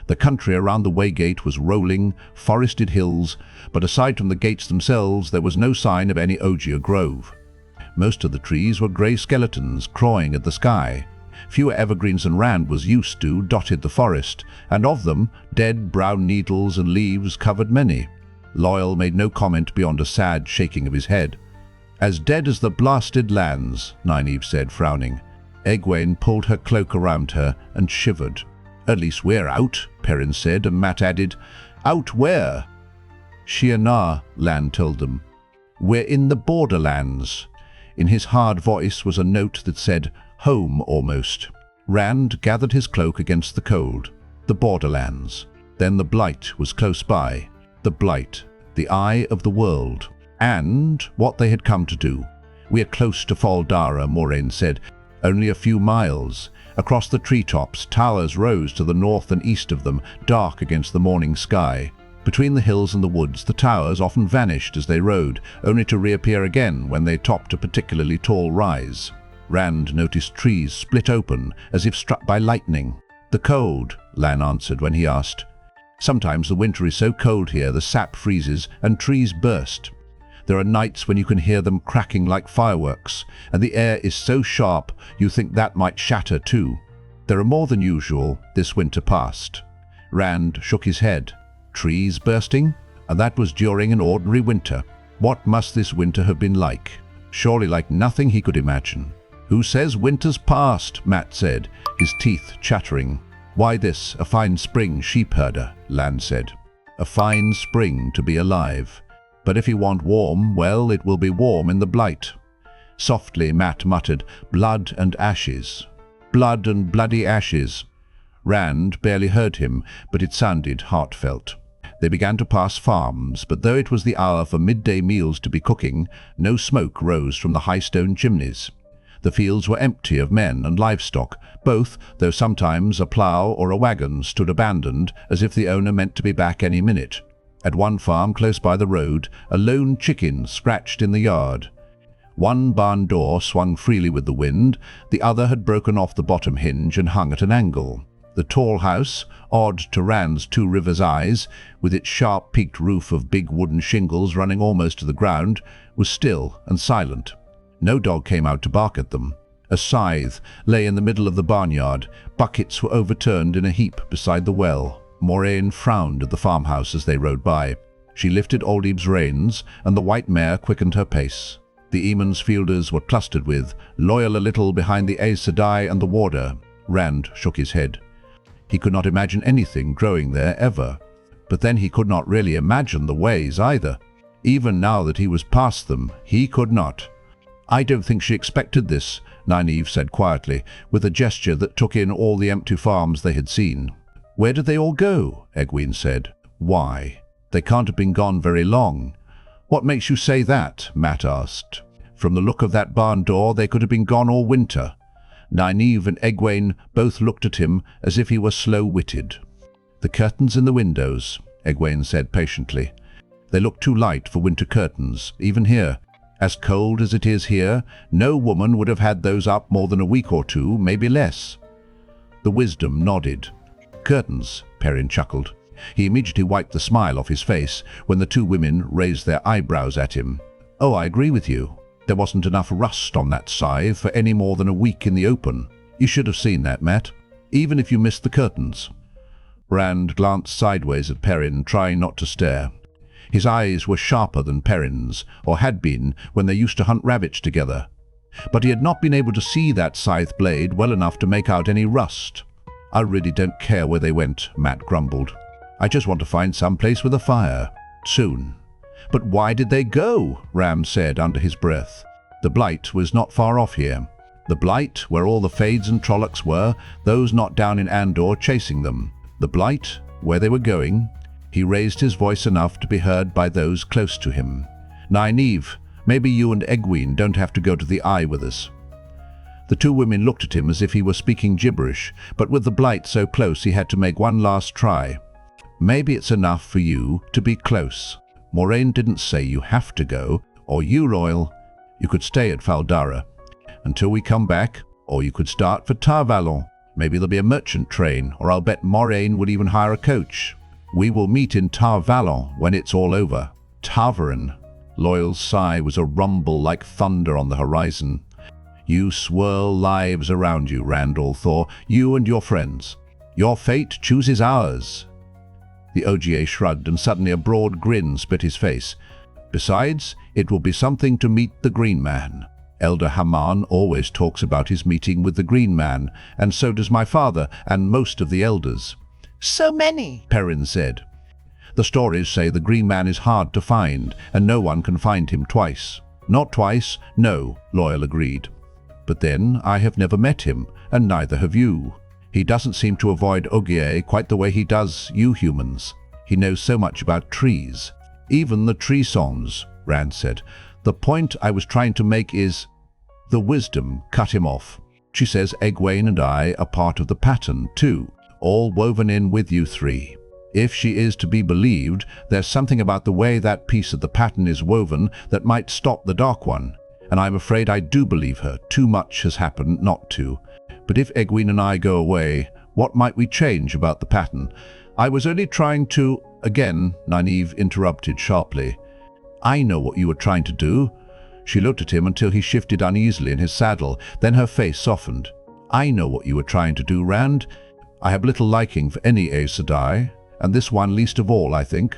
The country around the Waygate was rolling, forested hills, but aside from the gates themselves there was no sign of any ogier grove. Most of the trees were grey skeletons clawing at the sky. Fewer evergreens than Rand was used to dotted the forest, and of them, dead brown needles and leaves covered many. Loyal made no comment beyond a sad shaking of his head. "As dead as the blasted lands," Nynaeve said, frowning. Egwene pulled her cloak around her and shivered. "At least we're out," Perrin said, and Mat added, "Out where?" "Shi'Nar," Lan told them. "We're in the Borderlands." In his hard voice was a note that said, home almost. Rand gathered his cloak against the cold. The Borderlands. Then the Blight was close by. The Blight, the eye of the world. And what they had come to do. "We're close to Fal Dara," Moiraine said. "Only a few miles." Across the treetops, towers rose to the north and east of them, dark against the morning sky. Between the hills and the woods, the towers often vanished as they rode, only to reappear again when they topped a particularly tall rise. Rand noticed trees split open, as if struck by lightning. "The cold," Lan answered when he asked. "Sometimes the winter is so cold here the sap freezes and trees burst. There are nights when you can hear them cracking like fireworks, and the air is so sharp you think that might shatter too. There are more than usual this winter past." Rand shook his head. Trees bursting? And that was during an ordinary winter. What must this winter have been like? Surely like nothing he could imagine. "Who says winter's past?" Mat said, his teeth chattering. "Why this, a fine spring sheep-herder," Lan said. "A fine spring to be alive. But if you want warm, well, it will be warm in the Blight." Softly, Mat muttered, "Blood and ashes. Blood and bloody ashes." Rand barely heard him, but it sounded heartfelt. They began to pass farms, but though it was the hour for midday meals to be cooking, no smoke rose from the high stone chimneys. The fields were empty of men and livestock, both, though sometimes a plough or a wagon stood abandoned, as if the owner meant to be back any minute. At one farm close by the road, a lone chicken scratched in the yard. One barn door swung freely with the wind, the other had broken off the bottom hinge and hung at an angle. The tall house, odd to Rand's Two Rivers eyes, with its sharp peaked roof of big wooden shingles running almost to the ground, was still and silent. No dog came out to bark at them. A scythe lay in the middle of the barnyard. Buckets were overturned in a heap beside the well. Moiraine frowned at the farmhouse as they rode by. She lifted Aldib's reins, and the white mare quickened her pace. The Eamon's fielders were clustered with, loyal a little behind the Aes Sedai and the warder. Rand shook his head. He could not imagine anything growing there ever. But then he could not really imagine the ways either. Even now that he was past them, he could not. "I don't think she expected this," Nynaeve said quietly, with a gesture that took in all the empty farms they had seen. "Where did they all go?" Egwene said. "Why? They can't have been gone very long." "What makes you say that?" Mat asked. "From the look of that barn door, they could have been gone all winter." Nynaeve and Egwene both looked at him as if he were slow-witted. "The curtains in the windows," Egwene said patiently. "They look too light for winter curtains, even here. As cold as it is here, no woman would have had those up more than a week or two, maybe less." The wisdom nodded. "Curtains," Perrin chuckled. He immediately wiped the smile off his face when the two women raised their eyebrows at him. "Oh, I agree with you. There wasn't enough rust on that scythe for any more than a week in the open. You should have seen that, Mat, even if you missed the curtains." Rand glanced sideways at Perrin, trying not to stare. His eyes were sharper than Perrin's, or had been when they used to hunt rabbits together. But he had not been able to see that scythe blade well enough to make out any rust. "I really don't care where they went," Mat grumbled. "I just want to find some place with a fire. Soon." "But why did they go?" Ram said under his breath. The Blight was not far off here. The Blight, where all the Fades and Trollocs were, those not down in Andor chasing them. The Blight, where they were going. He raised his voice enough to be heard by those close to him. "Nynaeve, maybe you and Egwene don't have to go to the Eye with us." The two women looked at him as if he were speaking gibberish, but with the Blight so close he had to make one last try. "Maybe it's enough for you to be close. Moiraine didn't say you have to go, or you, Royal. You could stay at Fal Dara until we come back, or you could start for Tar Valon. Maybe there'll be a merchant train, or I'll bet Moiraine would even hire a coach. We will meet in Tar Valon when it's all over. Tavern. Loyal's sigh was a rumble like thunder on the horizon. You swirl lives around you, Randall Thor, you and your friends. Your fate chooses ours. The OGA shrugged, and suddenly a broad grin split his face. Besides, it will be something to meet the Green Man. Elder Haman always talks about his meeting with the Green Man, and so does my father and most of the elders. So many, Perrin said. The stories say the Green Man is hard to find, and no one can find him twice. Not twice, no, Loyal agreed. But then I have never met him, and neither have you. He doesn't seem to avoid Ogier quite the way he does you humans. He knows so much about trees. Even the tree songs, Rand said. The point I was trying to make is... The wisdom cut him off. She says Egwene and I are part of the pattern, too, all woven in with you three. If she is to be believed, there's something about the way that piece of the pattern is woven that might stop the Dark One. And I'm afraid I do believe her. Too much has happened not to. But if Egwene and I go away, what might we change about the pattern? I was only trying to... Again, Nynaeve interrupted sharply. I know what you were trying to do. She looked at him until he shifted uneasily in his saddle. Then her face softened. I know what you were trying to do, Rand. I have little liking for any Aes Sedai, and this one least of all, I think.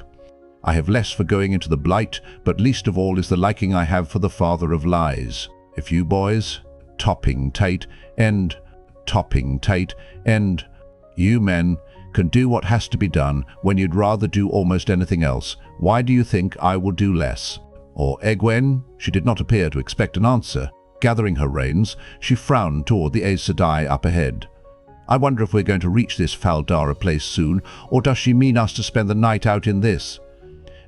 I have less for going into the Blight, but least of all is the liking I have for the Father of Lies. If you boys, topping Tate, and you men can do what has to be done when you'd rather do almost anything else, why do you think I will do less? Or Egwene? She did not appear to expect an answer. Gathering her reins, she frowned toward the Aes Sedai up ahead. I wonder if we're going to reach this Fal Dara place soon, or does she mean us to spend the night out in this?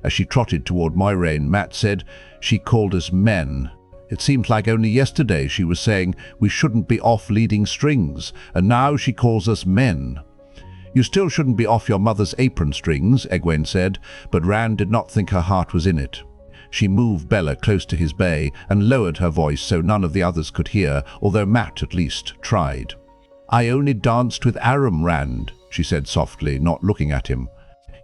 As she trotted toward Moiraine, Mat said, she called us men. It seems like only yesterday she was saying we shouldn't be off leading strings, and now she calls us men. You still shouldn't be off your mother's apron strings, Egwene said, but Rand did not think her heart was in it. She moved Bella close to his bay and lowered her voice so none of the others could hear, although Mat at least tried. I only danced with Aram, Rand, she said softly, not looking at him.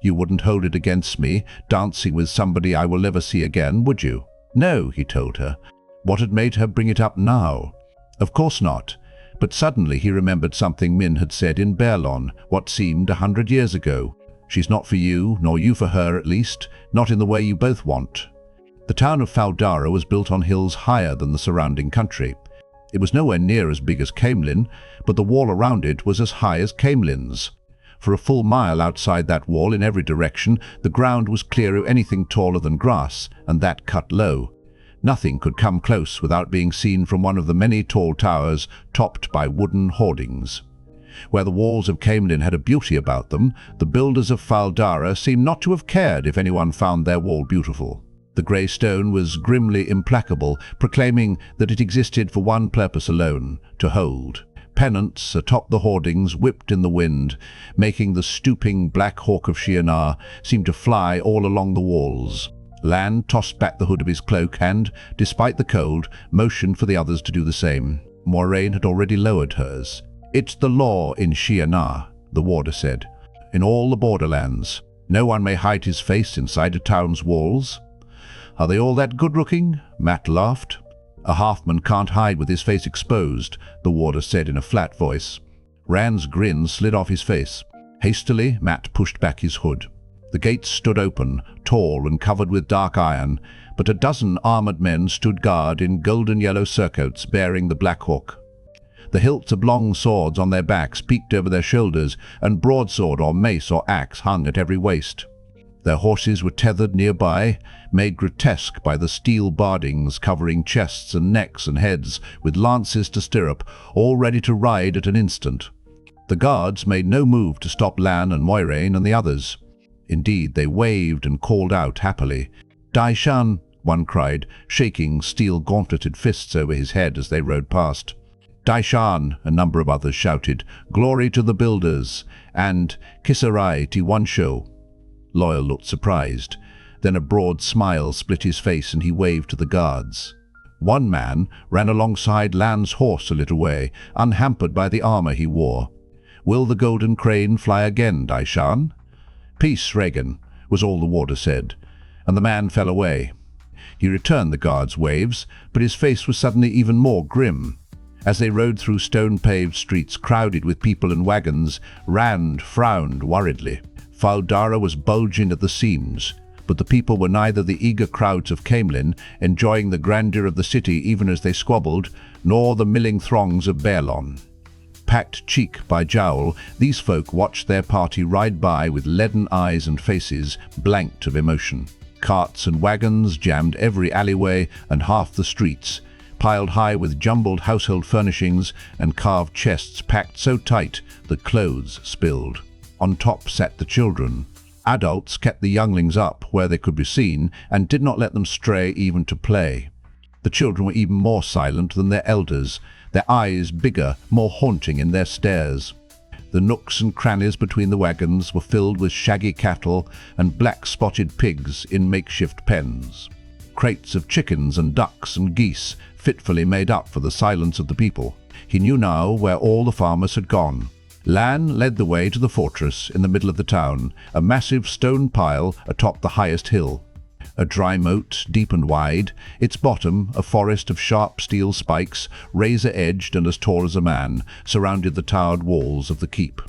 You wouldn't hold it against me, dancing with somebody I will never see again, would you? No, he told her. What had made her bring it up now? Of course not. But suddenly he remembered something Min had said in Baerlon, what seemed 100 years ago. She's not for you, nor you for her at least, not in the way you both want. The town of Fal Dara was built on hills higher than the surrounding country. It was nowhere near as big as Caemlyn, but the wall around it was as high as Caemlyn's. For a full mile outside that wall in every direction, the ground was clear of anything taller than grass, and that cut low. Nothing could come close without being seen from one of the many tall towers topped by wooden hoardings. Where the walls of Caemlyn had a beauty about them, the builders of Fal Dara seemed not to have cared if anyone found their wall beautiful. The grey stone was grimly implacable, proclaiming that it existed for one purpose alone, to hold. Pennants atop the hoardings whipped in the wind, making the stooping black hawk of Shi'Nar seem to fly all along the walls. Lan tossed back the hood of his cloak and, despite the cold, motioned for the others to do the same. Moiraine had already lowered hers. It's the law in Shi'Nar, the warder said. In all the Borderlands. No one may hide his face inside a town's walls. Are they all that good-looking? Mat laughed. A halfman can't hide with his face exposed, the warder said in a flat voice. Rand's grin slid off his face. Hastily, Mat pushed back his hood. The gates stood open, tall and covered with dark iron, but a dozen armoured men stood guard in golden yellow surcoats bearing the Black Hawk. The hilts of long swords on their backs peeked over their shoulders, and broadsword or mace or axe hung at every waist. Their horses were tethered nearby, made grotesque by the steel bardings covering chests and necks and heads, with lances to stirrup, all ready to ride at an instant. The guards made no move to stop Lan and Moiraine and the others. Indeed, they waved and called out happily. Daishan, one cried, shaking steel-gauntleted fists over his head as they rode past. Daishan, a number of others shouted, Glory to the Builders, and Kisarai Tiwansho. Loyal looked surprised. Then a broad smile split his face and he waved to the guards. One man ran alongside Lan's horse a little way, unhampered by the armor he wore. "Will the golden crane fly again, Daishan?" "Peace, Regan," was all the warder said, and the man fell away. He returned the guard's waves, but his face was suddenly even more grim. As they rode through stone-paved streets crowded with people and wagons, Rand frowned worriedly. Fal Dara was bulging at the seams, but the people were neither the eager crowds of Caemlyn, enjoying the grandeur of the city even as they squabbled, nor the milling throngs of Baerlon. Packed cheek by jowl, these folk watched their party ride by with leaden eyes and faces blanked of emotion. Carts and wagons jammed every alleyway and half the streets, piled high with jumbled household furnishings and carved chests packed so tight that clothes spilled. On top sat the children. Adults kept the younglings up where they could be seen and did not let them stray even to play. The children were even more silent than their elders, their eyes bigger, more haunting in their stares. The nooks and crannies between the wagons were filled with shaggy cattle and black-spotted pigs in makeshift pens. Crates of chickens and ducks and geese fitfully made up for the silence of the people. He knew now where all the farmers had gone. Lan led the way to the fortress in the middle of the town, a massive stone pile atop the highest hill. A dry moat, deep and wide, its bottom a forest of sharp steel spikes, razor-edged and as tall as a man, surrounded the towered walls of the keep.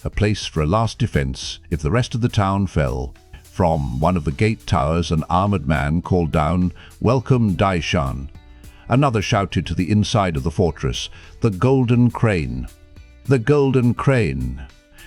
A place for a last defense if the rest of the town fell. From one of the gate towers an armored man called down, "Welcome, Daishan." Another shouted to the inside of the fortress, "The Golden Crane." The Golden Crane!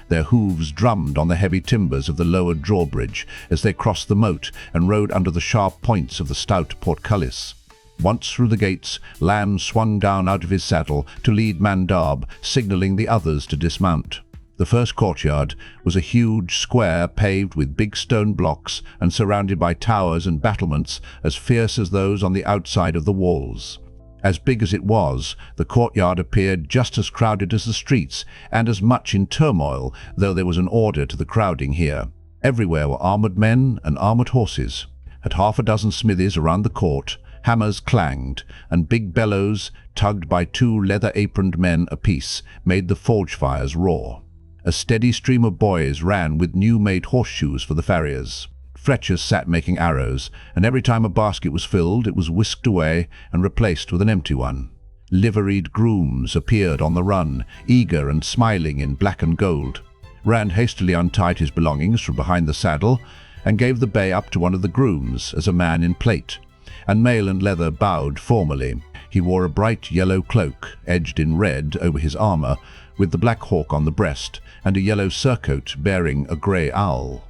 Their hooves drummed on the heavy timbers of the lowered drawbridge as they crossed the moat and rode under the sharp points of the stout portcullis. Once through the gates, Lan swung down out of his saddle to lead Mandab, signaling the others to dismount. The first courtyard was a huge square paved with big stone blocks and surrounded by towers and battlements as fierce as those on the outside of the walls. As big as it was, the courtyard appeared just as crowded as the streets, and as much in turmoil, though there was an order to the crowding here. Everywhere were armoured men and armoured horses. At half a dozen smithies around the court, hammers clanged, and big bellows, tugged by two leather-aproned men apiece, made the forge fires roar. A steady stream of boys ran with new-made horseshoes for the farriers. Fletchers sat making arrows, and every time a basket was filled, it was whisked away and replaced with an empty one. Liveried grooms appeared on the run, eager and smiling in black and gold. Rand hastily untied his belongings from behind the saddle and gave the bay up to one of the grooms as a man in plate, and mail and leather bowed formally. He wore a bright yellow cloak, edged in red over his armour, with the black hawk on the breast, and a yellow surcoat bearing a grey owl.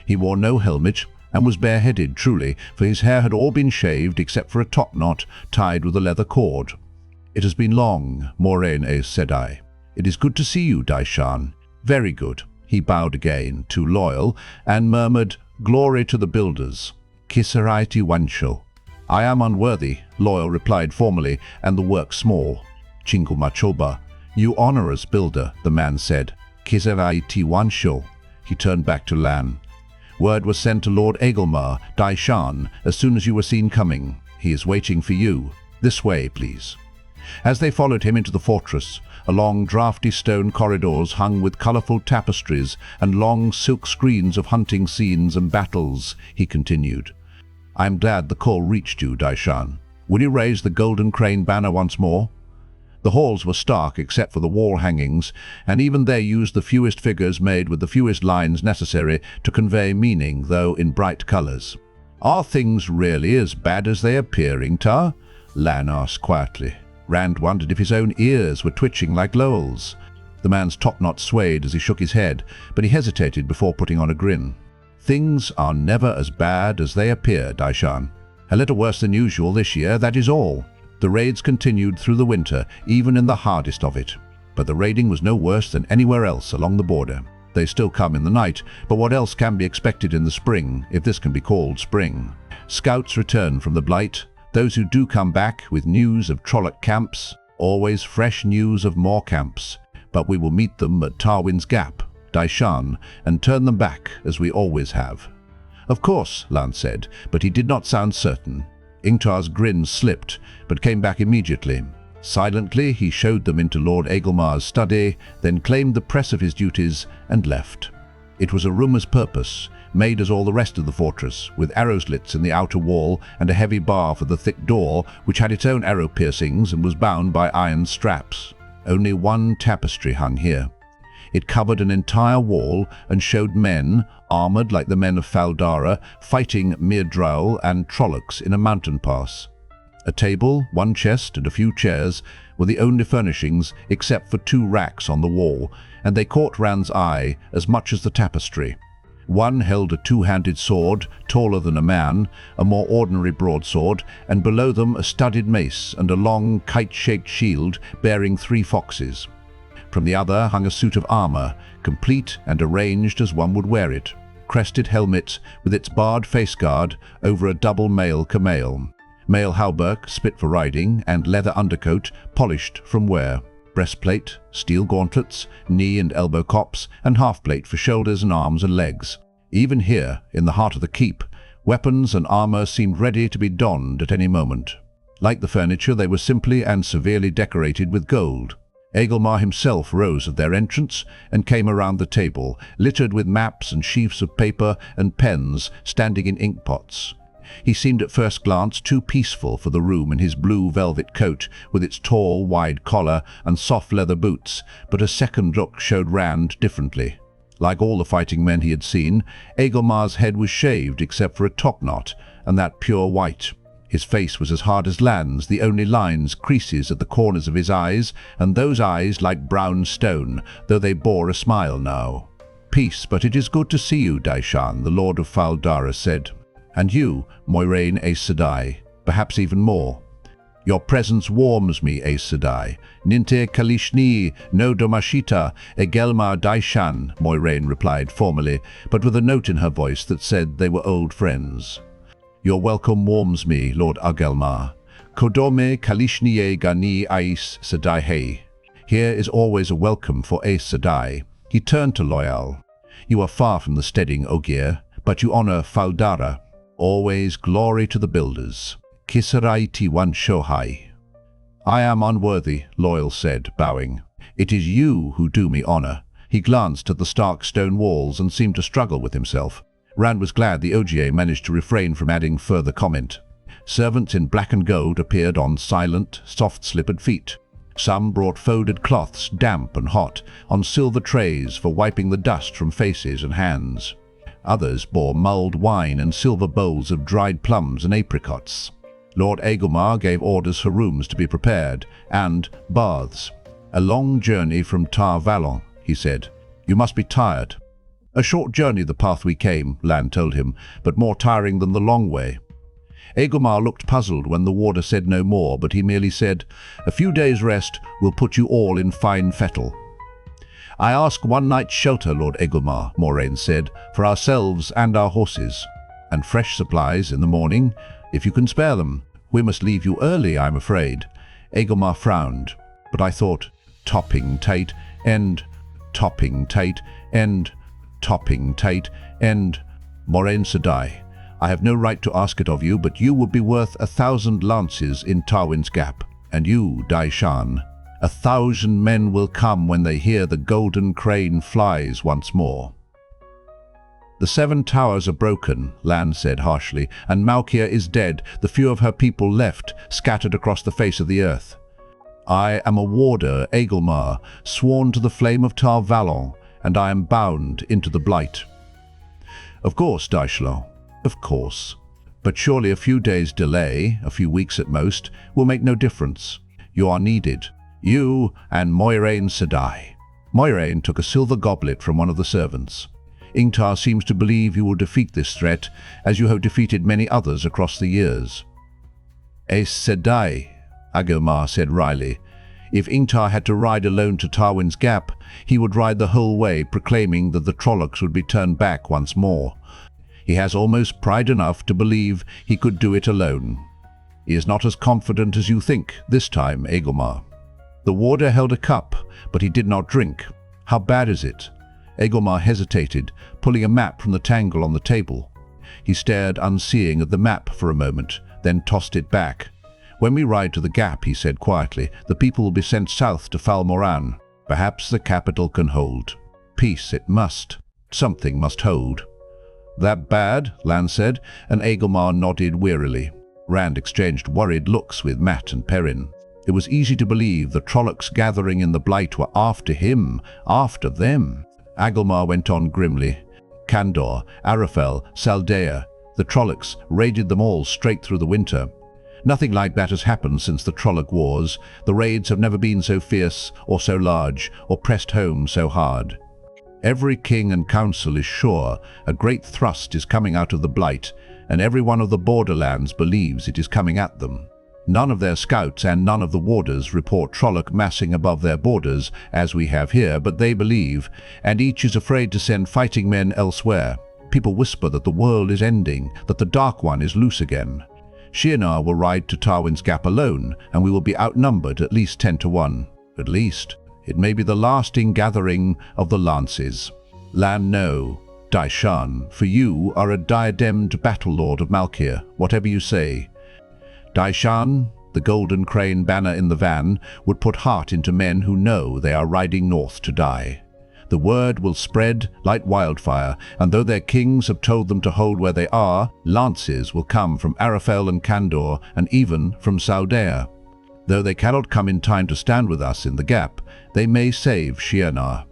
He wore no helmet and was bareheaded truly, for his hair had all been shaved except for a topknot tied with a leather cord. "It has been long, Moiraine Sedai. It is good to see you, Daishan. Very good." He bowed again, too loyal, and murmured, "Glory to the builders. Kisaraiti Wanshel." "I am unworthy," Loyal replied formally, "and the work small." "Chingu Machoba." "You honor us, builder," the man said. "Kisaraiti Wanshel." He turned back to Lan. "Word was sent to Lord Agelmar, as soon as you were seen coming. He is waiting for you. This way, please." As they followed him into the fortress, along draughty stone corridors hung with colourful tapestries and long silk screens of hunting scenes and battles, he continued, "I am glad the call reached you, Daishan. Will you raise the Golden Crane banner once more?" The halls were stark except for the wall hangings, and even they used the fewest figures made with the fewest lines necessary to convey meaning, though in bright colours. "Are things really as bad as they appear, Ingtar?" Lan asked quietly. Rand wondered if his own ears were twitching like Lowell's. The man's topknot swayed as he shook his head, but he hesitated before putting on a grin. "Things are never as bad as they appear, Daishan. A little worse than usual this year, that is all. The raids continued through the winter, even in the hardest of it. But the raiding was no worse than anywhere else along the border. They still come in the night, but what else can be expected in the spring, if this can be called spring? Scouts return from the Blight, those who do come back with news of Trolloc camps, always fresh news of more camps. But we will meet them at Tarwin's Gap, Daishan, and turn them back, as we always have." "Of course," Lan said, but he did not sound certain. Ingtar's grin slipped, but came back immediately. Silently, he showed them into Lord Agelmar's study, then claimed the press of his duties and left. It was a room as purpose, made as all the rest of the fortress, with arrow slits in the outer wall and a heavy bar for the thick door, which had its own arrow piercings and was bound by iron straps. Only one tapestry hung here. It covered an entire wall and showed men, armoured like the men of Fal Dara, fighting Myrddraul and Trollocs in a mountain pass. A table, one chest and a few chairs were the only furnishings except for 2 racks on the wall, and they caught Rand's eye as much as the tapestry. One held a 2-handed sword, taller than a man, a more ordinary broadsword, and below them a studded mace and a long, kite-shaped shield bearing 3 foxes. From the other hung a suit of armour, complete and arranged as one would wear it, crested helmet with its barred face-guard over a double mail camail. Mail hauberk, spit for riding, and leather undercoat, polished from wear. Breastplate, steel gauntlets, knee and elbow cops, and half-plate for shoulders and arms and legs. Even here, in the heart of the keep, weapons and armour seemed ready to be donned at any moment. Like the furniture, they were simply and severely decorated with gold. Agelmar himself rose at their entrance and came around the table, littered with maps and sheafs of paper and pens standing in ink pots. He seemed at first glance too peaceful for the room in his blue velvet coat with its tall, wide collar and soft leather boots, but a second look showed Rand differently. Like all the fighting men he had seen, Agelmar's head was shaved except for a topknot, and that pure white. His face was as hard as Lan's, the only lines creases at the corners of his eyes, and those eyes like brown stone, though they bore a smile now. "Peace, but it is good to see you, Daishan," the Lord of Fal Dara said. "And you, Moiraine Aes Sedai, perhaps even more." "Your presence warms me, Aes Sedai. Ninte Kalishni no Domashita Egelmar Daishan," Moiraine replied formally, but with a note in her voice that said they were old friends. "Your welcome warms me, Lord Agelmar. Kodome Kalishnie Gani Aes Sedai Hei. Here is always a welcome for Aes Sedai." He turned to Loial. "You are far from the steading Ogier, but you honour Fal Dara. Always glory to the builders. Kisarai Tiwan Shohai." "I am unworthy," Loial said, bowing. "It is you who do me honour." He glanced at the stark stone walls and seemed to struggle with himself. Rand was glad the Ogier managed to refrain from adding further comment. Servants in black and gold appeared on silent, soft-slippered feet. Some brought folded cloths, damp and hot, on silver trays for wiping the dust from faces and hands. Others bore mulled wine and silver bowls of dried plums and apricots. Lord Agelmar gave orders for rooms to be prepared, and baths. "A long journey from Tar Valon," he said. "You must be tired." "A short journey the path we came," Lan told him, "but more tiring than the long way." Agelmar looked puzzled when the warder said no more, but he merely said, "A few days' rest will put you all in fine fettle." "I ask one night's shelter, Lord Agelmar," Moiraine said, "for ourselves and our horses. And fresh supplies in the morning, if you can spare them. We must leave you early, I'm afraid." Agelmar frowned, but I thought, topping Tate, end, topping Tate, end, topping Tate, end. "Moiraine Sedai, I have no right to ask it of you, but you would be worth 1,000 lances in Tarwin's Gap. And you, Daishan, 1,000 men will come when they hear the golden crane flies once more." "The 7 towers are broken," Lan said harshly, "and Malkier is dead, the few of her people left, scattered across the face of the earth. I am a warder, Agelmar, sworn to the flame of Tar Valon, and I am bound into the Blight." "Of course, Daishlo, of course. But surely a few days' delay, a few weeks at most, will make no difference. You are needed. You and Moiraine Sedai." Moiraine took a silver goblet from one of the servants. "Ingtar seems to believe you will defeat this threat, as you have defeated many others across the years." "Aes Sedai," Agelmar said wryly. "If Ingtar had to ride alone to Tarwin's Gap, he would ride the whole way, proclaiming that the Trollocs would be turned back once more. He has almost pride enough to believe he could do it alone. He is not as confident as you think this time, Agelmar." The warder held a cup, but he did not drink. "How bad is it?" Agelmar hesitated, pulling a map from the tangle on the table. He stared unseeing at the map for a moment, then tossed it back. When we ride to the gap, he said quietly, the people will be sent south to Fal Dara. Perhaps the capital can hold. Peace it must. Something must hold. That bad? Lan said, and Agelmar nodded wearily. Rand exchanged worried looks with Mat and Perrin. It was easy to believe the Trollocs gathering in the Blight were after him, after them. Agelmar went on grimly. Kandor, Arafel, Saldea, the Trollocs raided them all straight through the winter. Nothing like that has happened since the Trolloc Wars. The raids have never been so fierce, or so large, or pressed home so hard. Every king and council is sure a great thrust is coming out of the Blight, and every one of the Borderlands believes it is coming at them. None of their scouts and none of the warders report Trolloc massing above their borders, as we have here, but they believe, and each is afraid to send fighting men elsewhere. People whisper that the world is ending, that the Dark One is loose again. Shienar will ride to Tarwin's Gap alone, and we will be outnumbered at least 10 to 1. At least. It may be the lasting gathering of the lances. Lan no. Daishan, for you are a diademed battle lord of Malkier, whatever you say. Daishan, the golden crane banner in the van, would put heart into men who know they are riding north to die. The word will spread like wildfire, and though their kings have told them to hold where they are, lances will come from Arafel and Kandor, and even from Saldea. Though they cannot come in time to stand with us in the gap, they may save Shienar.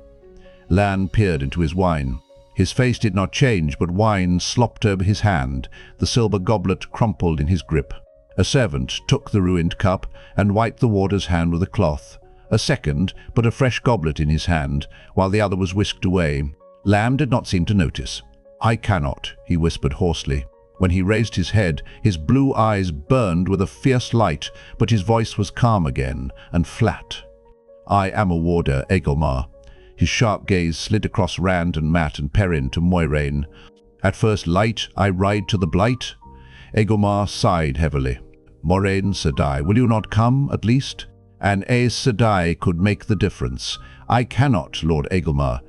Lan peered into his wine. His face did not change, but wine slopped over his hand. The silver goblet crumpled in his grip. A servant took the ruined cup and wiped the warder's hand with a cloth. A second put a fresh goblet in his hand, while the other was whisked away. Lan did not seem to notice. "I cannot," he whispered hoarsely. When he raised his head, his blue eyes burned with a fierce light, but his voice was calm again, and flat. "I am a warder, Agelmar." His sharp gaze slid across Rand and Mat and Perrin to Moiraine. "At first light, I ride to the Blight." Agelmar sighed heavily. "Moiraine, Sedai, will you not come, at least? An Aes Sedai could make the difference." "I cannot, Lord Agelmar."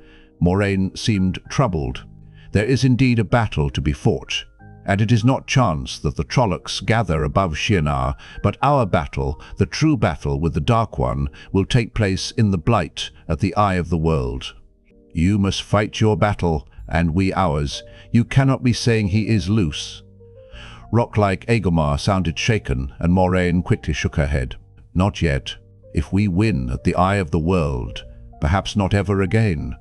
Moiraine seemed troubled. "There is indeed a battle to be fought, and it is not chance that the Trollocs gather above Shienar, but our battle, the true battle with the Dark One, will take place in the Blight at the eye of the world. You must fight your battle, and we ours. You cannot be saying he is loose." Rock-like Agelmar sounded shaken, and Moiraine quickly shook her head. "Not yet. If we win at the eye of the world, perhaps not ever again."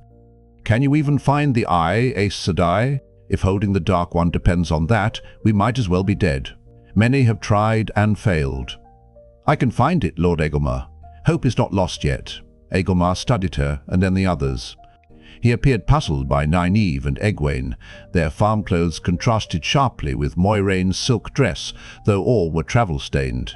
"Can you even find the eye, Aes Sedai? If holding the Dark One depends on that, we might as well be dead. Many have tried and failed." "I can find it, Lord Agelmar. Hope is not lost yet." Agelmar studied her, and then the others. He appeared puzzled by Nynaeve and Egwene. Their farm clothes contrasted sharply with Moiraine's silk dress, though all were travel-stained.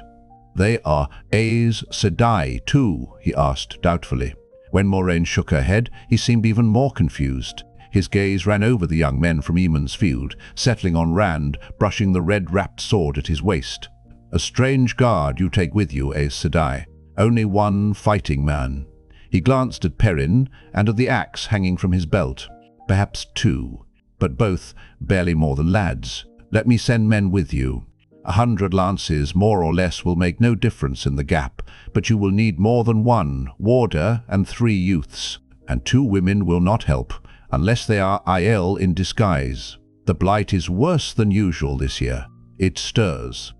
"They are Aes Sedai too?" he asked doubtfully. When Moiraine shook her head, he seemed even more confused. His gaze ran over the young men from Eamon's Field, settling on Rand, brushing the red-wrapped sword at his waist. "A strange guard you take with you, Aes Sedai. Only one fighting man." He glanced at Perrin and at the axe hanging from his belt. "Perhaps two, but both barely more than lads. Let me send men with you. 100 lances, more or less, will make no difference in the gap, but you will need more than one warder and 3 youths, and 2 women will not help, unless they are Aiel in disguise. The Blight is worse than usual this year. It stirs."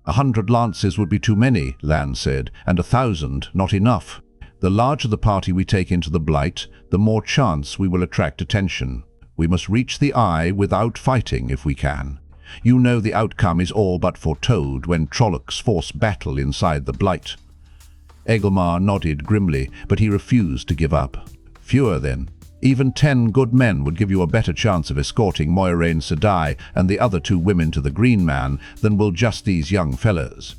100 lances would be too many, Lan said, "and 1,000 not enough. The larger the party we take into the Blight, the more chance we will attract attention. We must reach the eye without fighting if we can. You know the outcome is all but foretold when Trollocs force battle inside the Blight." Agelmar nodded grimly, but he refused to give up. "Fewer then. Even 10 good men would give you a better chance of escorting Moiraine Sedai and the other 2 women to the Green Man than will just these young fellows."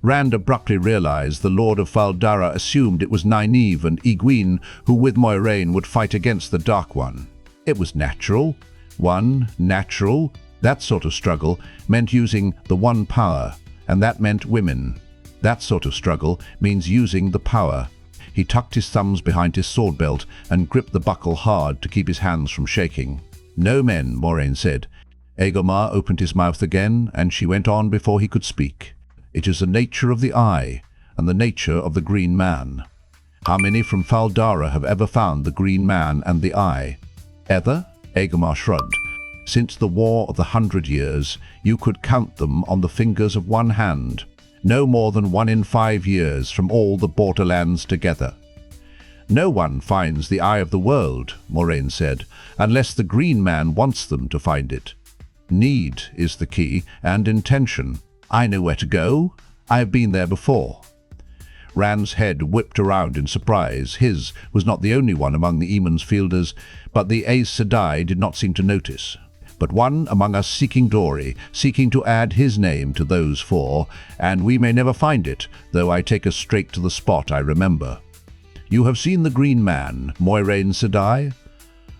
Rand abruptly realized the Lord of Fal Dara assumed it was Nynaeve and Egwene who with Moiraine would fight against the Dark One. It was natural. Natural. That sort of struggle meant using the one power, and that meant women. That sort of struggle means using the power. He tucked his thumbs behind his sword belt and gripped the buckle hard to keep his hands from shaking. "No men," Moiraine said. Agelmar opened his mouth again, and she went on before he could speak. It is the nature of the eye, and the nature of the green man. How many from Fal Dara have ever found the green man and the eye? Ever? Agelmar shrugged. Since the War of the 100 Years, you could count them on the fingers of one hand. No more than 1 in 5 years from all the Borderlands together. No one finds the eye of the world, Moiraine said, unless the green man wants them to find it. Need is the key, and intention. I know where to go. I have been there before. Rand's head whipped around in surprise. His was not the only one among the Eamon's fielders, but the Aes Sedai did not seem to notice. But one among us seeking Dory, seeking to add his name to those 4, and we may never find it, though I take us straight to the spot I remember. You have seen the green man, Moiraine Sedai?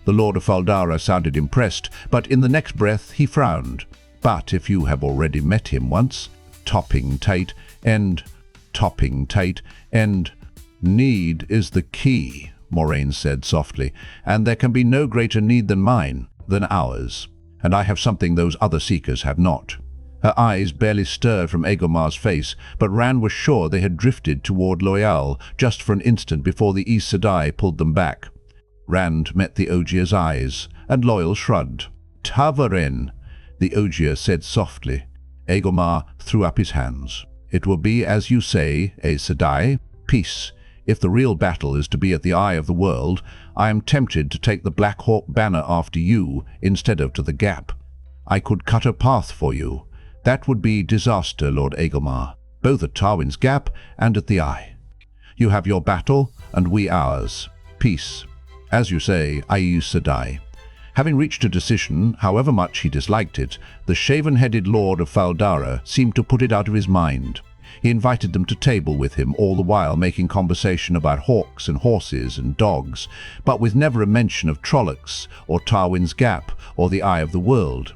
The Lord of Fal Dara sounded impressed, but in the next breath he frowned. But if you have already met him once, topping tight, and need is the key, Moiraine said softly, and there can be no greater need than mine, than ours. And I have something those other seekers have not. Her eyes barely stirred from Agelmar's face, but Rand was sure they had drifted toward Loial just for an instant before the Aes Sedai pulled them back. Rand met the Ogier's eyes, and Loial shrugged. Tavarin, the Ogier said softly. Agelmar threw up his hands. It will be as you say, Aes Sedai, peace. If the real battle is to be at the eye of the world, I am tempted to take the Black Hawk banner after you instead of to the Gap. I could cut a path for you. That would be disaster, Lord Agelmar, both at Tarwin's Gap and at the Eye. You have your battle, and we ours. Peace. As you say, Aes Sedai. Having reached a decision, however much he disliked it, the shaven-headed Lord of Fal Dara seemed to put it out of his mind. He invited them to table with him, all the while making conversation about hawks and horses and dogs, but with never a mention of Trollocs or Tarwin's Gap or the Eye of the World.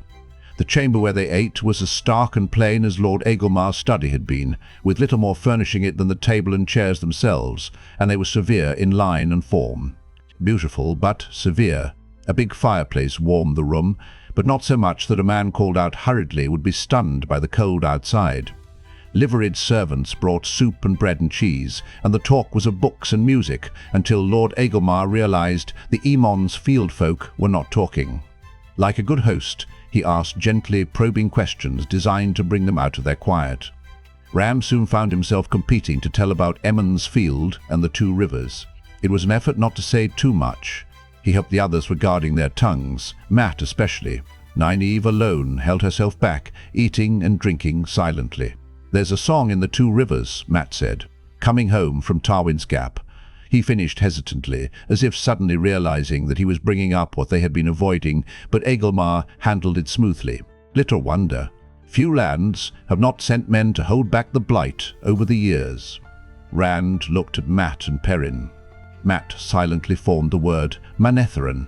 The chamber where they ate was as stark and plain as Lord Agelmar's study had been, with little more furnishing it than the table and chairs themselves, and they were severe in line and form. Beautiful, but severe. A big fireplace warmed the room, but not so much that a man called out hurriedly would be stunned by the cold outside. Liveried servants brought soup and bread and cheese, and the talk was of books and music, until Lord Agelmar realized the Eamon's field folk were not talking. Like a good host, he asked gently probing questions designed to bring them out of their quiet. Ram soon found himself competing to tell about Emond's field and the 2 rivers. It was an effort not to say too much. He hoped the others were guarding their tongues, Mat especially. Nynaeve alone held herself back, eating and drinking silently. There's a song in the 2 rivers, Mat said, coming home from Tarwin's Gap. He finished hesitantly, as if suddenly realizing that he was bringing up what they had been avoiding, but Agelmar handled it smoothly. Little wonder. Few lands have not sent men to hold back the Blight over the years. Rand looked at Mat and Perrin. Mat silently formed the word Manetherin.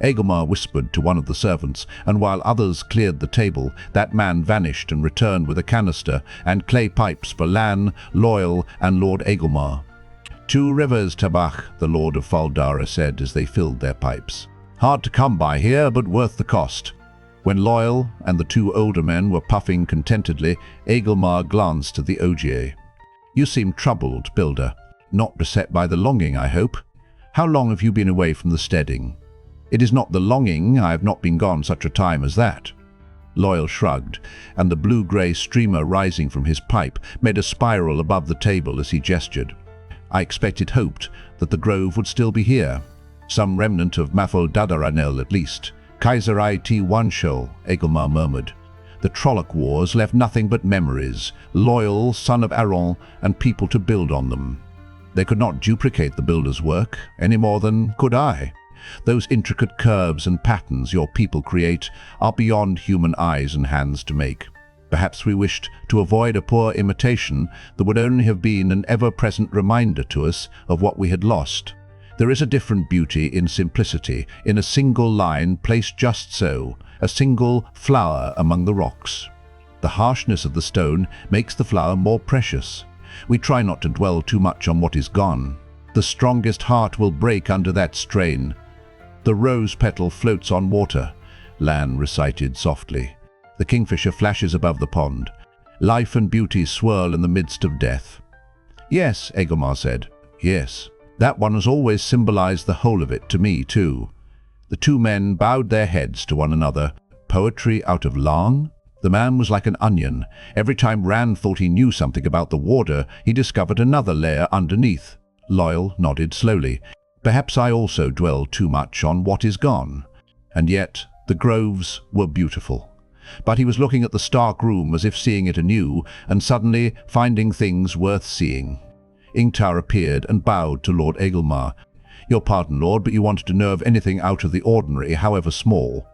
Agelmar whispered to one of the servants, and while others cleared the table, that man vanished and returned with a canister and clay pipes for Lan, Loial, and Lord Agelmar. 2 rivers, Tabach, the Lord of Fal Dara said as they filled their pipes. Hard to come by here, but worth the cost. When Loial and the 2 older men were puffing contentedly, Agelmar glanced at the Ogier. You seem troubled, Builder. Not beset by the longing, I hope. How long have you been away from the steading? It is not the longing, I have not been gone such a time as that. Loial shrugged, and the blue-grey streamer rising from his pipe made a spiral above the table as he gestured. I expected, hoped, that the grove would still be here. Some remnant of Mafol Dadaranel at least. Kaiser It Shol, Agelmar murmured. The Trolloc Wars left nothing but memories, Loial, son of Aron, and people to build on them. They could not duplicate the builder's work, any more than could I. Those intricate curves and patterns your people create are beyond human eyes and hands to make. Perhaps we wished to avoid a poor imitation that would only have been an ever-present reminder to us of what we had lost. There is a different beauty in simplicity, in a single line placed just so, a single flower among the rocks. The harshness of the stone makes the flower more precious. We try not to dwell too much on what is gone. The strongest heart will break under that strain. The rose petal floats on water, Lan recited softly. The kingfisher flashes above the pond. Life and beauty swirl in the midst of death. Yes, Agelmar said. Yes. That one has always symbolized the whole of it to me, too. The two men bowed their heads to one another. Poetry out of Lan? The man was like an onion. Every time Rand thought he knew something about the warder, he discovered another layer underneath. Loyal nodded slowly. Perhaps I also dwell too much on what is gone. And yet, the groves were beautiful. But he was looking at the stark room as if seeing it anew, and suddenly finding things worth seeing. Ingtar appeared and bowed to Lord Agelmar. Your pardon, Lord, but you wanted to know of anything out of the ordinary, however small.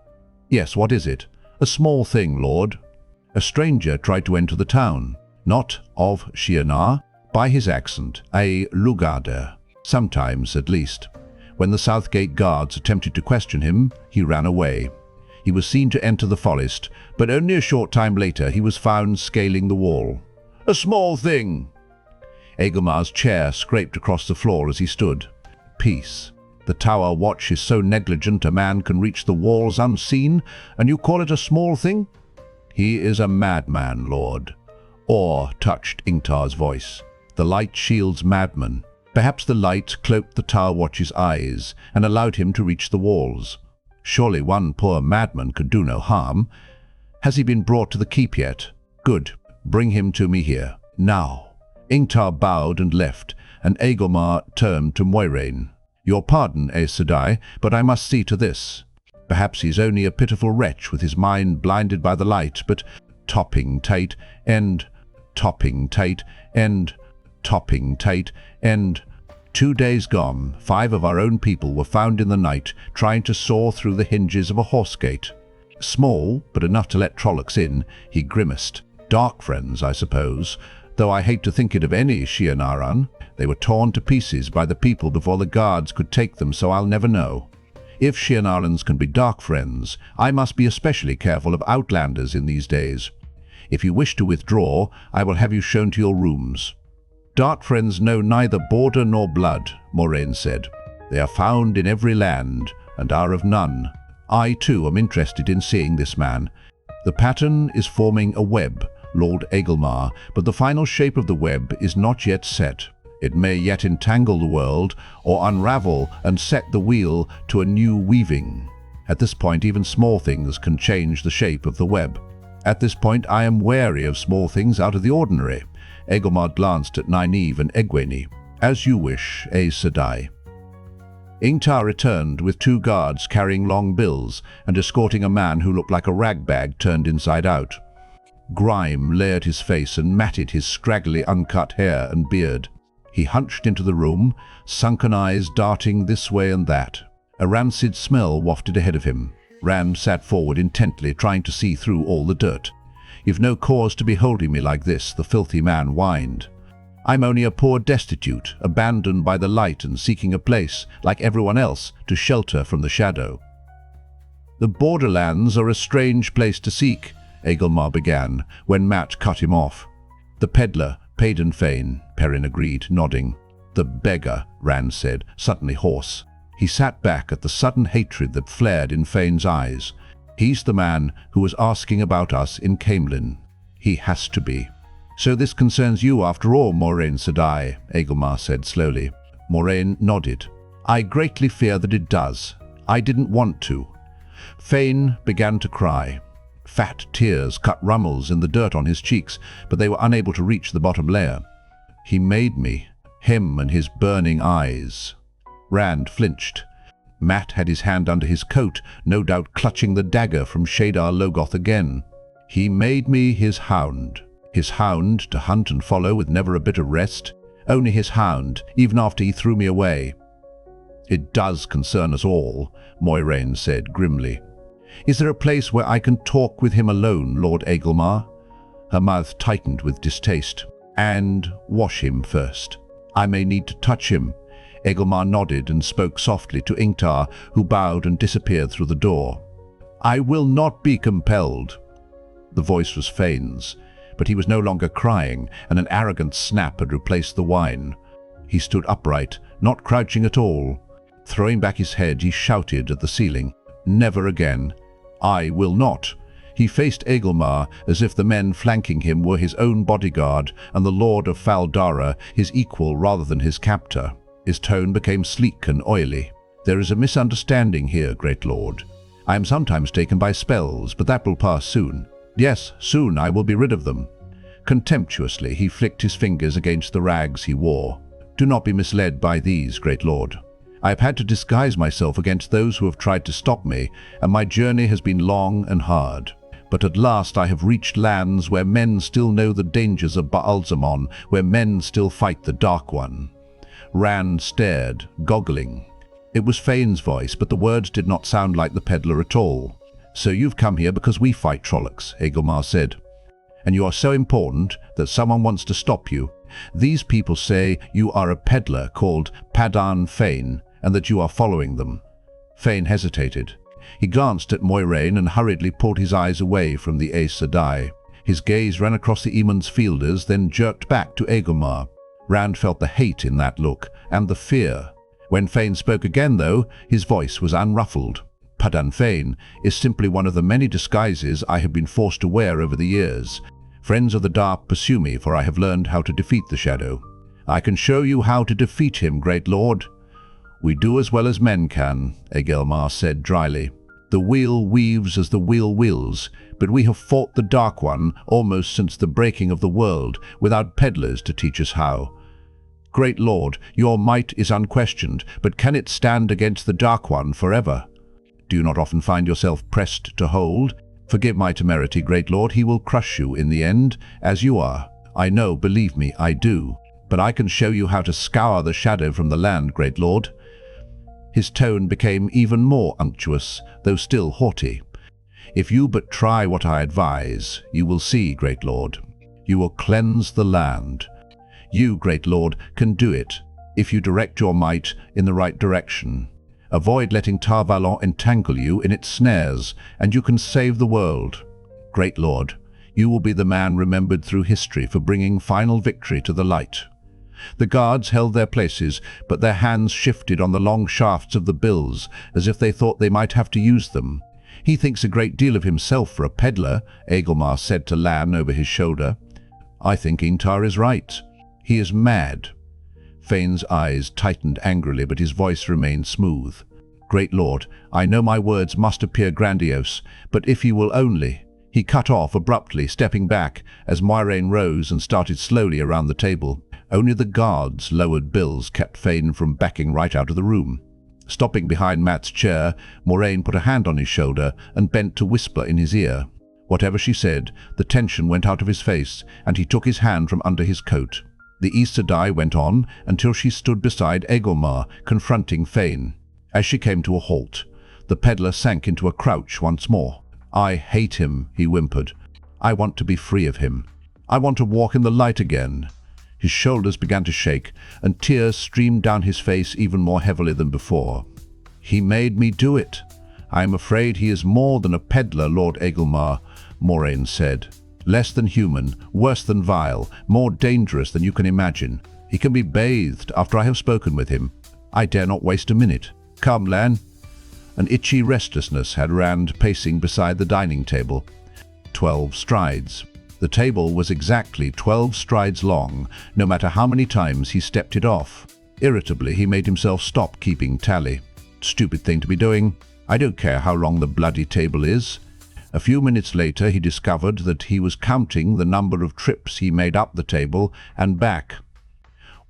Yes, what is it? A small thing, Lord. A stranger tried to enter the town. Not of Shienar, by his accent, a Lugarder. Sometimes, at least. When the South Gate guards attempted to question him, he ran away. He was seen to enter the forest, but only a short time later he was found scaling the wall. A small thing! Agelmar's chair scraped across the floor as he stood. Peace. The tower watch is so negligent a man can reach the walls unseen, and you call it a small thing? He is a madman, Lord. Awe touched Ingtar's voice. The light shields madmen. Perhaps the light cloaked the tower watch's eyes and allowed him to reach the walls. Surely one poor madman could do no harm. Has he been brought to the keep yet? Good. Bring him to me here. Now. Ingtar bowed and left, and Agelmar turned to Moiraine. Your pardon, Sedai, but I must see to this. Perhaps he's only a pitiful wretch with his mind blinded by the light, but topping tight, and topping tight, and topping tight, and 2 days gone, 5 of our own people were found in the night trying to saw through the hinges of a horse gate. Small, but enough to let Trollocs in, he grimaced. Dark friends, I suppose, though I hate to think it of any Shienaran. They were torn to pieces by the people before the guards could take them, so I'll never know. If Shienarans can be dark friends, I must be especially careful of outlanders in these days. If you wish to withdraw, I will have you shown to your rooms. Dark friends know neither border nor blood, Moiraine said. They are found in every land, and are of none. I, too, am interested in seeing this man. The pattern is forming a web, Lord Agelmar, but the final shape of the web is not yet set. It may yet entangle the world, or unravel and set the wheel to a new weaving. At this point, even small things can change the shape of the web. At this point, I am wary of small things out of the ordinary. Agelmar glanced at Nynaeve and Egwene. As you wish, Sedai. Ingtar returned with 2 guards carrying long bills and escorting a man who looked like a rag bag turned inside out. Grime layered his face and matted his scraggly uncut hair and beard. He hunched into the room, sunken eyes darting this way and that. A rancid smell wafted ahead of him. Rand sat forward intently, trying to see through all the dirt. You've no cause to be holding me like this, the filthy man whined. I'm only a poor destitute, abandoned by the light and seeking a place, like everyone else, to shelter from the shadow. The Borderlands are a strange place to seek, Agelmar began, when Mat cut him off. The peddler, paid in Fane, Perrin agreed, nodding. The beggar, Rand said, suddenly hoarse. He sat back at the sudden hatred that flared in Fane's eyes. He's the man who was asking about us in Caemlyn. He has to be. So this concerns you after all, Moiraine Sedai, Agelmar said slowly. Moiraine nodded. I greatly fear that it does. I didn't want to. Fane began to cry. Fat tears cut rummels in the dirt on his cheeks, but they were unable to reach the bottom layer. He made me, him and his burning eyes. Rand flinched. Mat had his hand under his coat, no doubt clutching the dagger from Shadar Logoth again. He made me his hound to hunt and follow with never a bit of rest. Only his hound, even after he threw me away. It does concern us all, Moiraine said grimly. Is there a place where I can talk with him alone, Lord Agelmar? Her mouth tightened with distaste. And wash him first. I may need to touch him. Agelmar nodded and spoke softly to Ingtar, who bowed and disappeared through the door. I will not be compelled. The voice was Fane's, but he was no longer crying, and an arrogant snap had replaced the whine. He stood upright, not crouching at all. Throwing back his head, he shouted at the ceiling. Never again. I will not. He faced Agelmar as if the men flanking him were his own bodyguard and the Lord of Fal Dara his equal rather than his captor. His tone became sleek and oily. "There is a misunderstanding here, great lord. I am sometimes taken by spells, but that will pass soon. Yes, soon I will be rid of them." Contemptuously, he flicked his fingers against the rags he wore. "Do not be misled by these, great lord. I have had to disguise myself against those who have tried to stop me, and my journey has been long and hard. But at last I have reached lands where men still know the dangers of Baalzamon, where men still fight the Dark One." Rand stared, goggling. It was Fane's voice, but the words did not sound like the peddler at all. "So you've come here because we fight Trollocs," Agelmar said. "And you are so important that someone wants to stop you. These people say you are a peddler called Padan Fane, and that you are following them." Fane hesitated. He glanced at Moiraine and hurriedly pulled his eyes away from the Aes Sedai. His gaze ran across the Eamon's fielders, then jerked back to Agelmar. Rand felt the hate in that look, and the fear. When Fane spoke again, though, his voice was unruffled. "Padan Fane is simply one of the many disguises I have been forced to wear over the years. Friends of the Dark pursue me, for I have learned how to defeat the Shadow. I can show you how to defeat him, great lord." "We do as well as men can," Agelmar said dryly. "The wheel weaves as the wheel wills, but we have fought the Dark One almost since the breaking of the world, without peddlers to teach us how. Great lord, your might is unquestioned, but can it stand against the Dark One forever? Do you not often find yourself pressed to hold? Forgive my temerity, great lord, he will crush you in the end, as you are. I know, believe me, I do. But I can show you how to scour the shadow from the land, great lord." His tone became even more unctuous, though still haughty. "If you but try what I advise, you will see, great lord. You will cleanse the land. You, great lord, can do it, if you direct your might in the right direction. Avoid letting Tar Valon entangle you in its snares, and you can save the world. Great lord, you will be the man remembered through history for bringing final victory to the light." The guards held their places, but their hands shifted on the long shafts of the bills, as if they thought they might have to use them. "He thinks a great deal of himself for a peddler," Agelmar said to Lan over his shoulder. "I think Intar is right. He is mad." Fane's eyes tightened angrily, but his voice remained smooth. "Great lord, I know my words must appear grandiose, but if you will only—" He cut off abruptly, stepping back as Moiraine rose and started slowly around the table. Only the guards' lowered bills kept Fane from backing right out of the room. Stopping behind Mat's chair, Moiraine put a hand on his shoulder and bent to whisper in his ear. Whatever she said, the tension went out of his face, and he took his hand from under his coat. The Aes Sedai went on until she stood beside Agelmar, confronting Fane. As she came to a halt, the peddler sank into a crouch once more. "I hate him," he whimpered. "I want to be free of him. I want to walk in the light again." His shoulders began to shake, and tears streamed down his face even more heavily than before. "He made me do it. I am afraid he is more than a peddler, Lord Agelmar," Moiraine said. "Less than human, worse than vile, more dangerous than you can imagine. He can be bathed after I have spoken with him. I dare not waste a minute. Come, Lan." An itchy restlessness had Rand pacing beside the dining table. 12 strides. The table was exactly 12 strides long, no matter how many times he stepped it off. Irritably, he made himself stop keeping tally. Stupid thing to be doing. I don't care how long the bloody table is. A few minutes later, he discovered that he was counting the number of trips he made up the table and back.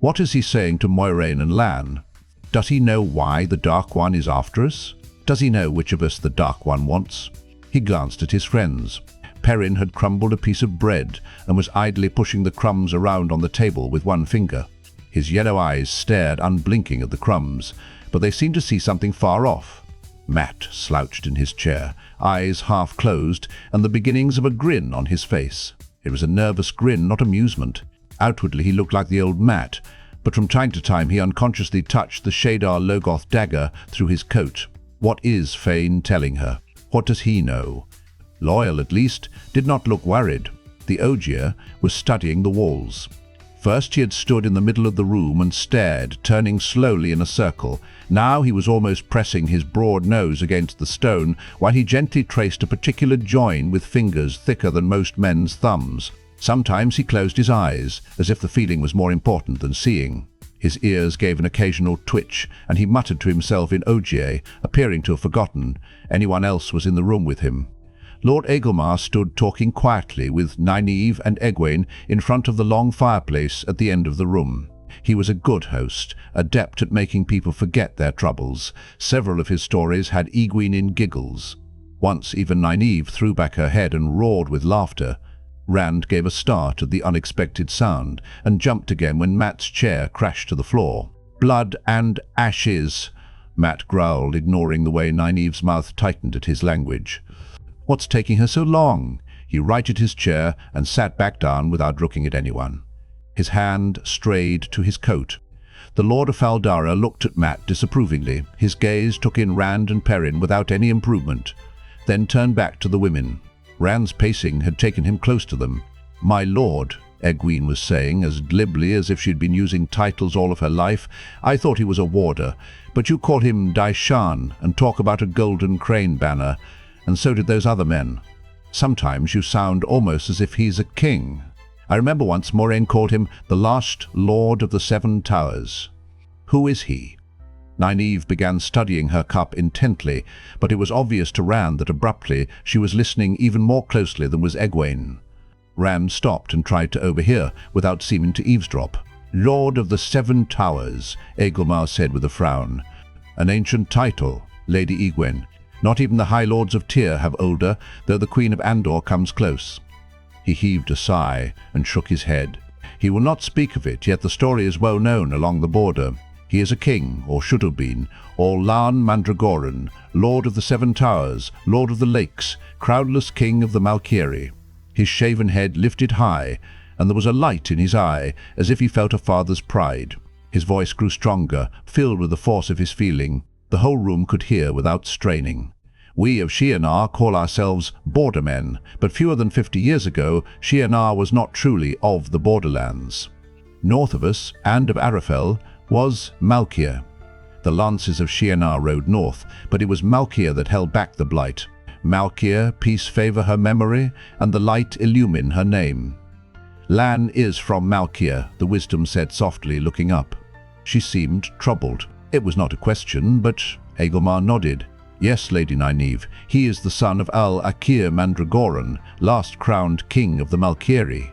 What is he saying to Moiraine and Lan? Does he know why the Dark One is after us? Does he know which of us the Dark One wants? He glanced at his friends. Perrin had crumbled a piece of bread and was idly pushing the crumbs around on the table with one finger. His yellow eyes stared unblinking at the crumbs, but they seemed to see something far off. Mat slouched in his chair, eyes half closed, and the beginnings of a grin on his face. It was a nervous grin, not amusement. Outwardly he looked like the old Mat, but from time to time he unconsciously touched the Shadar-Logoth dagger through his coat. What is Fane telling her? What does he know? Loyal, at least, did not look worried. The Ogier was studying the walls. First he had stood in the middle of the room and stared, turning slowly in a circle. Now he was almost pressing his broad nose against the stone, while he gently traced a particular join with fingers thicker than most men's thumbs. Sometimes he closed his eyes, as if the feeling was more important than seeing. His ears gave an occasional twitch, and he muttered to himself in Ogier, appearing to have forgotten anyone else was in the room with him. Lord Agelmar stood talking quietly with Nynaeve and Egwene in front of the long fireplace at the end of the room. He was a good host, adept at making people forget their troubles. Several of his stories had Egwene giggles. Once even Nynaeve threw back her head and roared with laughter. Rand gave a start at the unexpected sound and jumped again when Mat's chair crashed to the floor. "Blood and ashes," Mat growled, ignoring the way Nynaeve's mouth tightened at his language. "What's taking her so long?" He righted his chair and sat back down without looking at anyone. His hand strayed to his coat. The Lord of Fal Dara looked at Mat disapprovingly. His gaze took in Rand and Perrin without any improvement, then turned back to the women. Rand's pacing had taken him close to them. "My lord," Egwene was saying, as glibly as if she'd been using titles all of her life, "I thought he was a warder, but you call him Daishan and talk about a golden crane banner, and so did those other men. Sometimes you sound almost as if he's a king. I remember once Moiraine called him the last Lord of the Seven Towers. Who is he?" Nynaeve began studying her cup intently, but it was obvious to Rand that abruptly she was listening even more closely than was Egwene. Rand stopped and tried to overhear, without seeming to eavesdrop. "Lord of the Seven Towers," Agelmar said with a frown. "An ancient title, Lady Egwene. Not even the High Lords of Tyr have older, though the Queen of Andor comes close." He heaved a sigh and shook his head. "He will not speak of it, yet the story is well known along the border. He is a king, or should have been, or Lan Mandragoran, Lord of the Seven Towers, Lord of the Lakes, crownless King of the Malkier." His shaven head lifted high, and there was a light in his eye, as if he felt a father's pride. His voice grew stronger, filled with the force of his feeling. The whole room could hear without straining. "We of Shienar call ourselves Bordermen, but fewer than 50 years ago, Shienar was not truly of the Borderlands. North of us, and of Arafel, was Malkier. The lances of Shienar rode north, but it was Malkier that held back the Blight. Malkier, peace favor her memory, and the light illumine her name." "Lan is from Malkier," the wisdom said softly, looking up. She seemed troubled. It was not a question, but Agelmar nodded. "Yes, Lady Nynaeve, he is the son of Al-Akir Mandragoran, last crowned king of the Malkieri."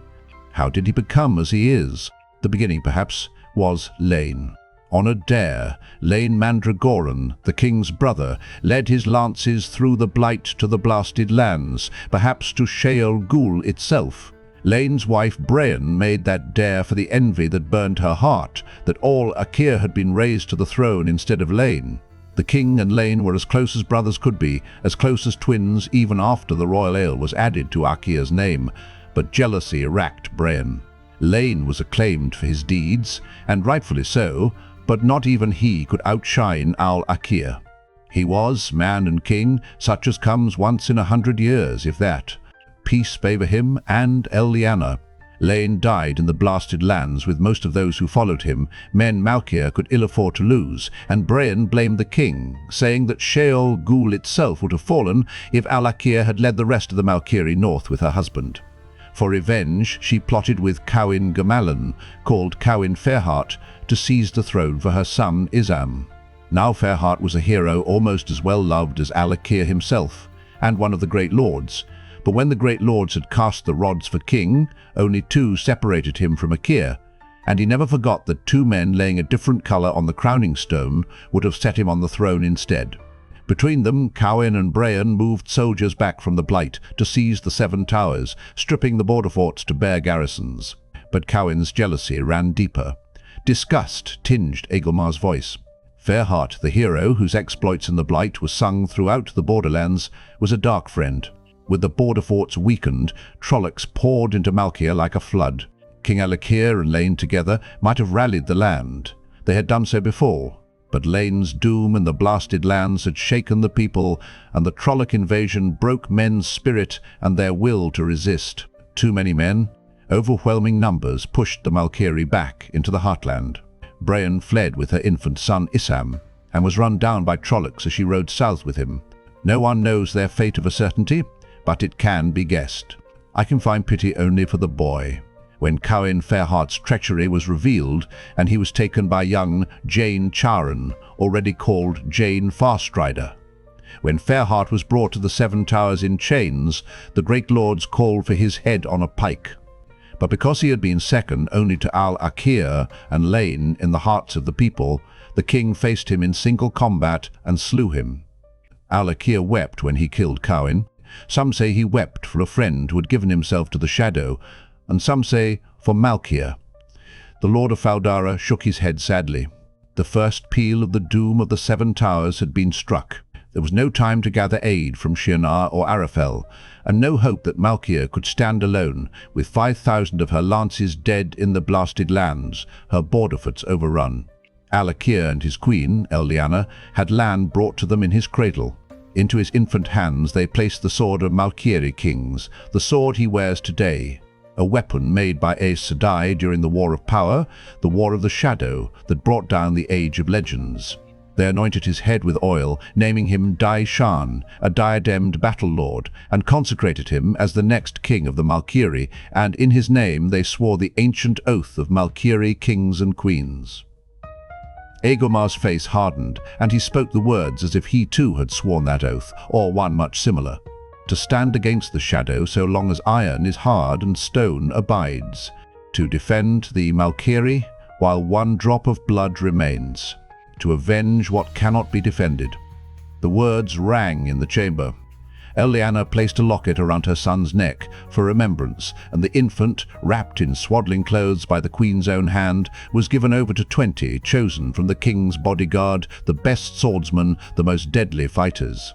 How did he become as he is? The beginning, perhaps, was Lane. On a dare, Lan Mandragoran, the king's brother, led his lances through the Blight to the blasted lands, perhaps to Sheol Ghul itself. Lane's wife Brienne made that dare for the envy that burned her heart, that all Akir had been raised to the throne instead of Lane. The king and Lane were as close as brothers could be, as close as twins even after the royal ale was added to Akir's name, but jealousy racked Brienne. Lane was acclaimed for his deeds, and rightfully so, but not even he could outshine Al-Akir. He was man and king, such as comes once in 100 years, if that. Peace favor him and Eliana. Lane died in the blasted lands with most of those who followed him, men Malkier could ill afford to lose, and Brienne blamed the king, saying that Sheol Ghul itself would have fallen if Al-Akir had led the rest of the Malkieri north with her husband. For revenge, she plotted with Cowin Gamallan, called Cowin Fairheart, to seize the throne for her son Izam. Now Fairheart was a hero almost as well loved as Al-Akir himself, and one of the great lords. But when the great lords had cast the rods for king, only two separated him from Akir, and he never forgot that two men laying a different color on the crowning stone would have set him on the throne instead. Between them, Cowin and Brienne moved soldiers back from the Blight to seize the Seven Towers, stripping the border forts to bare garrisons. But Cowin's jealousy ran deeper. Disgust tinged Agelmar's voice. Fairheart, the hero whose exploits in the Blight were sung throughout the Borderlands, was a dark friend. With the border forts weakened, Trollocs poured into Malkier like a flood. King Al-Akir and Lane together might have rallied the land. They had done so before, but Lane's doom in the blasted lands had shaken the people, and the Trolloc invasion broke men's spirit and their will to resist. Too many men, Overwhelming numbers pushed the Malkieri back into the heartland. Brienne fled with her infant son Issam, and was run down by Trollocs as she rode south with him. No one knows their fate of a certainty, but it can be guessed. I can find pity only for the boy. When Cowin Fairheart's treachery was revealed, and he was taken by young Jane Charon, already called Jane Farstrider. When Fairheart was brought to the Seven Towers in chains, the great lords called for his head on a pike. But because he had been second only to Al-Akir and Lane in the hearts of the people, the king faced him in single combat and slew him. Al-Akir wept when he killed Cowin. Some say he wept for a friend who had given himself to the shadow, and some say for Malkier. The Lord of Fal Dara shook his head sadly. The first peal of the doom of the Seven Towers had been struck. There was no time to gather aid from Shienar or Arafel, and no hope that Malkier could stand alone, with 5,000 of her lances dead in the blasted lands, her border forts overrun. Al-Akir and his queen, Eliana, had Lan brought to them in his cradle. Into his infant hands they placed the sword of Malkieri kings, the sword he wears today, a weapon made by Sedai during the War of Power, the War of the Shadow that brought down the Age of Legends. They anointed his head with oil, naming him Dai Shan, a diademed battle lord, and consecrated him as the next king of the Malkieri, and in his name they swore the ancient oath of Malkieri kings and queens. Agelmar's face hardened, and he spoke the words as if he too had sworn that oath, or one much similar. To stand against the shadow so long as iron is hard and stone abides. To defend the Malkieri while one drop of blood remains. To avenge what cannot be defended. The words rang in the chamber. Eliana placed a locket around her son's neck for remembrance, and the infant, wrapped in swaddling clothes by the queen's own hand, was given over to 20 chosen from the king's bodyguard, the best swordsmen, the most deadly fighters.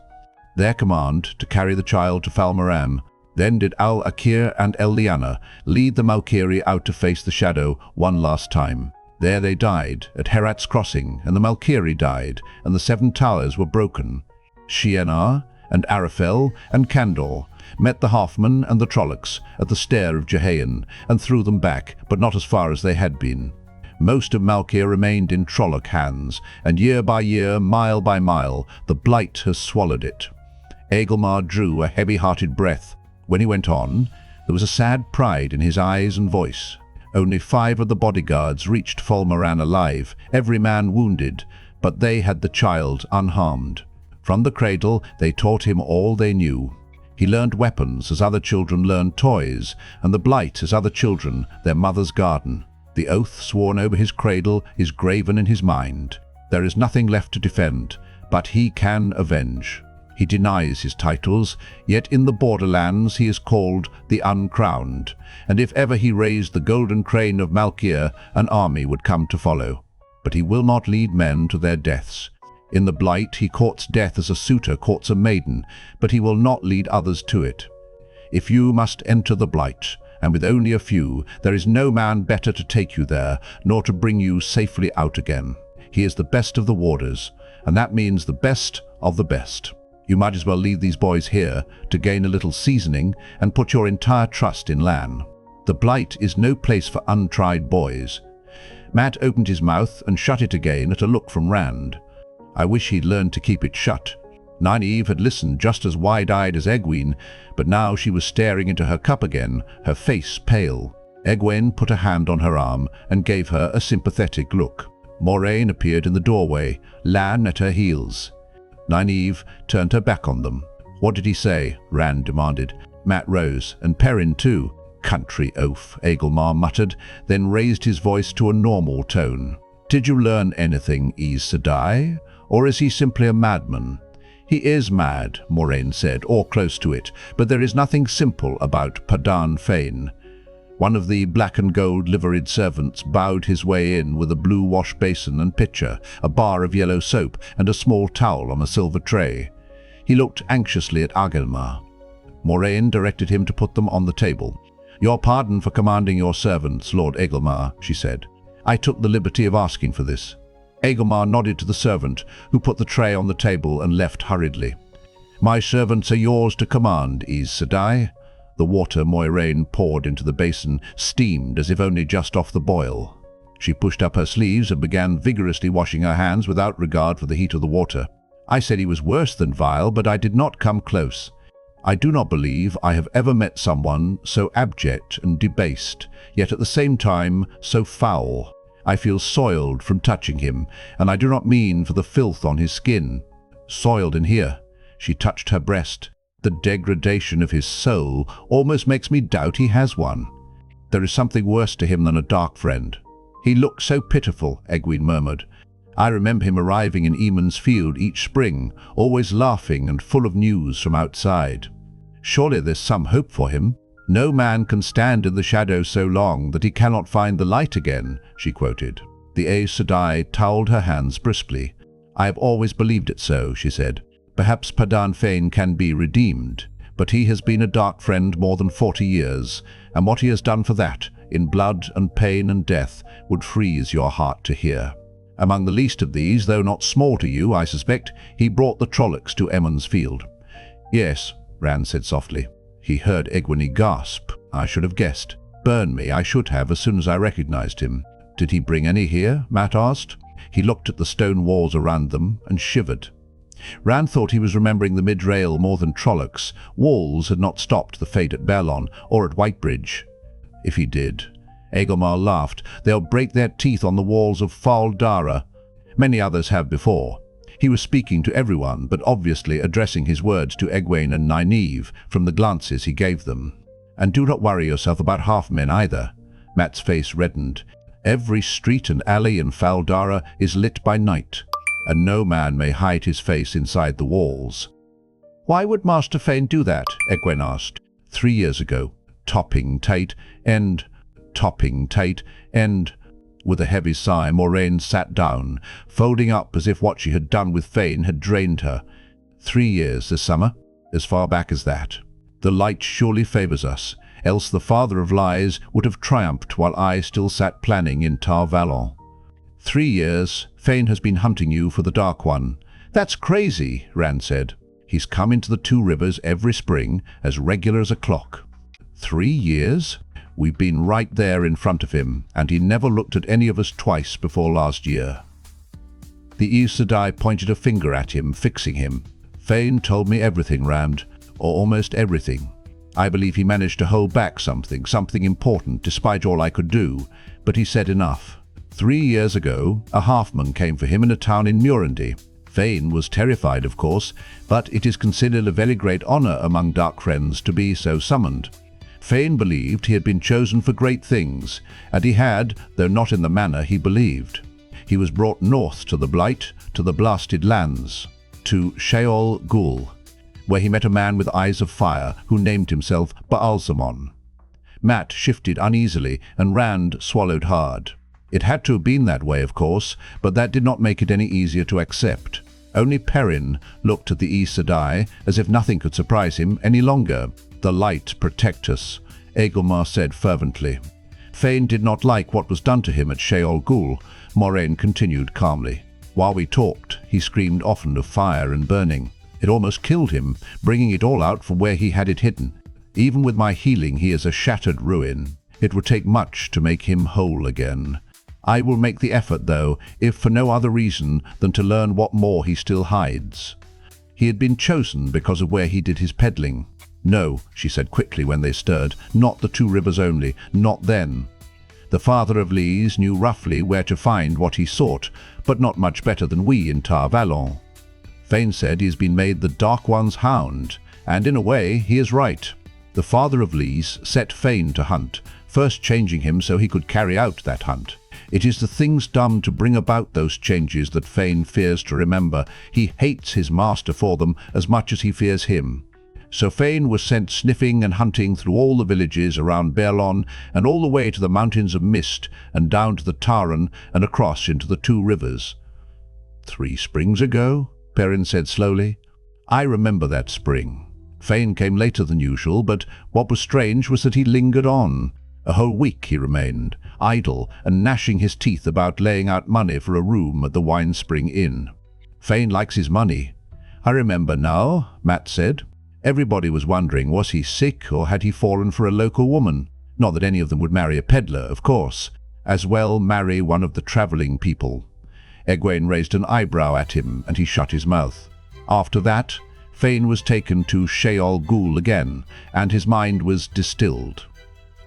Their command to carry the child to Fal Moran. Then did Al-Akir and Eliana lead the Malkieri out to face the shadow one last time. There they died, at Herat's crossing, and the Malkieri died, and the Seven Towers were broken. Shienar and Arafel and Kandor met the Halfmen and the Trollocs at the stair of Jehaen, and threw them back, but not as far as they had been. Most of Malkier remained in Trolloc hands, and year by year, mile by mile, the Blight has swallowed it. Agelmar drew a heavy-hearted breath. When he went on, there was a sad pride in his eyes and voice. Only 5 of the bodyguards reached Fal Moran alive, every man wounded, but they had the child unharmed. From the cradle they taught him all they knew. He learned weapons as other children learned toys, and the Blight as other children their mother's garden. The oath sworn over his cradle is graven in his mind. There is nothing left to defend, but he can avenge. He denies his titles, yet in the Borderlands he is called the Uncrowned, and if ever he raised the golden crane of Malkier, an army would come to follow. But he will not lead men to their deaths. In the Blight he courts death as a suitor courts a maiden, but he will not lead others to it. If you must enter the Blight, and with only a few, there is no man better to take you there, nor to bring you safely out again. He is the best of the warders, and that means the best of the best. You might as well leave these boys here to gain a little seasoning and put your entire trust in Lan. The Blight is no place for untried boys. Matt opened his mouth and shut it again at a look from Rand. I wish he'd learned to keep it shut. Nynaeve had listened just as wide-eyed as Egwene, but now she was staring into her cup again, her face pale. Egwene put a hand on her arm and gave her a sympathetic look. Moiraine appeared in the doorway, Lan at her heels. Nynaeve turned her back on them. What did he say? Rand demanded. Matt rose, and Perrin too. Country oaf, Agelmar muttered, then raised his voice to a normal tone. Did you learn anything, Sedai? Or is he simply a madman? He is mad, Moiraine said, or close to it, but there is nothing simple about Padan Fain. One of the black and gold liveried servants bowed his way in with a blue wash basin and pitcher, a bar of yellow soap, and a small towel on a silver tray. He looked anxiously at Agelmar. Moiraine directed him to put them on the table. Your pardon for commanding your servants, Lord Agelmar, she said. I took the liberty of asking for this. Agelmar nodded to the servant, who put the tray on the table and left hurriedly. My servants are yours to command, Sedai. The water Moiraine poured into the basin steamed as if only just off the boil. She pushed up her sleeves and began vigorously washing her hands without regard for the heat of the water. I said he was worse than vile, but I did not come close. I do not believe I have ever met someone so abject and debased, yet at the same time so foul. I feel soiled from touching him, and I do not mean for the filth on his skin. Soiled in here. She touched her breast. The degradation of his soul almost makes me doubt he has one. There is something worse to him than a dark friend. He looked so pitiful, Egwene murmured. I remember him arriving in Eamon's Field each spring, always laughing and full of news from outside. Surely there's some hope for him. No man can stand in the shadows so long that he cannot find the light again, she quoted. The Aes Sedai toweled her hands briskly. I have always believed it so, she said. Perhaps Padan Fain can be redeemed, but he has been a dark friend more than 40 years, and what he has done for that, in blood and pain and death, would freeze your heart to hear. Among the least of these, though not small to you, I suspect, he brought the Trollocs to Eamon's Field. Yes, Rand said softly. He heard Egwene gasp. I should have guessed. Burn me, I should have as soon as I recognized him. Did he bring any here? Mat asked. He looked at the stone walls around them and shivered. Rand thought he was remembering the mid-rail more than Trollocs. Walls had not stopped the fate at Baerlon or at Whitebridge. If he did. Agelmar laughed. They'll break their teeth on the walls of Fal Dara. Many others have before. He was speaking to everyone, but obviously addressing his words to Egwene and Nynaeve from the glances he gave them. And do not worry yourself about half-men either. Mat's face reddened. Every street and alley in Fal Dara is lit by night, and no man may hide his face inside the walls. Why would Master Fain do that? Egwene asked. 3 years ago. Topping Tate, and... With a heavy sigh, Moiraine sat down, folding up as if what she had done with Fain had drained her. 3 years this summer, as far back as that. The light surely favours us, else the father of lies would have triumphed while I still sat planning in Tar Valon. 3 years, Fain has been hunting you for the Dark One. That's crazy, Rand said. He's come into the Two Rivers every spring, as regular as a clock. 3 years? We've been right there in front of him, and he never looked at any of us twice before last year. The Aes Sedai pointed a finger at him, fixing him. Fain told me everything, Rand, or almost everything. I believe he managed to hold back something important, despite all I could do, but he said enough. 3 years ago, a halfman came for him in a town in Murandy. Fain was terrified, of course, but it is considered a very great honor among dark friends to be so summoned. Fain believed he had been chosen for great things, and he had, though not in the manner he believed. He was brought north to the Blight, to the Blasted Lands, to Sheol Gul, where he met a man with eyes of fire who named himself Baalzamon. Mat shifted uneasily, and Rand swallowed hard. It had to have been that way, of course, but that did not make it any easier to accept. Only Perrin looked at the Aes Sedai as if nothing could surprise him any longer. The light protect us, Agelmar said fervently. Fain did not like what was done to him at Sheol Gul, Moiraine continued calmly. While we talked, he screamed often of fire and burning. It almost killed him, bringing it all out from where he had it hidden. Even with my healing, he is a shattered ruin. It would take much to make him whole again. I will make the effort, though, if for no other reason than to learn what more he still hides. He had been chosen because of where he did his peddling. No, she said quickly when they stirred, not the Two Rivers only, not then. The father of Lys knew roughly where to find what he sought, but not much better than we in Tar Valon. Fain said he has been made the Dark One's hound, and in a way he is right. The father of Lys set Fain to hunt, first changing him so he could carry out that hunt. It is the things done to bring about those changes that Fain fears to remember. He hates his master for them as much as he fears him. So Fain was sent sniffing and hunting through all the villages around Baerlon and all the way to the Mountains of Mist and down to the Taran and across into the Two Rivers. 3 springs ago, Perrin said slowly. I remember that spring. Fain came later than usual, but what was strange was that he lingered on. A whole week he remained, idle and gnashing his teeth about laying out money for a room at the Wine Spring Inn. Fain likes his money. I remember now, Mat said. Everybody was wondering, was he sick or had he fallen for a local woman? Not that any of them would marry a peddler, of course. As well marry one of the travelling people. Egwene raised an eyebrow at him, and he shut his mouth. After that, Fane was taken to Sheol Ghul again, and his mind was distilled.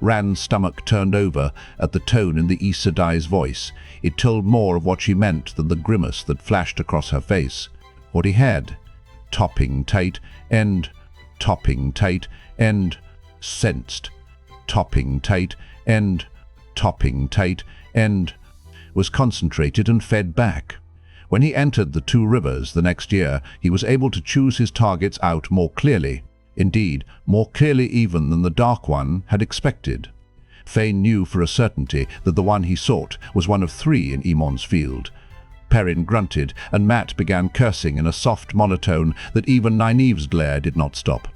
Rand's stomach turned over at the tone in the Aes Sedai's voice. It told more of what she meant than the grimace that flashed across her face. What he had, topping tight, end, topping tight, end, sensed, topping tight, end, topping tight, end, was concentrated and fed back. When he entered the two rivers the next year, he was able to choose his targets out more clearly. Indeed, more clearly even than the Dark One had expected. Fane knew for a certainty that the one he sought was one of 3 in Emon's field. Perrin grunted, and Mat began cursing in a soft monotone that even Nynaeve's glare did not stop.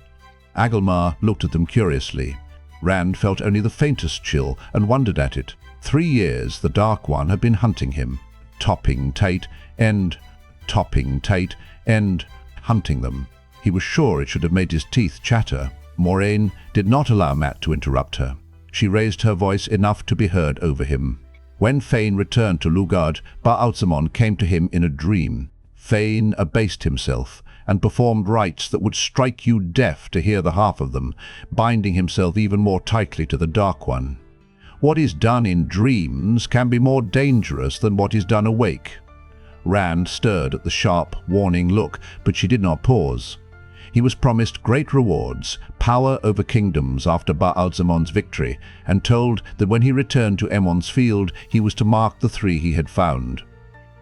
Agelmar looked at them curiously. Rand felt only the faintest chill and wondered at it. 3 years the Dark One had been hunting him. Topping tight, end, topping tight, end, hunting them. He was sure it should have made his teeth chatter. Moiraine did not allow Mat to interrupt her. She raised her voice enough to be heard over him. When Fane returned to Lugard, Ba'alzamon came to him in a dream. Fane abased himself and performed rites that would strike you deaf to hear the half of them, binding himself even more tightly to the Dark One. What is done in dreams can be more dangerous than what is done awake. Rand stirred at the sharp, warning look, but she did not pause. He was promised great rewards, power over kingdoms after Ba'alzamon's victory, and told that when he returned to Emon's field, he was to mark the 3 he had found.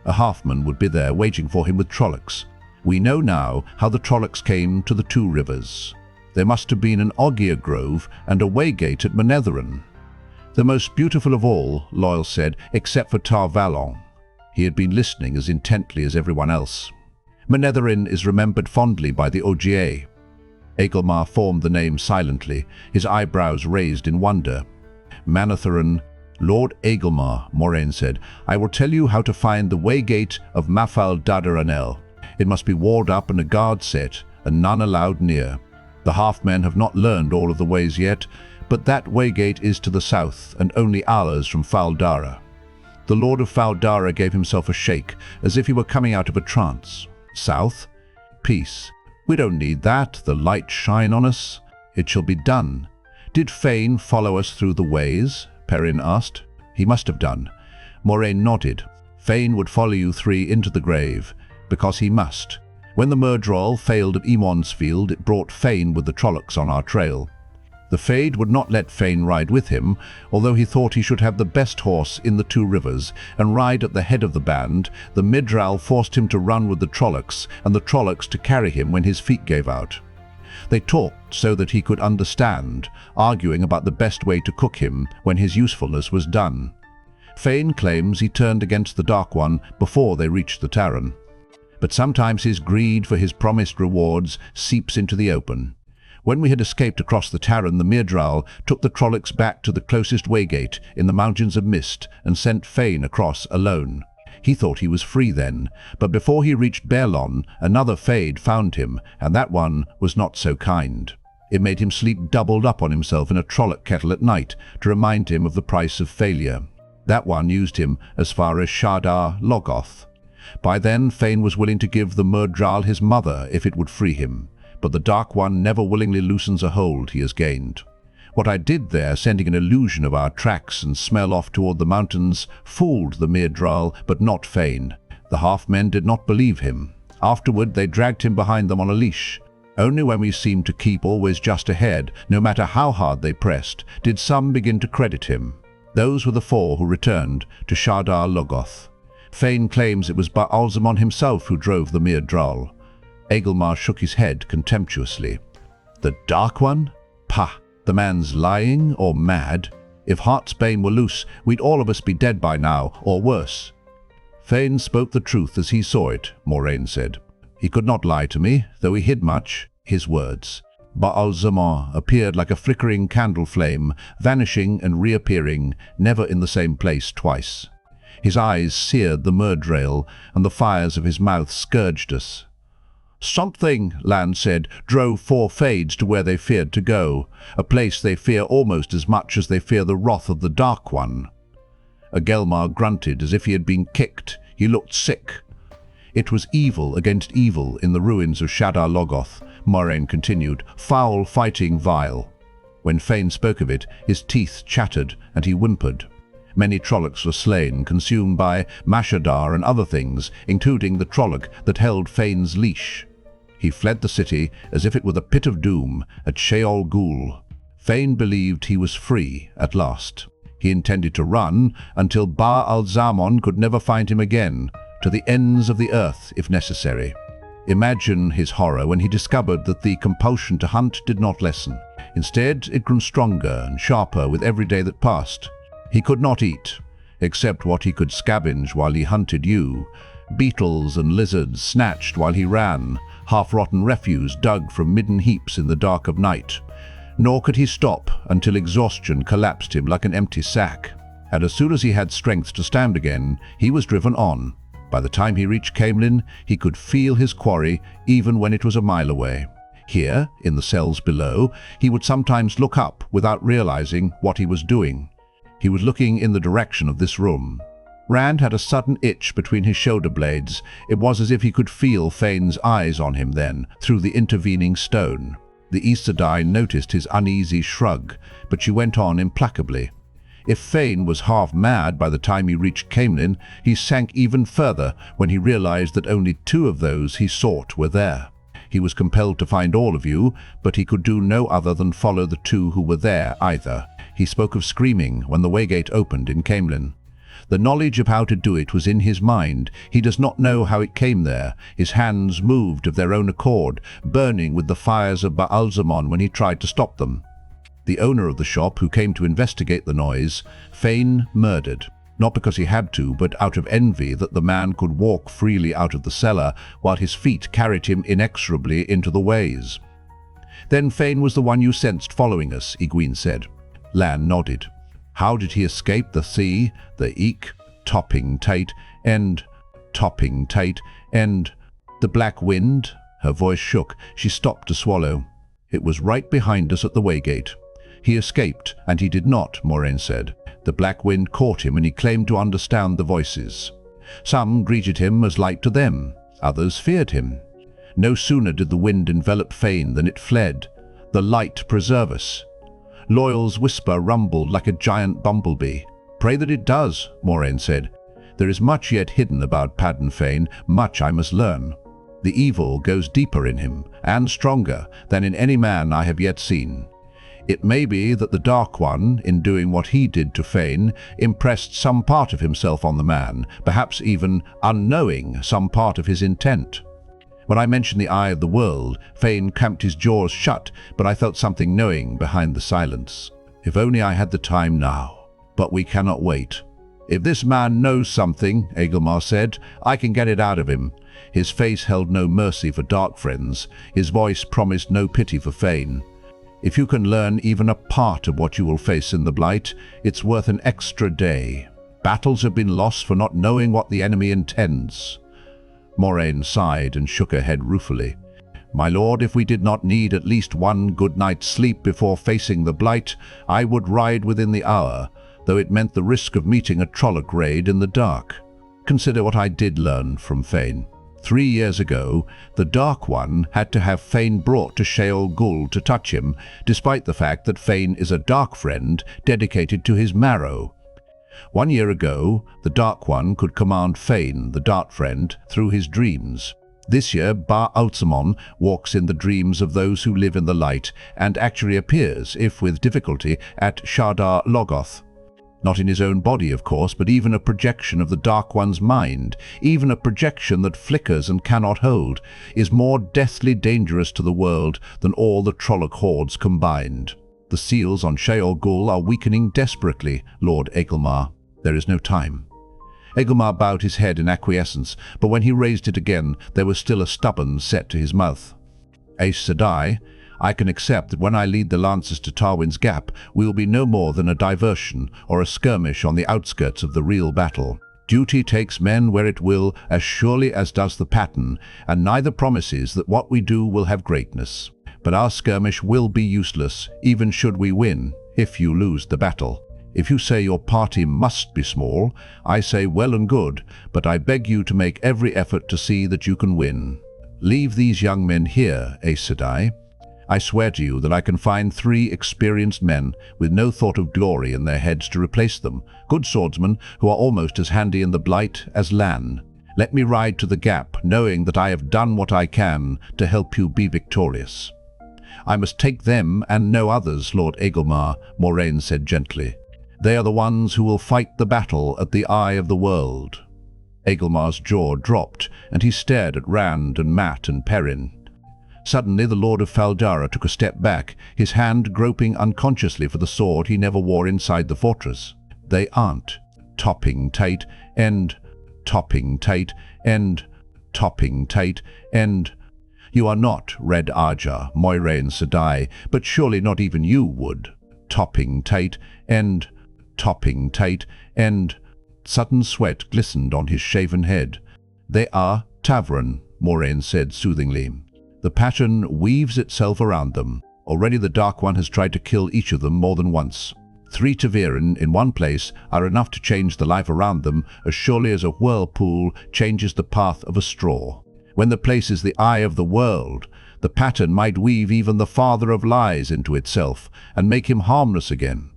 A halfman would be there waiting for him with Trollocs. We know now how the Trollocs came to the 2 rivers. There must have been an Ogier grove and a waygate at Manetheren. The most beautiful of all, Loyal said, except for Tar Valon. He had been listening as intently as everyone else. Manetheren is remembered fondly by the Ogier. Agelmar formed the name silently, his eyebrows raised in wonder. Manetheren, Lord Agelmar, Moiraine said, I will tell you how to find the waygate of Fal Dara. It must be walled up and a guard set, and none allowed near. The half-men have not learned all of the ways yet, but that waygate is to the south, and only hours from Fal Dara. The Lord of Fal Dara gave himself a shake, as if he were coming out of a trance. South? Peace. We don't need that, the light shine on us. It shall be done. Did Fane follow us through the ways? Perrin asked. He must have done. Moiraine nodded. Fane would follow you 3 into the grave, because he must. When the Myrddraal failed at Emon's field, it brought Fane with the Trollocs on our trail. The Fade would not let Fane ride with him, although he thought he should have the best horse in the 2 rivers and ride at the head of the band. The Myrddraal forced him to run with the Trollocs, and the Trollocs to carry him when his feet gave out. They talked so that he could understand, arguing about the best way to cook him when his usefulness was done. Fane claims he turned against the Dark One before they reached the Tarren. But sometimes his greed for his promised rewards seeps into the open. When we had escaped across the Tarren, the Myrddraal took the Trollocs back to the closest waygate in the Mountains of Mist and sent Fane across alone. He thought he was free then, but before he reached Baerlon, another Fade found him, and that one was not so kind. It made him sleep doubled up on himself in a Trolloc kettle at night to remind him of the price of failure. That one used him as far as Shadar-Logoth. By then, Fane was willing to give the Myrddraal his mother if it would free him. But the Dark One never willingly loosens a hold he has gained. What I did there, sending an illusion of our tracks and smell off toward the mountains, fooled the Myrddraal, but not Fane. The half-men did not believe him. Afterward, they dragged him behind them on a leash. Only when we seemed to keep always just ahead, no matter how hard they pressed, did some begin to credit him. Those were the 4 who returned to Shadar-Logoth. Fane claims it was Ba'alzamon himself who drove the Myrddraal. Agelmar shook his head contemptuously. The Dark One? Pah! The man's lying or mad. If Heartsbane were loose, we'd all of us be dead by now, or worse. Fane spoke the truth as he saw it, Moiraine said. He could not lie to me, though he hid much. His words. Ba'alzamon appeared like a flickering candle flame, vanishing and reappearing, never in the same place twice. His eyes seared the Myrddraal, and the fires of his mouth scourged us. Something, Lan said, drove 4 Fades to where they feared to go, a place they fear almost as much as they fear the wrath of the Dark One. Agelmar grunted as if he had been kicked. He looked sick. It was evil against evil in the ruins of Shadar-Logoth, Moiraine continued, foul fighting vile. When Fane spoke of it, his teeth chattered and he whimpered. Many Trollocs were slain, consumed by Mashadar and other things, including the Trolloc that held Fane's leash. He fled the city as if it were the pit of doom at Sheol Ghul. Fane believed he was free at last. He intended to run until Ba-al-Zaman could never find him again, to the ends of the earth if necessary. Imagine his horror when he discovered that the compulsion to hunt did not lessen. Instead, it grew stronger and sharper with every day that passed. He could not eat, except what he could scavenge while he hunted you. Beetles and lizards snatched while he ran, half-rotten refuse dug from midden heaps in the dark of night. Nor could he stop until exhaustion collapsed him like an empty sack. And as soon as he had strength to stand again, he was driven on. By the time he reached Caemlyn, he could feel his quarry even when it was a mile away. Here, in the cells below, he would sometimes look up without realizing what he was doing. He was looking in the direction of this room. Rand had a sudden itch between his shoulder blades. It was as if he could feel Fane's eyes on him then, through the intervening stone. The Aes Sedai noticed his uneasy shrug, but she went on implacably. If Fane was half mad by the time he reached Caemlyn, he sank even further when he realized that only 2 of those he sought were there. He was compelled to find all of you, but he could do no other than follow the 2 who were there either. He spoke of screaming when the waygate opened in Caemlyn. The knowledge of how to do it was in his mind. He does not know how it came there. His hands moved of their own accord, burning with the fires of Ba-al-Zaman when he tried to stop them. The owner of the shop, who came to investigate the noise, Fane murdered. Not because he had to, but out of envy that the man could walk freely out of the cellar while his feet carried him inexorably into the ways. Then Fane was the one you sensed following us, Egwene said. Lan nodded. How did he escape the sea, the Eek, topping Tate, and the black wind? Her voice shook. She stopped to swallow. It was right behind us at the waygate. He escaped, and he did not, Moiraine said. The black wind caught him and he claimed to understand the voices. Some greeted him as light to them, others feared him. No sooner did the wind envelop Fane than it fled. The light preserve us. Loyal's whisper rumbled like a giant bumblebee. Pray that it does, Moiraine said. There is much yet hidden about Padden Fane, much I must learn. The evil goes deeper in him, and stronger than in any man I have yet seen. It may be that the Dark One, in doing what he did to Fane, impressed some part of himself on the man, perhaps even unknowing some part of his intent. When I mentioned the Eye of the World, Fane clamped his jaws shut, but I felt something knowing behind the silence. If only I had the time now. But we cannot wait. If this man knows something, Agelmar said, I can get it out of him. His face held no mercy for dark friends. His voice promised no pity for Fane. If you can learn even a part of what you will face in the Blight, it's worth an extra day. Battles have been lost for not knowing what the enemy intends. Moiraine sighed and shook her head ruefully. My lord, if we did not need at least one good night's sleep before facing the Blight, I would ride within the hour, though it meant the risk of meeting a Trolloc raid in the dark. Consider what I did learn from Fane. 3 years ago, the Dark One had to have Fane brought to Sheol Ghul to touch him, despite the fact that Fane is a dark friend dedicated to his marrow. 1 year ago, the Dark One could command Fane, the Dark Friend, through his dreams. This year, Ba-al-Zaman walks in the dreams of those who live in the light, and actually appears, if with difficulty, at Shadar-Logoth. Not in his own body, of course, but even a projection of the Dark One's mind, even a projection that flickers and cannot hold, is more deathly dangerous to the world than all the Trolloc hordes combined. The seals on Sheol Ghul are weakening desperately, Lord Agelmar. There is no time. Agelmar bowed his head in acquiescence, but when he raised it again, there was still a stubborn set to his mouth. Aes Sedai, I can accept that when I lead the Lancers to Tarwin's Gap, we will be no more than a diversion or a skirmish on the outskirts of the real battle. Duty takes men where it will, as surely as does the pattern, and neither promises that what we do will have greatness. But our skirmish will be useless, even should we win, if you lose the battle. If you say your party must be small, I say well and good, but I beg you to make every effort to see that you can win. Leave these young men here, Aes Sedai. I swear to you that I can find 3 experienced men with no thought of glory in their heads to replace them, good swordsmen who are almost as handy in the Blight as Lan. Let me ride to the gap, knowing that I have done what I can to help you be victorious. I must take them and no others, Lord Agelmar, Moiraine said gently. They are the ones who will fight the battle at the eye of the world. Agelmar's jaw dropped, and he stared at Rand and Mat and Perrin. Suddenly the Lord of Fal Dara took a step back, his hand groping unconsciously for the sword he never wore inside the fortress. They aren't. Topping tight, end. Topping tight, end. Topping tight, end. You are not Red Arja, Moiraine Sedai, but surely not even you would. Topping tight, end. Topping tight, end. Sudden sweat glistened on his shaven head. They are Tavern, Moiraine said soothingly. The pattern weaves itself around them. Already the Dark One has tried to kill each of them more than once. 3 Taviran in one place are enough to change the life around them as surely as a whirlpool changes the path of a straw. When the place is the eye of the world, the pattern might weave even the father of lies into itself and make him harmless again.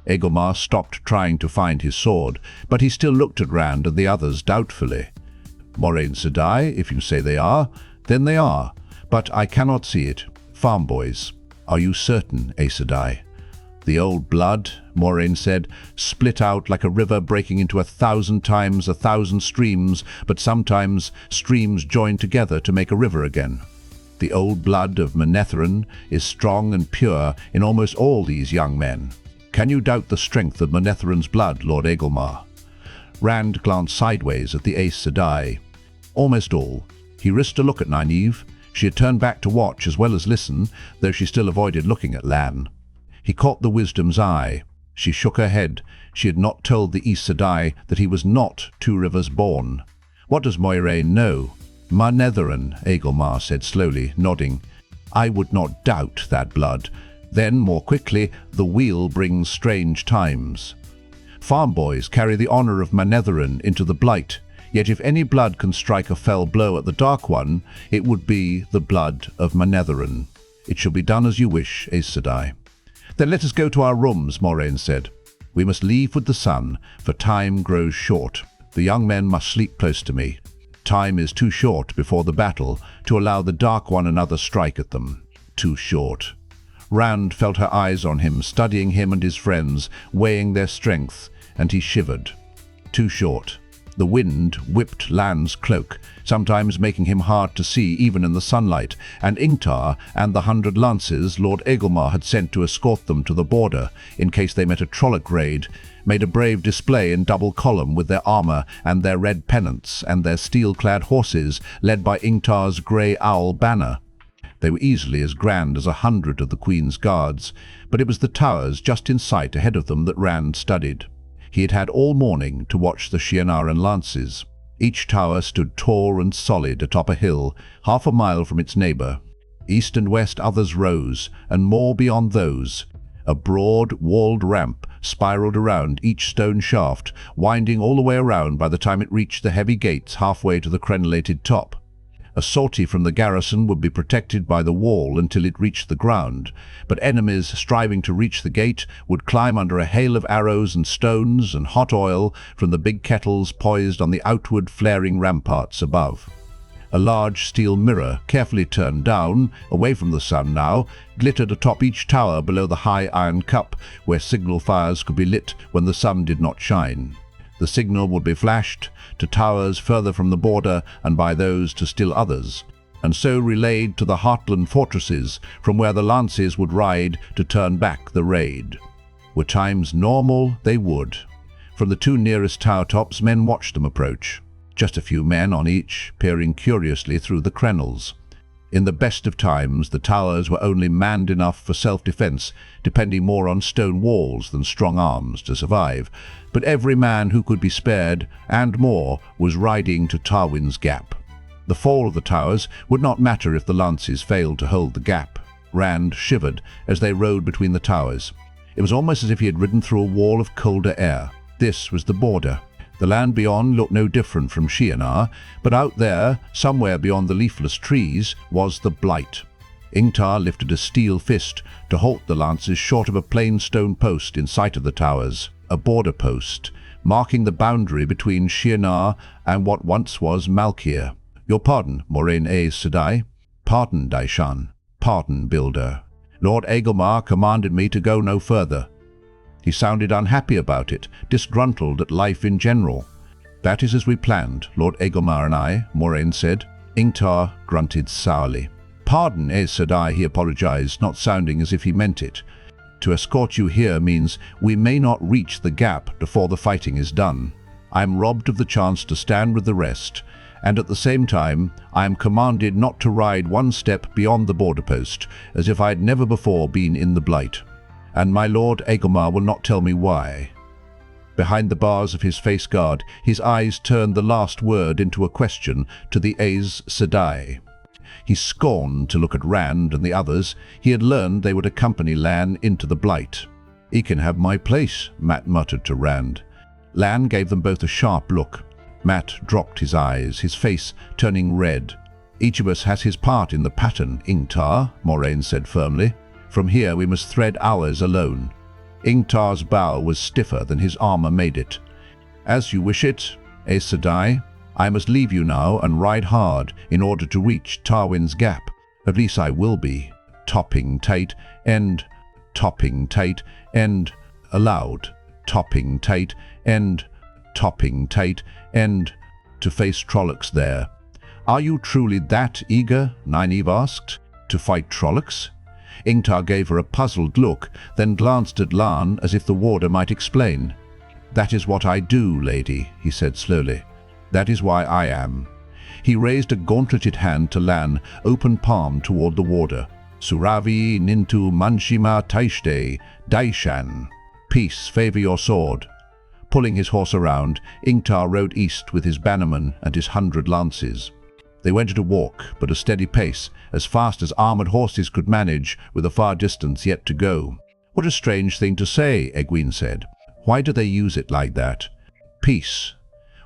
Agelmar stopped trying to find his sword, but he still looked at Rand and the others doubtfully. Moiraine Sedai, if you say they are, then they are, but I cannot see it. Farm boys, are you certain, Aes Sedai? The old blood, Moiraine said, split out like a river breaking into 1,000 times 1,000 streams, but sometimes streams join together to make a river again. The old blood of Manetheren is strong and pure in almost all these young men. Can you doubt the strength of Manetheren's blood, Lord Agelmar? Rand glanced sideways at the Aes Sedai. Almost all. He risked a look at Nynaeve. She had turned back to watch as well as listen, though she still avoided looking at Lan. He caught the Wisdom's eye. She shook her head. She had not told the Aes Sedai that he was not Two Rivers born. What does Moiraine know? Manetheren, Agelmar said slowly, nodding. I would not doubt that blood. Then, more quickly, the wheel brings strange times. Farm boys carry the honor of Manetheren into the Blight. Yet if any blood can strike a fell blow at the Dark One, it would be the blood of Manetheren. It shall be done as you wish, Aes Sedai. Then let us go to our rooms, Moiraine said. We must leave with the sun, for time grows short. The young men must sleep close to me. Time is too short before the battle to allow the Dark One another strike at them. Too short. Rand felt her eyes on him, studying him and his friends, weighing their strength, and he shivered. Too short. The wind whipped Lan's cloak, sometimes making him hard to see even in the sunlight, and Ingtar and the 100 lances Lord Agelmar had sent to escort them to the border, in case they met a Trolloc raid, made a brave display in double column with their armor and their red pennants and their steel-clad horses led by Ingtar's grey owl banner. They were easily as grand as 100 of the Queen's guards, but it was the towers just in sight ahead of them that Rand studied. He had had all morning to watch the Shienaran lances. Each tower stood tall and solid atop a hill, half a mile from its neighbour. East and west others rose, and more beyond those. A broad, walled ramp spiraled around each stone shaft, winding all the way around by the time it reached the heavy gates halfway to the crenellated top. A sortie from the garrison would be protected by the wall until it reached the ground, but enemies striving to reach the gate would climb under a hail of arrows and stones and hot oil from the big kettles poised on the outward flaring ramparts above. A large steel mirror, carefully turned down, away from the sun now, glittered atop each tower below the high iron cup, where signal fires could be lit when the sun did not shine. The signal would be flashed to towers further from the border and by those to still others, and so relayed to the heartland fortresses from where the lances would ride to turn back the raid. Were times normal, they would. From the 2 nearest tower tops men watched them approach. Just a few men on each, peering curiously through the crenels. In the best of times, the towers were only manned enough for self-defense, depending more on stone walls than strong arms to survive. But every man who could be spared, and more, was riding to Tywin's Gap. The fall of the towers would not matter if the lances failed to hold the gap. Rand shivered as they rode between the towers. It was almost as if he had ridden through a wall of colder air. This was the border. The land beyond looked no different from Shienar, but out there, somewhere beyond the leafless trees, was the Blight. Ingtar lifted a steel fist to halt the lances short of a plain stone post in sight of the towers, a border post, marking the boundary between Shienar and what once was Malkier. "Your pardon, Moiraine Sedai." "Pardon, Daishan. Pardon, Builder. Lord Agelmar commanded me to go no further." He sounded unhappy about it, disgruntled at life in general. "That is as we planned, Lord Agelmar and I," Moiraine said. Ingtar grunted sourly. "Pardon, Sedai," he apologized, not sounding as if he meant it. "To escort you here means we may not reach the gap before the fighting is done. I am robbed of the chance to stand with the rest, and at the same time I am commanded not to ride one step beyond the border post, as if I had never before been in the Blight. And my Lord Agelmar will not tell me why." Behind the bars of his face guard, his eyes turned the last word into a question to the Aes Sedai. He scorned to look at Rand and the others. He had learned they would accompany Lan into the Blight. "He can have my place," Mat muttered to Rand. Lan gave them both a sharp look. Mat dropped his eyes, his face turning red. "Each of us has his part in the pattern, Ingtar," Moiraine said firmly. "From here we must thread ours alone." Ingtar's bow was stiffer than his armor made it. "As you wish it, Aes Sedai. I must leave you now and ride hard in order to reach Tywin's Gap. At least I will be. Topping tight, end, topping tight, end, aloud, topping tight, end, topping tight, end, to face Trollocs there." "Are you truly that eager?" Nynaeve asked. "To fight Trollocs?" Ingtar gave her a puzzled look, then glanced at Lan as if the warder might explain. "That is what I do, lady," he said slowly. "That is why I am." He raised a gauntleted hand to Lan, open palm toward the warder. "Suravi nintu manshima taishte, Daishan. Peace favor your sword." Pulling his horse around, Ingtar rode east with his bannermen and his 100 lances. They went at a walk, but a steady pace, as fast as armored horses could manage, with a far distance yet to go. "What a strange thing to say," Egwene said. "Why do they use it like that?" "Peace.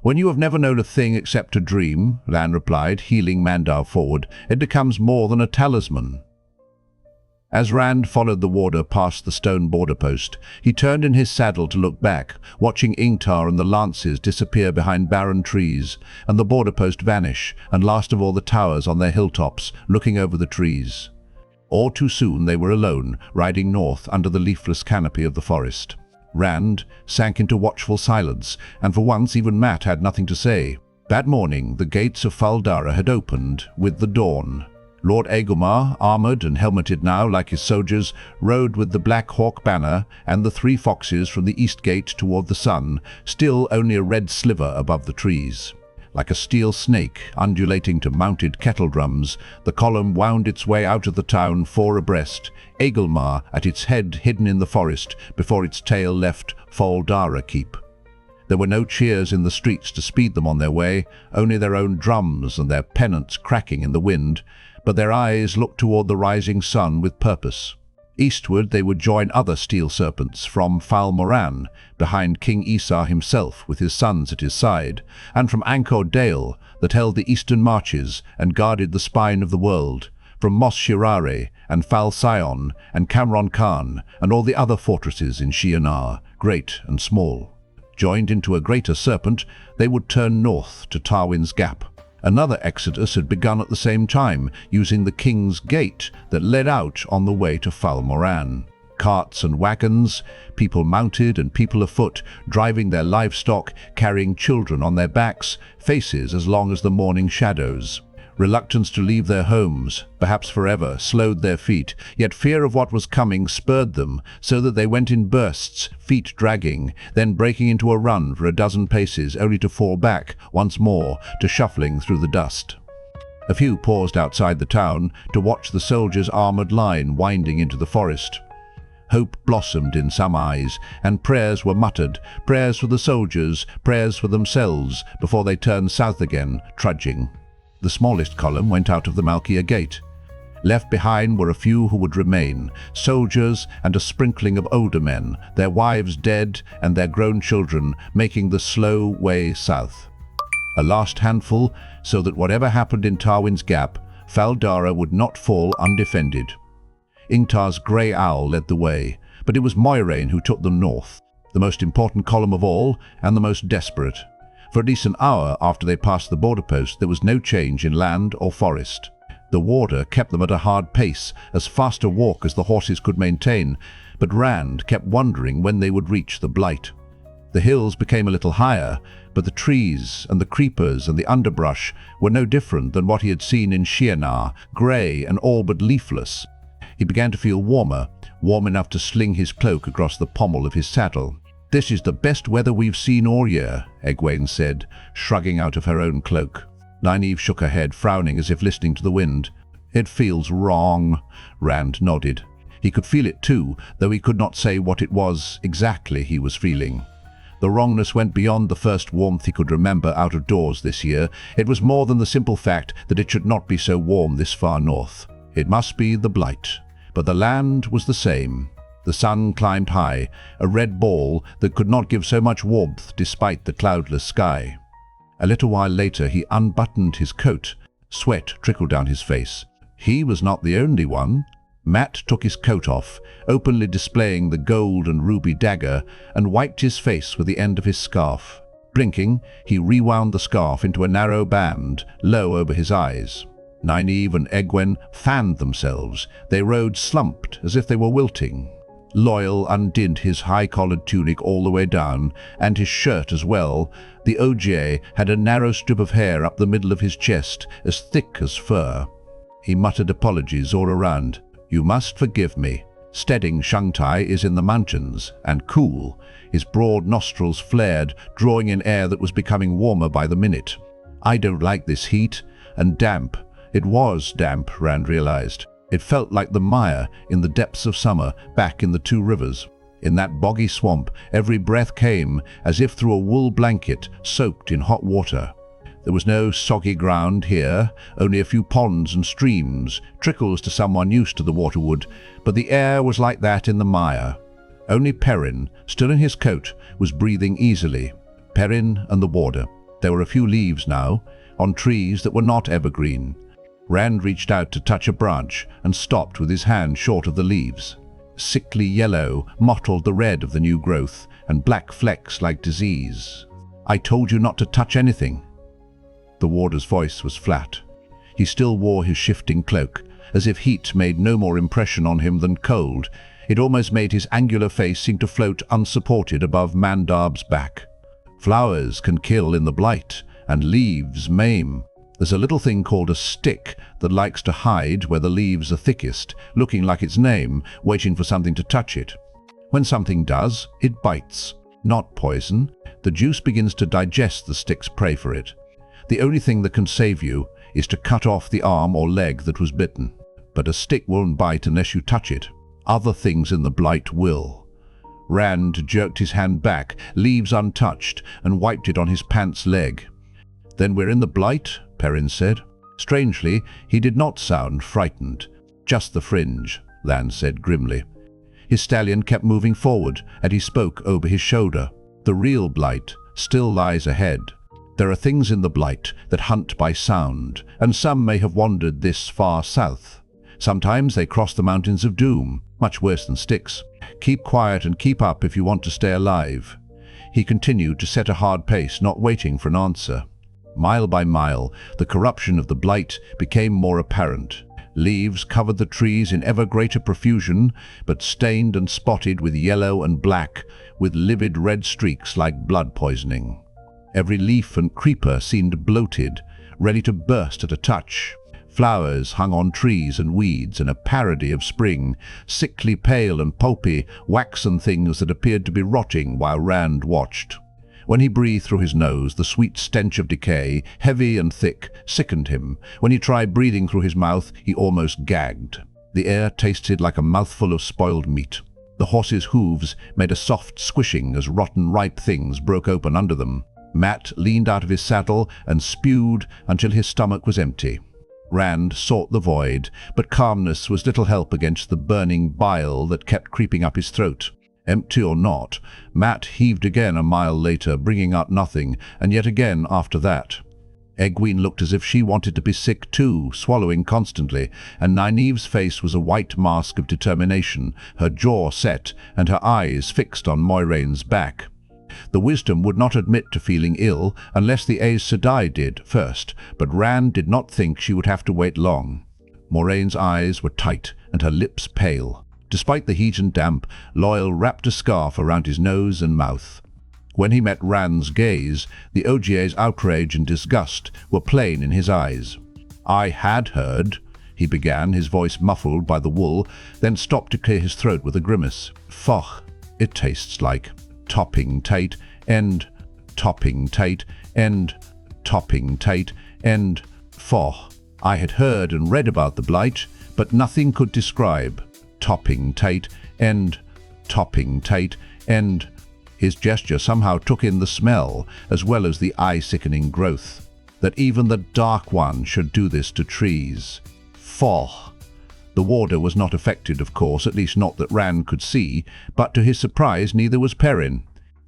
When you have never known a thing except to dream," Lan replied, heeling Mandar forward, "it becomes more than a talisman." As Rand followed the warder past the stone border post, he turned in his saddle to look back, watching Ingtar and the lances disappear behind barren trees, and the border post vanish, and last of all the towers on their hilltops, looking over the trees. All too soon they were alone, riding north under the leafless canopy of the forest. Rand sank into watchful silence, and for once even Mat had nothing to say. That morning the gates of Fal Dara had opened with the dawn. Lord Agelmar, armoured and helmeted now like his soldiers, rode with the Black Hawk banner and the 3 foxes from the east gate toward the sun, still only a red sliver above the trees. Like a steel snake undulating to mounted kettle drums, the column wound its way out of the town 4 abreast, Agelmar at its head hidden in the forest before its tail left Fal Dara keep. There were no cheers in the streets to speed them on their way, only their own drums and their pennants cracking in the wind, but their eyes looked toward the rising sun with purpose. Eastward they would join other steel serpents from Fal Moran, behind King Esar himself with his sons at his side, and from Angkor Dale that held the eastern marches and guarded the spine of the world, from Mos Shirare and Fal Sion and Camron Khan and all the other fortresses in Shienar, great and small. Joined into a greater serpent, they would turn north to Tywin's Gap. Another exodus had begun at the same time, using the King's Gate that led out on the way to Fal Moran. Carts and wagons, people mounted and people afoot, driving their livestock, carrying children on their backs, faces as long as the morning shadows. Reluctance to leave their homes, perhaps forever, slowed their feet, yet fear of what was coming spurred them, so that they went in bursts, feet dragging, then breaking into a run for a dozen paces, only to fall back, once more, to shuffling through the dust. A few paused outside the town to watch the soldiers' armored line winding into the forest. Hope blossomed in some eyes, and prayers were muttered, prayers for the soldiers, prayers for themselves, before they turned south again, trudging. The smallest column went out of the Malkier gate. Left behind were a few who would remain, soldiers and a sprinkling of older men, their wives dead and their grown children, making the slow way south. A last handful, so that whatever happened in Tarwin's Gap, Fal Dara would not fall undefended. Ingtar's grey owl led the way, but it was Moiraine who took them north, the most important column of all and the most desperate. For at least an hour after they passed the border post, there was no change in land or forest. The warder kept them at a hard pace, as fast a walk as the horses could maintain, but Rand kept wondering when they would reach the Blight. The hills became a little higher, but the trees and the creepers and the underbrush were no different than what he had seen in Shiennar, grey and all but leafless. He began to feel warmer, warm enough to sling his cloak across the pommel of his saddle. "This is the best weather we've seen all year," Egwene said, shrugging out of her own cloak. Nynaeve shook her head, frowning as if listening to the wind. "It feels wrong," Rand nodded. He could feel it too, though he could not say what it was exactly he was feeling. The wrongness went beyond the first warmth he could remember out of doors this year. It was more than the simple fact that it should not be so warm this far north. It must be the Blight. But the land was the same. The sun climbed high, a red ball that could not give so much warmth despite the cloudless sky. A little while later he unbuttoned his coat. Sweat trickled down his face. He was not the only one. Matt took his coat off, openly displaying the gold and ruby dagger, and wiped his face with the end of his scarf. Blinking, he rewound the scarf into a narrow band, low over his eyes. Nynaeve and Egwene fanned themselves. They rode slumped, as if they were wilting. Loyal undid his high-collared tunic all the way down, and his shirt as well. The Ogier had a narrow strip of hair up the middle of his chest, as thick as fur. He muttered apologies all around. "You must forgive me. Steading Shangtai is in the mountains, and cool." His broad nostrils flared, drawing in air that was becoming warmer by the minute. "I don't like this heat, and damp." It was damp, Rand realized. It felt like the mire in the depths of summer back in the Two Rivers. In that boggy swamp, every breath came as if through a wool blanket soaked in hot water. There was no soggy ground here, only a few ponds and streams, trickles to someone used to the waterwood, but the air was like that in the mire. Only Perrin, still in his coat, was breathing easily. Perrin and the warder. There were a few leaves now, on trees that were not evergreen. Rand reached out to touch a branch and stopped with his hand short of the leaves. Sickly yellow mottled the red of the new growth, and black flecks like disease. "I told you not to touch anything." The warder's voice was flat. He still wore his shifting cloak, as if heat made no more impression on him than cold. It almost made his angular face seem to float unsupported above Mandarb's back. "Flowers can kill in the Blight, and leaves maim. There's a little thing called a stick that likes to hide where the leaves are thickest, looking like its name, waiting for something to touch it. When something does, it bites. Not poison. The juice begins to digest the stick's prey for it. The only thing that can save you is to cut off the arm or leg that was bitten. But a stick won't bite unless you touch it. Other things in the Blight will." Rand jerked his hand back, leaves untouched, and wiped it on his pants leg. "Then we're in the Blight?" Perrin said. Strangely, he did not sound frightened. "Just the fringe," Lan said grimly. His stallion kept moving forward, and he spoke over his shoulder. "The real Blight still lies ahead. There are things in the Blight that hunt by sound, and some may have wandered this far south. Sometimes they cross the mountains of doom, much worse than Styx. Keep quiet and keep up if you want to stay alive." He continued to set a hard pace, not waiting for an answer. Mile by mile, the corruption of the Blight became more apparent. Leaves covered the trees in ever greater profusion, but stained and spotted with yellow and black, with livid red streaks like blood poisoning. Every leaf and creeper seemed bloated, ready to burst at a touch. Flowers hung on trees and weeds in a parody of spring, sickly pale and pulpy, waxen things that appeared to be rotting while Rand watched. When he breathed through his nose, the sweet stench of decay, heavy and thick, sickened him. When he tried breathing through his mouth, he almost gagged. The air tasted like a mouthful of spoiled meat. The horse's hooves made a soft squishing as rotten ripe things broke open under them. Matt leaned out of his saddle and spewed until his stomach was empty. Rand sought the void, but calmness was little help against the burning bile that kept creeping up his throat. Empty or not, Matt heaved again a mile later, bringing out nothing, and yet again after that. Egwene looked as if she wanted to be sick too, swallowing constantly, and Nynaeve's face was a white mask of determination, her jaw set and her eyes fixed on Moiraine's back. The wisdom would not admit to feeling ill unless the Aes Sedai did first, but Rand did not think she would have to wait long. Moraine's eyes were tight and her lips pale. Despite the heat and damp, Loial wrapped a scarf around his nose and mouth. When he met Rand's gaze, the Ogier's outrage and disgust were plain in his eyes. "I had heard," he began, his voice muffled by the wool, then stopped to clear his throat with a grimace. "Foch, it tastes like topping tate, and topping tate, and topping tate, and foch. I had heard and read about the Blight, but nothing could describe topping tate, and topping tate, and..." His gesture somehow took in the smell, as well as the eye-sickening growth. That even the Dark One should do this to trees. Foch. The warder was not affected, of course, at least not that Rand could see, but to his surprise neither was Perrin.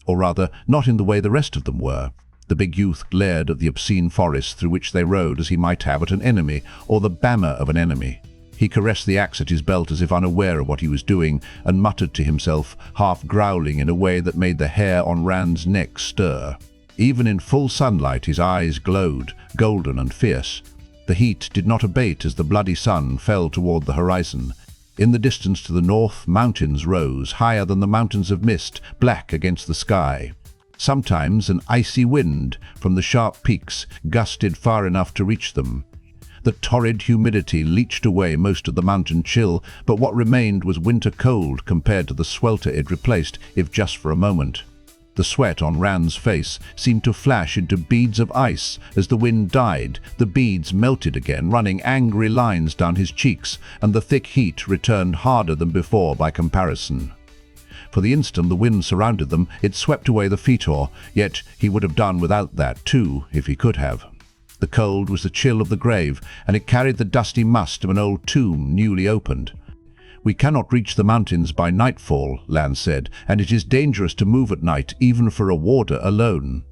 Or rather, not in the way the rest of them were. The big youth glared at the obscene forest through which they rode as he might have at an enemy, or the banner of an enemy. He caressed the axe at his belt as if unaware of what he was doing, and muttered to himself, half growling in a way that made the hair on Rand's neck stir. Even in full sunlight his eyes glowed, golden and fierce. The heat did not abate as the bloody sun fell toward the horizon. In the distance to the north, mountains rose, higher than the mountains of mist, black against the sky. Sometimes an icy wind from the sharp peaks gusted far enough to reach them. The torrid humidity leached away most of the mountain chill, but what remained was winter cold compared to the swelter it replaced, if just for a moment. The sweat on Rand's face seemed to flash into beads of ice. As the wind died, the beads melted again, running angry lines down his cheeks, and the thick heat returned harder than before by comparison. For the instant the wind surrounded them, it swept away the fetor, yet he would have done without that too, if he could have. The cold was the chill of the grave, and it carried the dusty must of an old tomb newly opened. "We cannot reach the mountains by nightfall," Lan said, "and it is dangerous to move at night, even for a warder alone."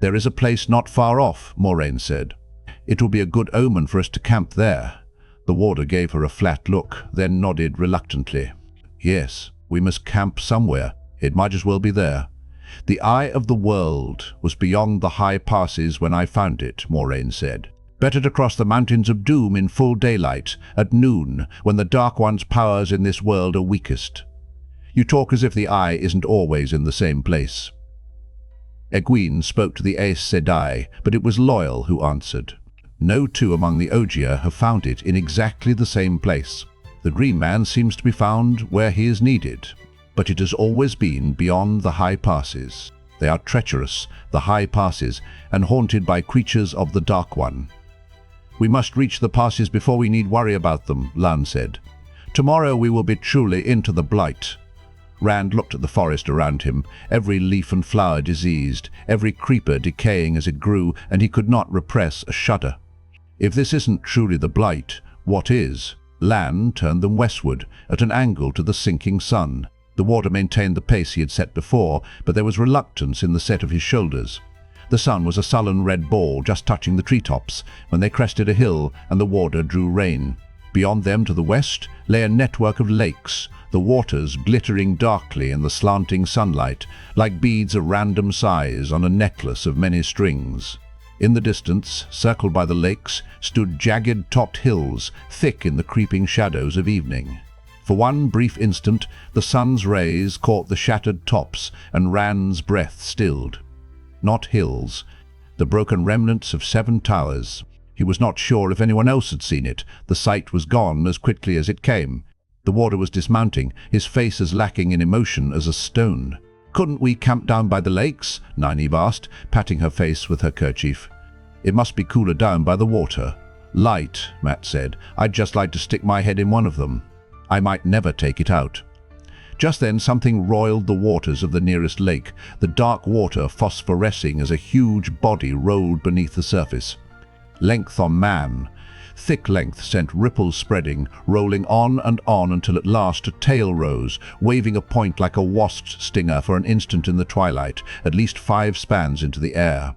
"There is a place not far off," Moiraine said. "It will be a good omen for us to camp there." The warder gave her a flat look, then nodded reluctantly. "Yes, we must camp somewhere. It might as well be there." "The Eye of the World was beyond the high passes when I found it," Moiraine said. "Better to cross the mountains of doom in full daylight, at noon, when the Dark One's powers in this world are weakest. You talk as if the Eye isn't always in the same place." Egwene spoke to the Aes Sedai, but it was Loial who answered. "No two among the Ogier have found it in exactly the same place. The Dream Man seems to be found where he is needed. But it has always been beyond the high passes. They are treacherous, the high passes, and haunted by creatures of the Dark One." "We must reach the passes before we need worry about them," Lan said. "Tomorrow we will be truly into the Blight." Rand looked at the forest around him, every leaf and flower diseased, every creeper decaying as it grew, and he could not repress a shudder. If this isn't truly the Blight, what is? Lan turned them westward, at an angle to the sinking sun. The warder maintained the pace he had set before, but there was reluctance in the set of his shoulders. The sun was a sullen red ball just touching the treetops when they crested a hill and the warder drew rein. Beyond them to the west lay a network of lakes, the waters glittering darkly in the slanting sunlight, like beads of random size on a necklace of many strings. In the distance, circled by the lakes, stood jagged-topped hills, thick in the creeping shadows of evening. For one brief instant, the sun's rays caught the shattered tops, and Rand's breath stilled. Not hills, the broken remnants of 7 towers. He was not sure if anyone else had seen it. The sight was gone as quickly as it came. The warder was dismounting, his face as lacking in emotion as a stone. "Couldn't we camp down by the lakes?" Nynaeve asked, patting her face with her kerchief. "It must be cooler down by the water." "Light," Matt said. "I'd just like to stick my head in one of them. I might never take it out." Just then something roiled the waters of the nearest lake, the dark water phosphorescing as a huge body rolled beneath the surface. Length on man. Thick length sent ripples spreading, rolling on and on until at last a tail rose, waving a point like a wasp's stinger for an instant in the twilight, at least 5 spans into the air.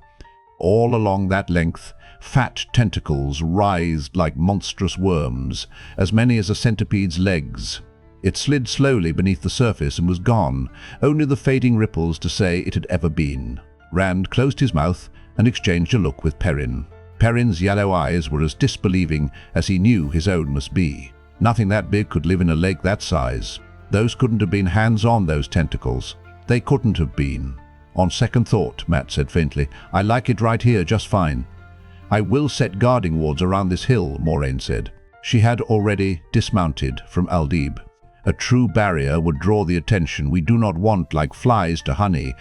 All along that length, fat tentacles writhed like monstrous worms, as many as a centipede's legs. It slid slowly beneath the surface and was gone, only the fading ripples to say it had ever been. Rand closed his mouth and exchanged a look with Perrin. Perrin's yellow eyes were as disbelieving as he knew his own must be. Nothing that big could live in a lake that size. Those couldn't have been hands-on, those tentacles. They couldn't have been. "On second thought," Matt said faintly, "I like it right here just fine." "I will set guarding wards around this hill," Moiraine said. She had already dismounted from Aldib. "A true barrier would draw the attention we do not want like flies to honey,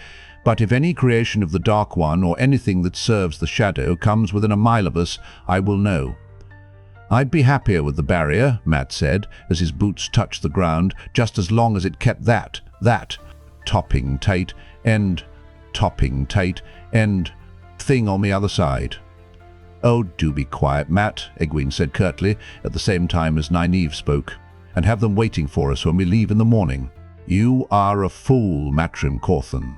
but if any creation of the Dark One or anything that serves the Shadow comes within a mile of us, I will know." "I'd be happier with the barrier," Matt said, as his boots touched the ground, "just as long as it kept that topping tight end thing on the other side." "Oh, do be quiet, Matt," Egwene said curtly, at the same time as Nynaeve spoke, "and have them waiting for us when we leave in the morning." "You are a fool, Matrim Corthan."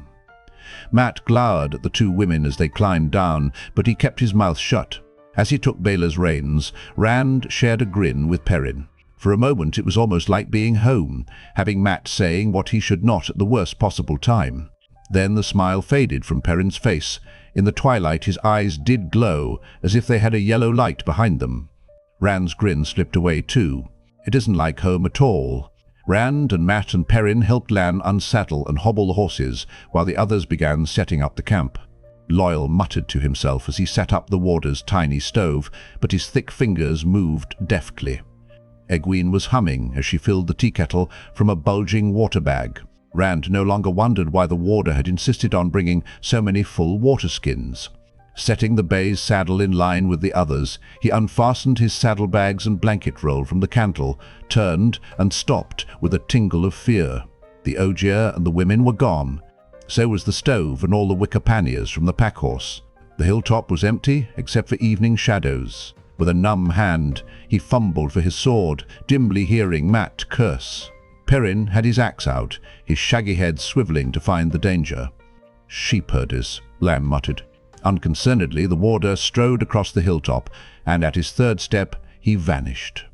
Matt glowered at the two women as they climbed down, but he kept his mouth shut. As he took Baela's reins, Rand shared a grin with Perrin. For a moment it was almost like being home, having Matt saying what he should not at the worst possible time. Then the smile faded from Perrin's face. In the twilight his eyes did glow, as if they had a yellow light behind them. Rand's grin slipped away too. "It isn't like home at all." Rand and Matt and Perrin helped Lan unsaddle and hobble the horses, while the others began setting up the camp. Loyal muttered to himself as he set up the warder's tiny stove, but his thick fingers moved deftly. Egwene was humming as she filled the tea kettle from a bulging water bag. Rand no longer wondered why the warder had insisted on bringing so many full water skins. Setting the bay's saddle in line with the others, he unfastened his saddlebags and blanket roll from the cantle, turned and stopped with a tingle of fear. The Ogier and the women were gone. So was the stove and all the wicker panniers from the packhorse. The hilltop was empty except for evening shadows. With a numb hand, he fumbled for his sword, dimly hearing Matt curse. Perrin had his axe out, his shaggy head swiveling to find the danger. "Sheep-herders," Lam muttered. Unconcernedly, the warder strode across the hilltop, and at his third step, he vanished.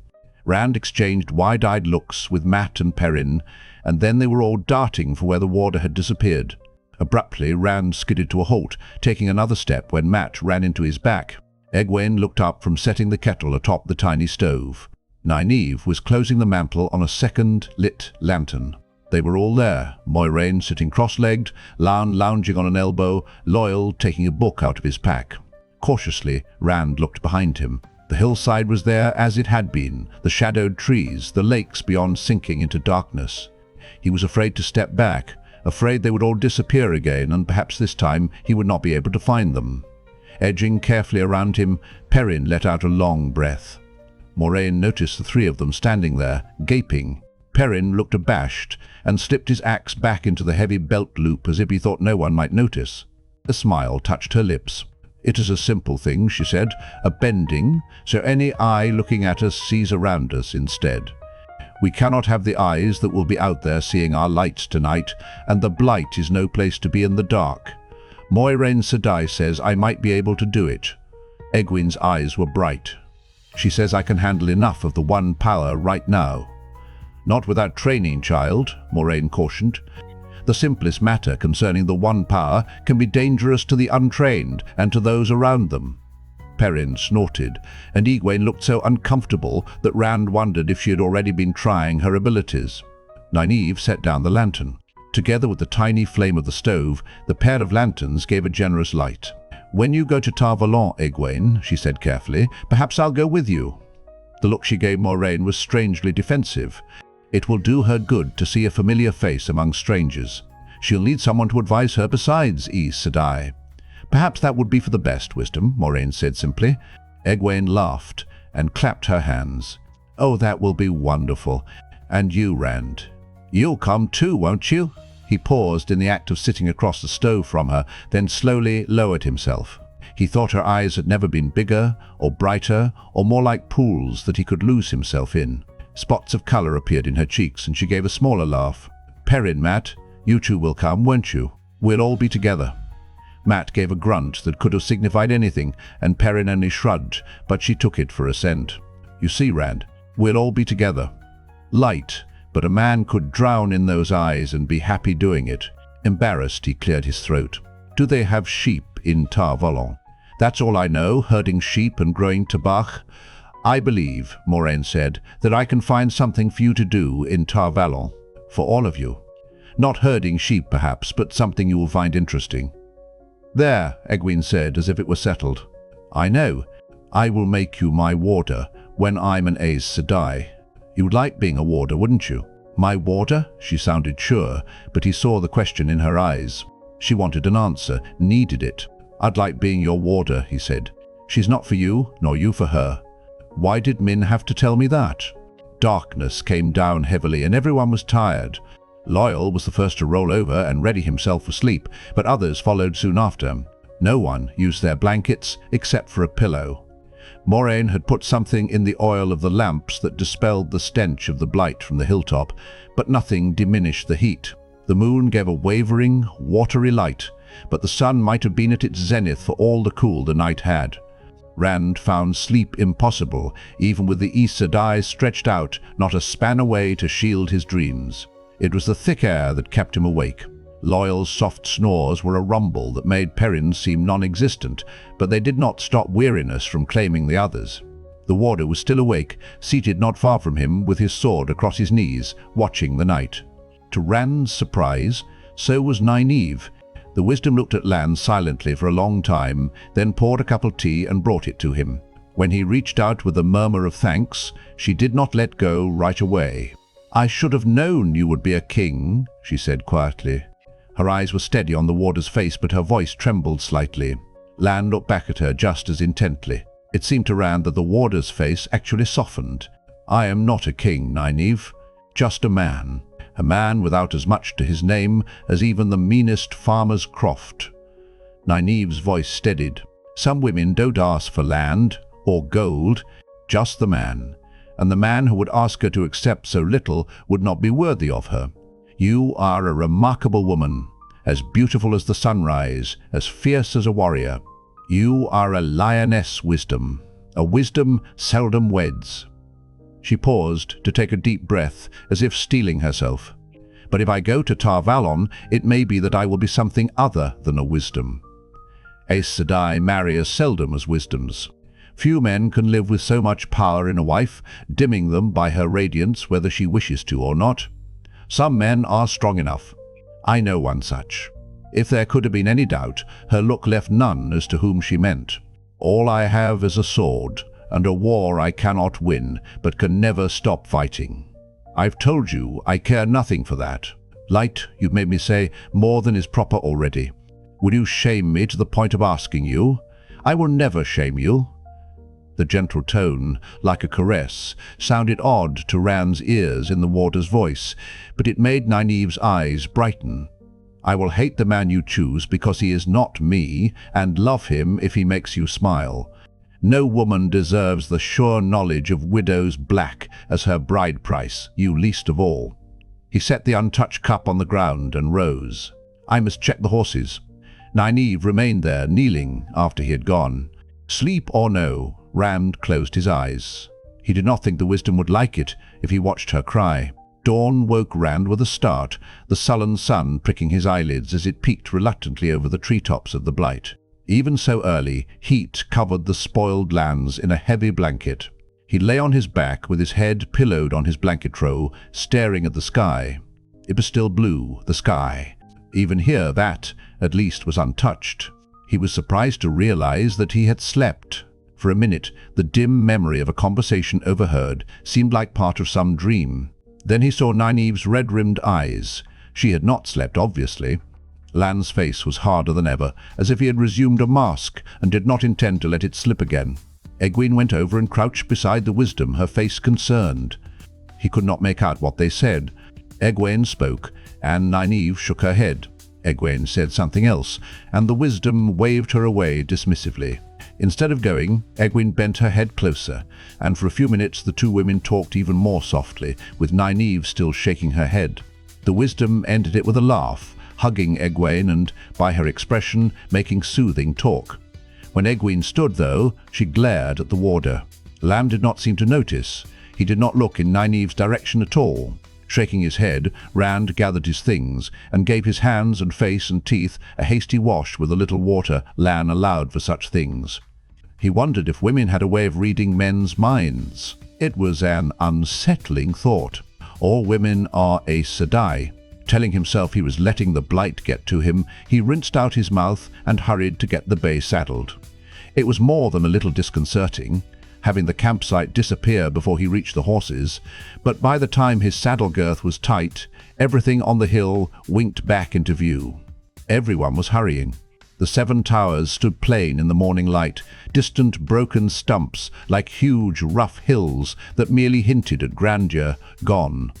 Rand exchanged wide-eyed looks with Matt and Perrin, and then they were all darting for where the warder had disappeared. Abruptly, Rand skidded to a halt, taking another step when Matt ran into his back. Egwene looked up from setting the kettle atop the tiny stove. Nynaeve was closing the mantle on a second lit lantern. They were all there, Moiraine sitting cross-legged, Lan lounging on an elbow, Loyal taking a book out of his pack. Cautiously, Rand looked behind him. The hillside was there as it had been, the shadowed trees, the lakes beyond sinking into darkness. He was afraid to step back, afraid they would all disappear again, and perhaps this time he would not be able to find them. Edging carefully around him, Perrin let out a long breath. Moiraine noticed the three of them standing there, gaping. Perrin looked abashed and slipped his axe back into the heavy belt loop as if he thought no one might notice. A smile touched her lips. "It is a simple thing," she said, "a bending, so any eye looking at us sees around us instead. We cannot have the eyes that will be out there seeing our lights tonight, and the Blight is no place to be in the dark. Moiraine Sedai says I might be able to do it." Egwene's eyes were bright. "She says I can handle enough of the one power right now." "Not without training, child," Moiraine cautioned. "The simplest matter concerning the one power can be dangerous to the untrained and to those around them." Perrin snorted, and Egwene looked so uncomfortable that Rand wondered if she had already been trying her abilities. Nynaeve set down the lantern. Together with the tiny flame of the stove, the pair of lanterns gave a generous light. "When you go to Tar Valon, Egwene," she said carefully, "perhaps I'll go with you." The look she gave Moiraine was strangely defensive. It will do her good to see a familiar face among strangers. She'll need someone to advise her besides Sedai. Perhaps that would be for the best, Wisdom, Moiraine said simply. Egwene laughed and clapped her hands. Oh, that will be wonderful. And you, Rand. You'll come too, won't you? He paused in the act of sitting across the stove from her, then slowly lowered himself. He thought her eyes had never been bigger, or brighter, or more like pools that he could lose himself in. Spots of colour appeared in her cheeks, and she gave a smaller laugh. Perrin, Mat, you two will come, won't you? We'll all be together. Mat gave a grunt that could have signified anything, and Perrin only shrugged, but she took it for assent. You see, Rand, we'll all be together. Light, but a man could drown in those eyes and be happy doing it. Embarrassed, he cleared his throat. Do they have sheep in Tar Valon? That's all I know, herding sheep and growing tabak. I believe, Moiraine said, that I can find something for you to do in Tar Valon. For all of you. Not herding sheep, perhaps, but something you will find interesting. There, Egwene said, as if it were settled. I know. I will make you my warder when I'm an Aes Sedai. You'd like being a warder, wouldn't you? My warder? She sounded sure, but he saw the question in her eyes. She wanted an answer, needed it. I'd like being your warder, he said. She's not for you, nor you for her. Why did Min have to tell me that? Darkness came down heavily, and everyone was tired. Loyal was the first to roll over and ready himself for sleep, but others followed soon after. No one used their blankets except for a pillow. Moiraine had put something in the oil of the lamps that dispelled the stench of the blight from the hilltop, but nothing diminished the heat. The moon gave a wavering, watery light, but the sun might have been at its zenith for all the cool the night had. Rand found sleep impossible, even with the Aes Sedai stretched out not a span away to shield his dreams. It was the thick air that kept him awake. Loyal's soft snores were a rumble that made Perrin seem non-existent, but they did not stop weariness from claiming the others. The warder was still awake, seated not far from him with his sword across his knees, watching the night. To Rand's surprise, so was Nynaeve. The Wisdom looked at Lan silently for a long time, then poured a cup of tea and brought it to him. When he reached out with a murmur of thanks, she did not let go right away. I should have known you would be a king, she said quietly. Her eyes were steady on the warder's face, but her voice trembled slightly. Lan looked back at her just as intently. It seemed to Rand that the warder's face actually softened. I am not a king, Nynaeve, just a man without as much to his name as even the meanest farmer's croft. Nynaeve's voice steadied. Some women don't ask for land or gold, just the man. And the man who would ask her to accept so little would not be worthy of her. You are a remarkable woman, as beautiful as the sunrise, as fierce as a warrior. You are a lioness, Wisdom, a wisdom seldom weds. She paused to take a deep breath, as if steeling herself. But if I go to Tar Valon, it may be that I will be something other than a wisdom. Aes Sedai marry as seldom as wisdoms. Few men can live with so much power in a wife, dimming them by her radiance whether she wishes to or not. Some men are strong enough. I know one such. If there could have been any doubt, her look left none as to whom she meant. All I have is a sword, and a war I cannot win, but can never stop fighting. I've told you I care nothing for that. Light, you've made me say more than is proper already. Will you shame me to the point of asking you? I will never shame you. The gentle tone, like a caress, sounded odd to Rand's ears in the warder's voice, but it made Nynaeve's eyes brighten. I will hate the man you choose because he is not me, and love him if he makes you smile. No woman deserves the sure knowledge of widow's black as her bride price, you least of all. He set the untouched cup on the ground and rose. I must check the horses. Nynaeve remained there, kneeling, after he had gone. Sleep or no, Rand closed his eyes. He did not think the Wisdom would like it if he watched her cry. Dawn woke Rand with a start, the sullen sun pricking his eyelids as it peeked reluctantly over the treetops of the Blight. Even so early, heat covered the spoiled lands in a heavy blanket. He lay on his back with his head pillowed on his blanket roll, staring at the sky. It was still blue, the sky. Even here, that, at least, was untouched. He was surprised to realize that he had slept. For a minute, the dim memory of a conversation overheard seemed like part of some dream. Then he saw Nynaeve's red-rimmed eyes. She had not slept, obviously. Lan's face was harder than ever, as if he had resumed a mask and did not intend to let it slip again. Egwene went over and crouched beside the Wisdom, her face concerned. He could not make out what they said. Egwene spoke, and Nynaeve shook her head. Egwene said something else, and the Wisdom waved her away dismissively. Instead of going, Egwene bent her head closer, and for a few minutes the two women talked even more softly, with Nynaeve still shaking her head. The Wisdom ended it with a laugh, hugging Egwene and, by her expression, making soothing talk. When Egwene stood, though, she glared at the warder. Lan did not seem to notice. He did not look in Nynaeve's direction at all. Shaking his head, Rand gathered his things and gave his hands and face and teeth a hasty wash with the little water Lan allowed for such things. He wondered if women had a way of reading men's minds. It was an unsettling thought. All women are a Sedai. Telling himself he was letting the Blight get to him, he rinsed out his mouth and hurried to get the bay saddled. It was more than a little disconcerting, having the campsite disappear before he reached the horses, but by the time his saddle girth was tight, everything on the hill winked back into view. Everyone was hurrying. The 7 towers stood plain in the morning light, distant broken stumps like huge rough hills that merely hinted at grandeur, gone.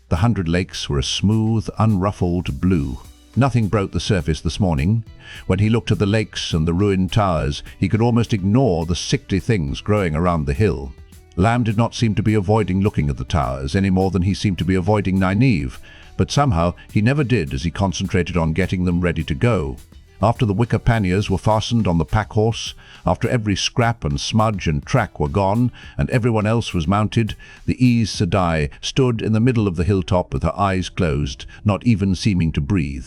The 100 lakes were a smooth, unruffled blue. Nothing broke the surface this morning. When he looked at the lakes and the ruined towers, he could almost ignore the sickly things growing around the hill. Lan did not seem to be avoiding looking at the towers any more than he seemed to be avoiding Nynaeve, but somehow he never did as he concentrated on getting them ready to go. After the wicker panniers were fastened on the pack-horse, after every scrap and smudge and track were gone, and everyone else was mounted, the Aes Sedai stood in the middle of the hilltop with her eyes closed, not even seeming to breathe.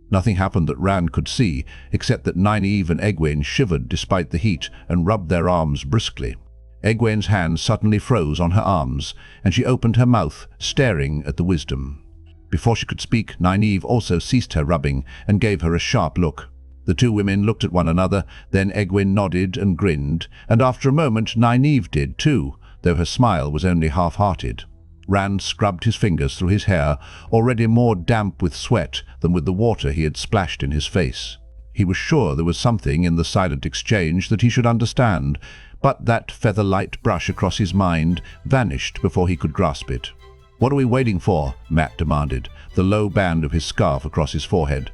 Nothing happened that Rand could see, except that Nynaeve and Egwene shivered despite the heat and rubbed their arms briskly. Egwene's hands suddenly froze on her arms, and she opened her mouth, staring at the Wisdom. Before she could speak, Nynaeve also ceased her rubbing and gave her a sharp look. The two women looked at one another, then Egwene nodded and grinned, and after a moment Nynaeve did too, though her smile was only half-hearted. Rand scrubbed his fingers through his hair, already more damp with sweat than with the water he had splashed in his face. He was sure there was something in the silent exchange that he should understand, but that feather-light brush across his mind vanished before he could grasp it. "What are we waiting for?" Mat demanded, the low band of his scarf across his forehead.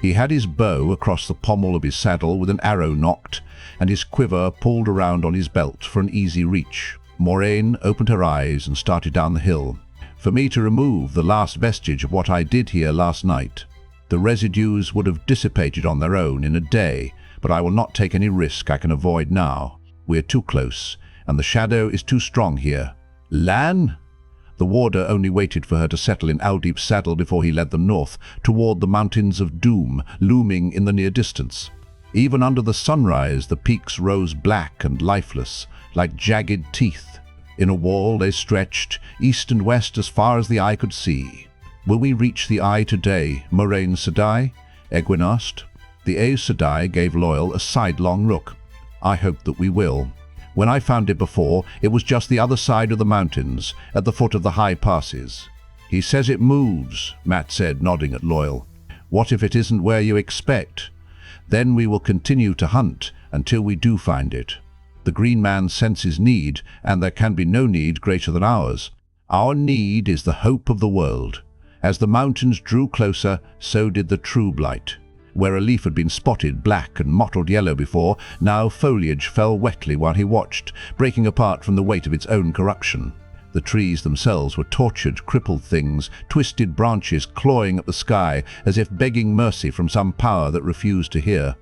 He had his bow across the pommel of his saddle with an arrow nocked, and his quiver pulled around on his belt for an easy reach. Moiraine opened her eyes and started down the hill. "For me to remove the last vestige of what I did here last night. The residues would have dissipated on their own in a day, but I will not take any risk I can avoid now. We are too close, and the shadow is too strong here." "Lan?" The warder only waited for her to settle in Aldeep's saddle before he led them north, toward the mountains of doom looming in the near distance. Even under the sunrise, the peaks rose black and lifeless, like jagged teeth. In a wall they stretched, east and west as far as the eye could see. "Will we reach the eye today, Moiraine Sedai?" Egwene asked. The Aes Sedai gave Loial a sidelong look. "I hope that we will. When I found it before, it was just the other side of the mountains, at the foot of the high passes." "He says it moves," Mat said, nodding at Loial. "What if it isn't where you expect? Then we will continue to hunt until we do find it. The Green Man senses need, and there can be no need greater than ours. Our need is the hope of the world." As the mountains drew closer, so did the true Blight. Where a leaf had been spotted black and mottled yellow before, now foliage fell wetly while he watched, breaking apart from the weight of its own corruption. The trees themselves were tortured, crippled things, twisted branches clawing at the sky as if begging mercy from some power that refused to hear.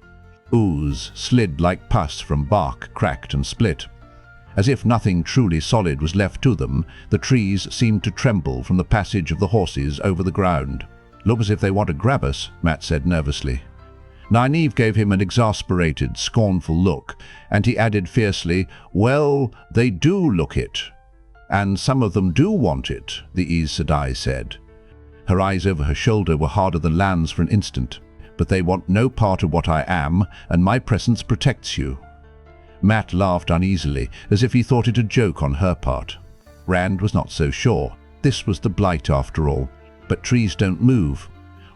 Ooze slid like pus from bark cracked and split. As if nothing truly solid was left to them, the trees seemed to tremble from the passage of the horses over the ground. "Look as if they want to grab us," Mat said nervously. Nynaeve gave him an exasperated, scornful look, and he added fiercely, "Well, they do look it. And some of them do want it," the Aes Sedai said. Her eyes over her shoulder were harder than Lan's for an instant. "But they want no part of what I am, and my presence protects you." Mat laughed uneasily, as if he thought it a joke on her part. Rand was not so sure. This was the Blight after all. But trees don't move.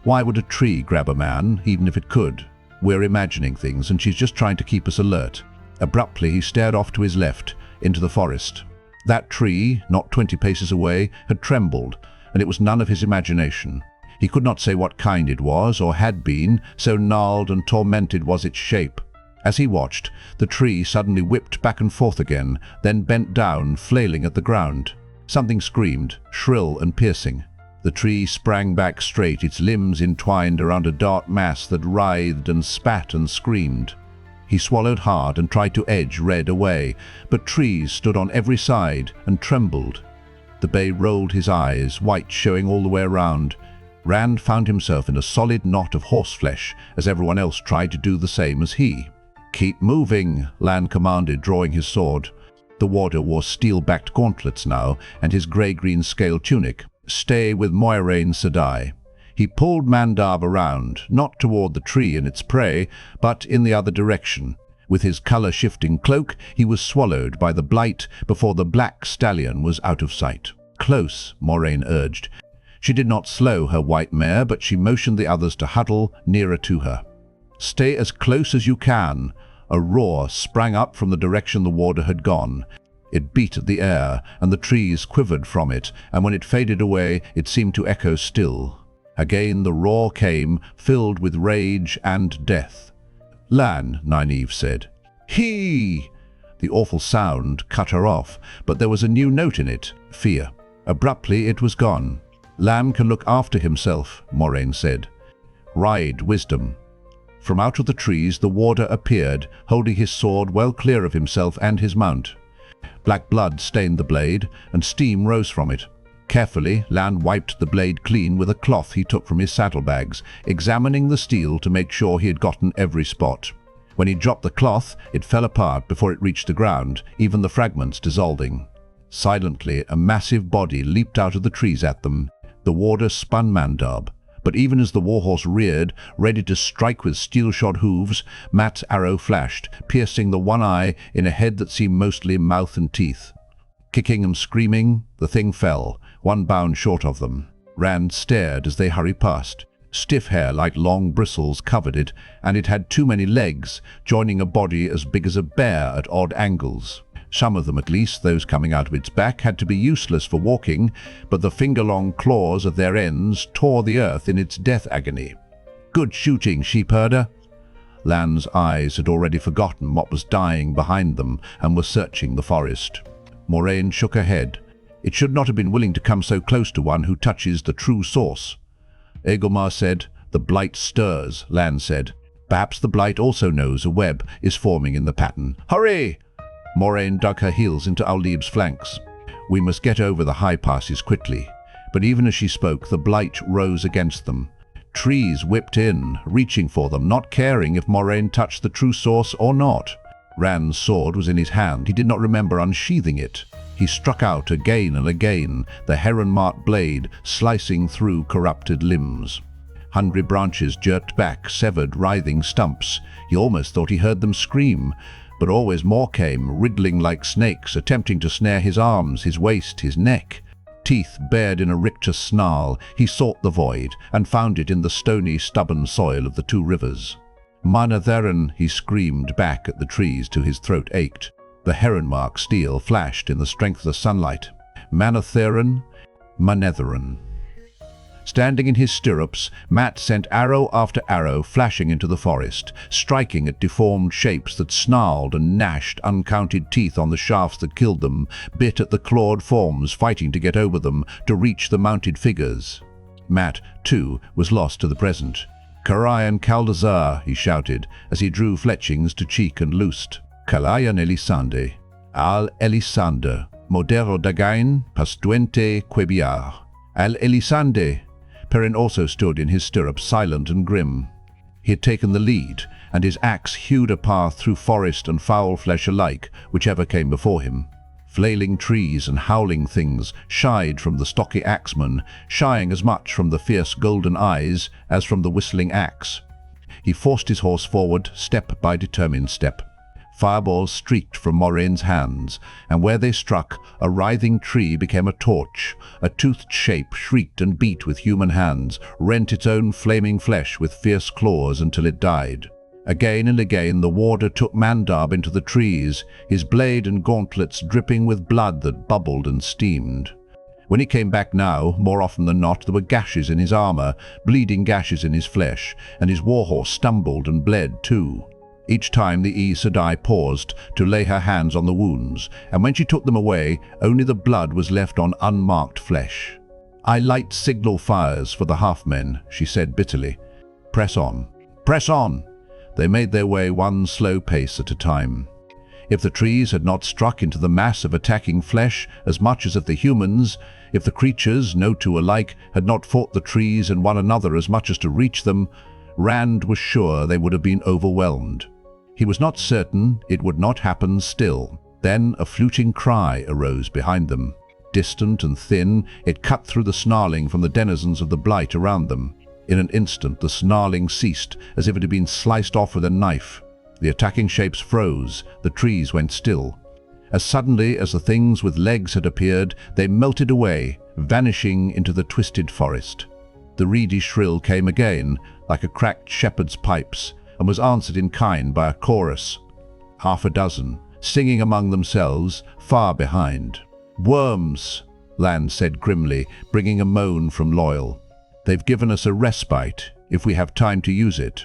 Why would a tree grab a man, even if it could? We're imagining things, and she's just trying to keep us alert. Abruptly, he stared off to his left, into the forest. That tree, not 20 paces away, had trembled, and it was none of his imagination. He could not say what kind it was, or had been, so gnarled and tormented was its shape. As he watched, the tree suddenly whipped back and forth again, then bent down, flailing at the ground. Something screamed, shrill and piercing. The tree sprang back straight, its limbs entwined around a dark mass that writhed and spat and screamed. He swallowed hard and tried to edge Red away, but trees stood on every side and trembled. The Bay rolled his eyes, white showing all the way around. Rand found himself in a solid knot of horseflesh as everyone else tried to do the same as he. "Keep moving," Lan commanded, drawing his sword. The warder wore steel-backed gauntlets now and his grey-green scale tunic. "Stay with Moiraine, Sedai." He pulled Mandarb around, not toward the tree and its prey, but in the other direction. With his color-shifting cloak, he was swallowed by the Blight before the black stallion was out of sight. "Close," Moiraine urged. She did not slow her white mare, but she motioned the others to huddle nearer to her. "Stay as close as you can." A roar sprang up from the direction the warder had gone. It beat at the air, and the trees quivered from it, and when it faded away, it seemed to echo still. Again the roar came, filled with rage and death. "Lan," Nynaeve said. "He!" The awful sound cut her off, but there was a new note in it, fear. Abruptly it was gone. "Lan can look after himself," Moiraine said. "Ride wisdom." From out of the trees the warder appeared, holding his sword well clear of himself and his mount. Black blood stained the blade, and steam rose from it. Carefully, Lan wiped the blade clean with a cloth he took from his saddlebags, examining the steel to make sure he had gotten every spot. When he dropped the cloth, it fell apart before it reached the ground, even the fragments dissolving. Silently, a massive body leaped out of the trees at them. The warder spun Mandarb, but even as the warhorse reared, ready to strike with steel-shod hooves, Mat's arrow flashed, piercing the one eye in a head that seemed mostly mouth and teeth. Kicking and screaming, the thing fell, one bound short of them. Rand stared as they hurried past. Stiff hair like long bristles covered it, and it had too many legs, joining a body as big as a bear at odd angles. Some of them, at least, those coming out of its back, had to be useless for walking, but the finger-long claws at their ends tore the earth in its death agony. "Good shooting, sheepherder." Lan's eyes had already forgotten what was dying behind them and were searching the forest. Moiraine shook her head. "It should not have been willing to come so close to one who touches the true source." Agelmar said, "The Blight stirs," Lan said. "Perhaps the Blight also knows a web is forming in the pattern." "Hurry!" Moiraine dug her heels into Aulib's flanks. "We must get over the high passes quickly." But even as she spoke, the Blight rose against them. Trees whipped in, reaching for them, not caring if Moiraine touched the true source or not. Rand's sword was in his hand. He did not remember unsheathing it. He struck out again and again, the heron-marked blade slicing through corrupted limbs. Hungry branches jerked back, severed, writhing stumps. He almost thought he heard them scream. But always more came, wriggling like snakes, attempting to snare his arms, his waist, his neck. Teeth bared in a rictus snarl, he sought the void, and found it in the stony, stubborn soil of the two rivers. "Mandragoran," he screamed back at the trees till his throat ached. The heron-mark steel flashed in the strength of the sunlight. "Mandragoran, Mandragoran." Standing in his stirrups, Mat sent arrow after arrow flashing into the forest, striking at deformed shapes that snarled and gnashed uncounted teeth on the shafts that killed them, bit at the clawed forms fighting to get over them, to reach the mounted figures. Mat, too, was lost to the present. "Karayan Kaldazar," he shouted, as he drew fletchings to cheek and loosed. "Kalayan Elisande, al Elisande, modero dagain, pastuente quebiar. Al Elisande." Perrin also stood in his stirrups, silent and grim. He had taken the lead, and his axe hewed a path through forest and foul flesh alike, whichever came before him. Flailing trees and howling things shied from the stocky axeman, shying as much from the fierce golden eyes as from the whistling axe. He forced his horse forward, step by determined step. Fireballs streaked from Moiraine's hands, and where they struck, a writhing tree became a torch. A toothed shape shrieked and beat with human hands, rent its own flaming flesh with fierce claws until it died. Again and again the warder took Mandab into the trees, his blade and gauntlets dripping with blood that bubbled and steamed. When he came back now, more often than not, there were gashes in his armor, bleeding gashes in his flesh, and his warhorse stumbled and bled too. Each time the Aes Sedai paused to lay her hands on the wounds, and when she took them away, only the blood was left on unmarked flesh. "I light signal fires for the half-men," she said bitterly. "Press on. Press on!" They made their way one slow pace at a time. If the trees had not struck into the mass of attacking flesh as much as if the humans, if the creatures, no two alike, had not fought the trees and one another as much as to reach them, Rand was sure they would have been overwhelmed. He was not certain it would not happen still. Then a fluting cry arose behind them. Distant and thin, it cut through the snarling from the denizens of the Blight around them. In an instant the snarling ceased, as if it had been sliced off with a knife. The attacking shapes froze, the trees went still. As suddenly as the things with legs had appeared, they melted away, vanishing into the twisted forest. The reedy shrill came again, like a cracked shepherd's pipes, and was answered in kind by a chorus. Half a dozen, singing among themselves, far behind. "Worms," Lan said grimly, bringing a moan from Loyal. "They've given us a respite, if we have time to use it."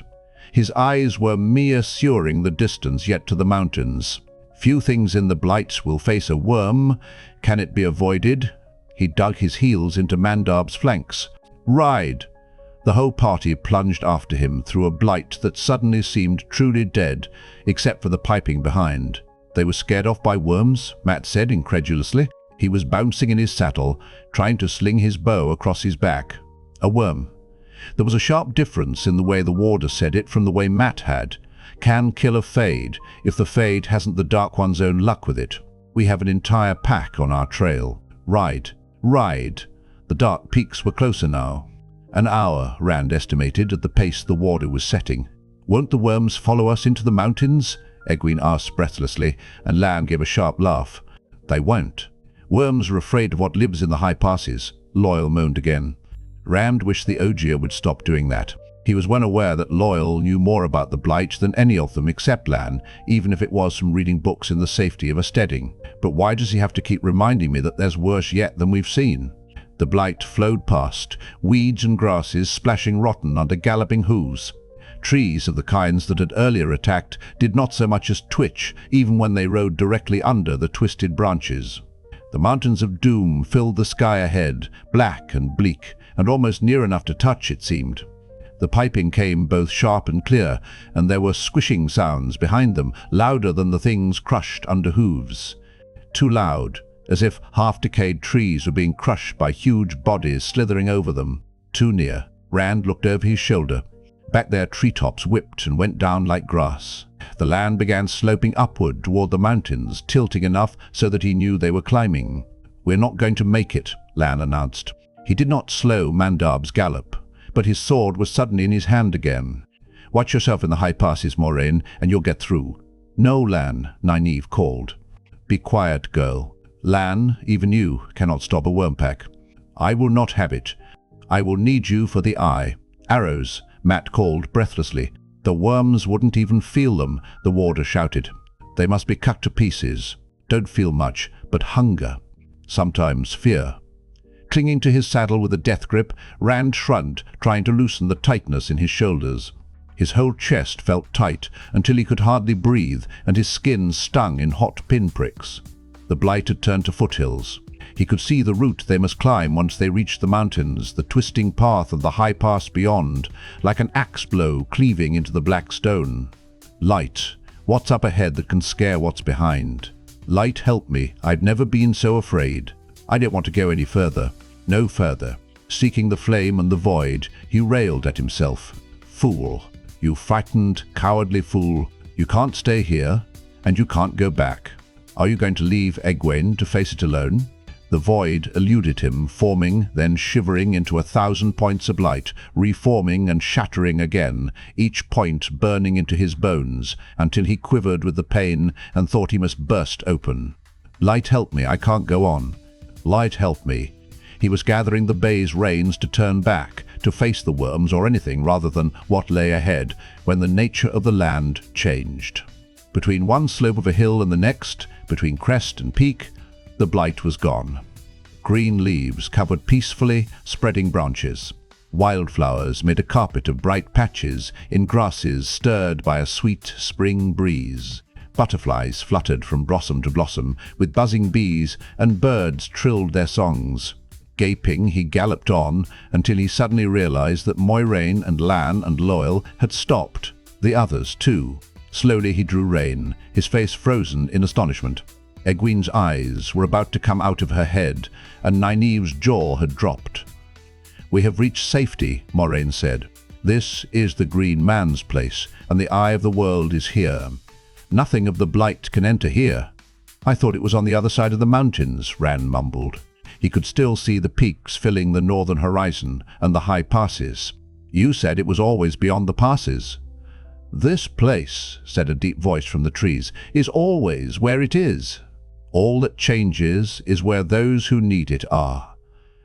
His eyes were me-assuring the distance yet to the mountains. "Few things in the Blights will face a worm. Can it be avoided?" He dug his heels into Mandab's flanks. "Ride!" The whole party plunged after him through a Blight that suddenly seemed truly dead, except for the piping behind. "They were scared off by worms?" Matt said incredulously. He was bouncing in his saddle, trying to sling his bow across his back. A worm. There was a sharp difference in the way the warder said it from the way Matt had. "Can kill a Fade, if the Fade hasn't the Dark One's own luck with it. We have an entire pack on our trail. Ride. Ride!" The dark peaks were closer now. An hour, Rand estimated, at the pace the warder was setting. "Won't the worms follow us into the mountains?" Egwene asked breathlessly, and Lan gave a sharp laugh. "They won't. Worms are afraid of what lives in the high passes," Loyal moaned again. Rand wished the Ogier would stop doing that. He was well aware that Loyal knew more about the Blight than any of them except Lan, even if it was from reading books in the safety of a steading. "But why does he have to keep reminding me that there's worse yet than we've seen?" The Blight flowed past, weeds and grasses splashing rotten under galloping hooves. Trees of the kinds that had earlier attacked did not so much as twitch, even when they rode directly under the twisted branches. The mountains of doom filled the sky ahead, black and bleak, and almost near enough to touch, it seemed. The piping came both sharp and clear, and there were squishing sounds behind them, louder than the things crushed under hooves. Too loud, as if half-decayed trees were being crushed by huge bodies slithering over them. Too near. Rand looked over his shoulder. Back there treetops whipped and went down like grass. The land began sloping upward toward the mountains, tilting enough so that he knew they were climbing. "We're not going to make it," Lan announced. He did not slow Mandab's gallop, but his sword was suddenly in his hand again. "Watch yourself in the high passes, Moiraine, and you'll get through." "No, Lan," Nynaeve called. "Be quiet, girl. Lan, even you, cannot stop a worm pack." "I will not have it. I will need you for the eye." "Arrows," Matt called breathlessly. "The worms wouldn't even feel them," the warder shouted. "They must be cut to pieces. Don't feel much, but hunger. Sometimes fear." Clinging to his saddle with a death grip, Rand shrugged, trying to loosen the tightness in his shoulders. His whole chest felt tight until he could hardly breathe, and his skin stung in hot pinpricks. The Blight had turned to foothills. He could see the route they must climb once they reached the mountains, the twisting path of the high pass beyond, like an axe blow cleaving into the black stone. Light. What's up ahead that can scare what's behind? Light, help me. I'd never been so afraid. I didn't want to go any further. No further. Seeking the flame and the void, he railed at himself. "Fool. You frightened, cowardly fool. You can't stay here, and you can't go back. Are you going to leave Egwene to face it alone?" The void eluded him, forming, then shivering into 1,000 points of light, reforming and shattering again, each point burning into his bones, until he quivered with the pain and thought he must burst open. Light, help me, I can't go on. Light, help me. He was gathering the bay's reins to turn back, to face the worms or anything rather than what lay ahead, when the nature of the land changed. Between one slope of a hill and the next, between crest and peak, the blight was gone. Green leaves covered peacefully spreading branches. Wildflowers made a carpet of bright patches in grasses stirred by a sweet spring breeze. Butterflies fluttered from blossom to blossom with buzzing bees, and birds trilled their songs. Gaping, he galloped on until he suddenly realized that Moiraine and Lan and Loyal had stopped. The others, too. Slowly he drew rein, his face frozen in astonishment. Egwene's eyes were about to come out of her head, and Nynaeve's jaw had dropped. "We have reached safety," Moiraine said. "This is the Green Man's place, and the Eye of the World is here. Nothing of the Blight can enter here." "I thought it was on the other side of the mountains," Rand mumbled. He could still see the peaks filling the northern horizon and the high passes. "You said it was always beyond the passes." "This place," said a deep voice from the trees, "is always where it is. All that changes is where those who need it are."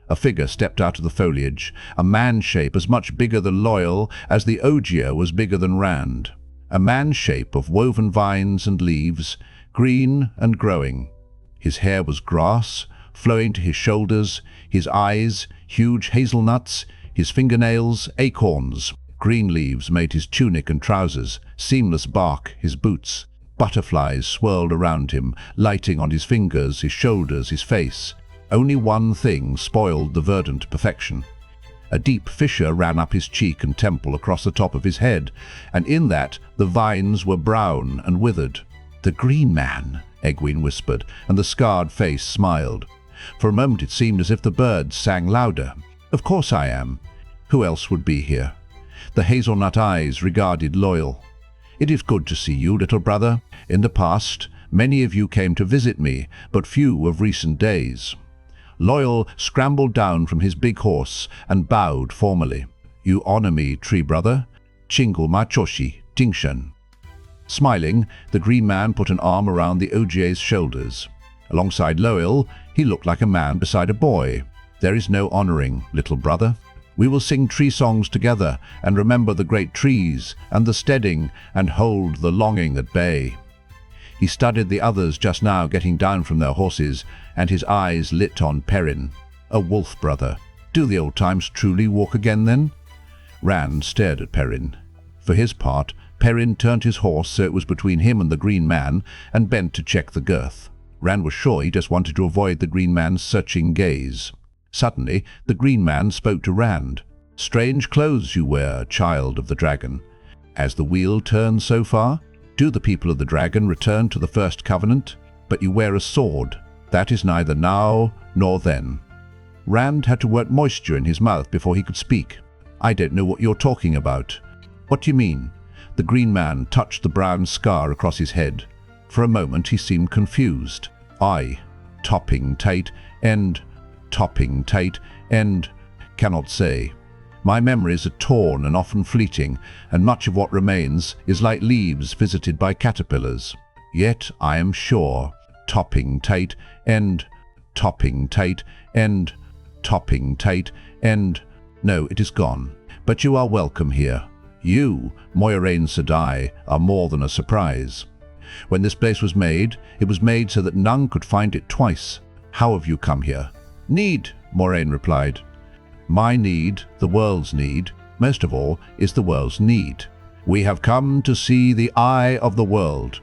A figure stepped out of the foliage, a man-shape as much bigger than Loyal as the Ogier was bigger than Rand. A man-shape of woven vines and leaves, green and growing. His hair was grass, flowing to his shoulders, his eyes, huge hazelnuts, his fingernails, acorns. Green leaves made his tunic and trousers, seamless bark, his boots. Butterflies swirled around him, lighting on his fingers, his shoulders, his face. Only one thing spoiled the verdant perfection. A deep fissure ran up his cheek and temple across the top of his head, and in that the vines were brown and withered. "The Green Man," Egwene whispered, and the scarred face smiled. For a moment it seemed as if the birds sang louder. "Of course I am. Who else would be here?" The hazelnut eyes regarded Loyal. "It is good to see you, little brother. In the past, many of you came to visit me, but few of recent days." Loyal scrambled down from his big horse and bowed formally. "You honor me, tree brother. Chingle machoshi, tingshan." Smiling, the Green Man put an arm around the Ogier's shoulders. Alongside Loyal, he looked like a man beside a boy. "There is no honoring, little brother. We will sing tree songs together and remember the great trees and the steading and hold the longing at bay." He studied the others just now getting down from their horses, and his eyes lit on Perrin. "A wolf brother. Do the old times truly walk again then?" Rand stared at Perrin. For his part, Perrin turned his horse so it was between him and the Green Man and bent to check the girth. Rand was sure he just wanted to avoid the Green Man's searching gaze. Suddenly, the Green Man spoke to Rand. "Strange clothes you wear, child of the dragon. Has the wheel turned so far? Do the people of the dragon return to the first covenant? But you wear a sword. That is neither now nor then." Rand had to work moisture in his mouth before he could speak. "I don't know what you're talking about." "What do you mean?" The Green Man touched the brown scar across his head. For a moment he seemed confused. "I, topping Tate, and topping Tate, and cannot say. My memories are torn and often fleeting, and much of what remains is like leaves visited by caterpillars. Yet I am sure, topping Tate, and topping Tate, and topping Tate, and no, it is gone. But you are welcome here. You, Moiraine Sedai, are more than a surprise. When this place was made, it was made so that none could find it twice. How have you come here?" "Need," Moiraine replied. "My need, the world's need, most of all, is the world's need. We have come to see the Eye of the World."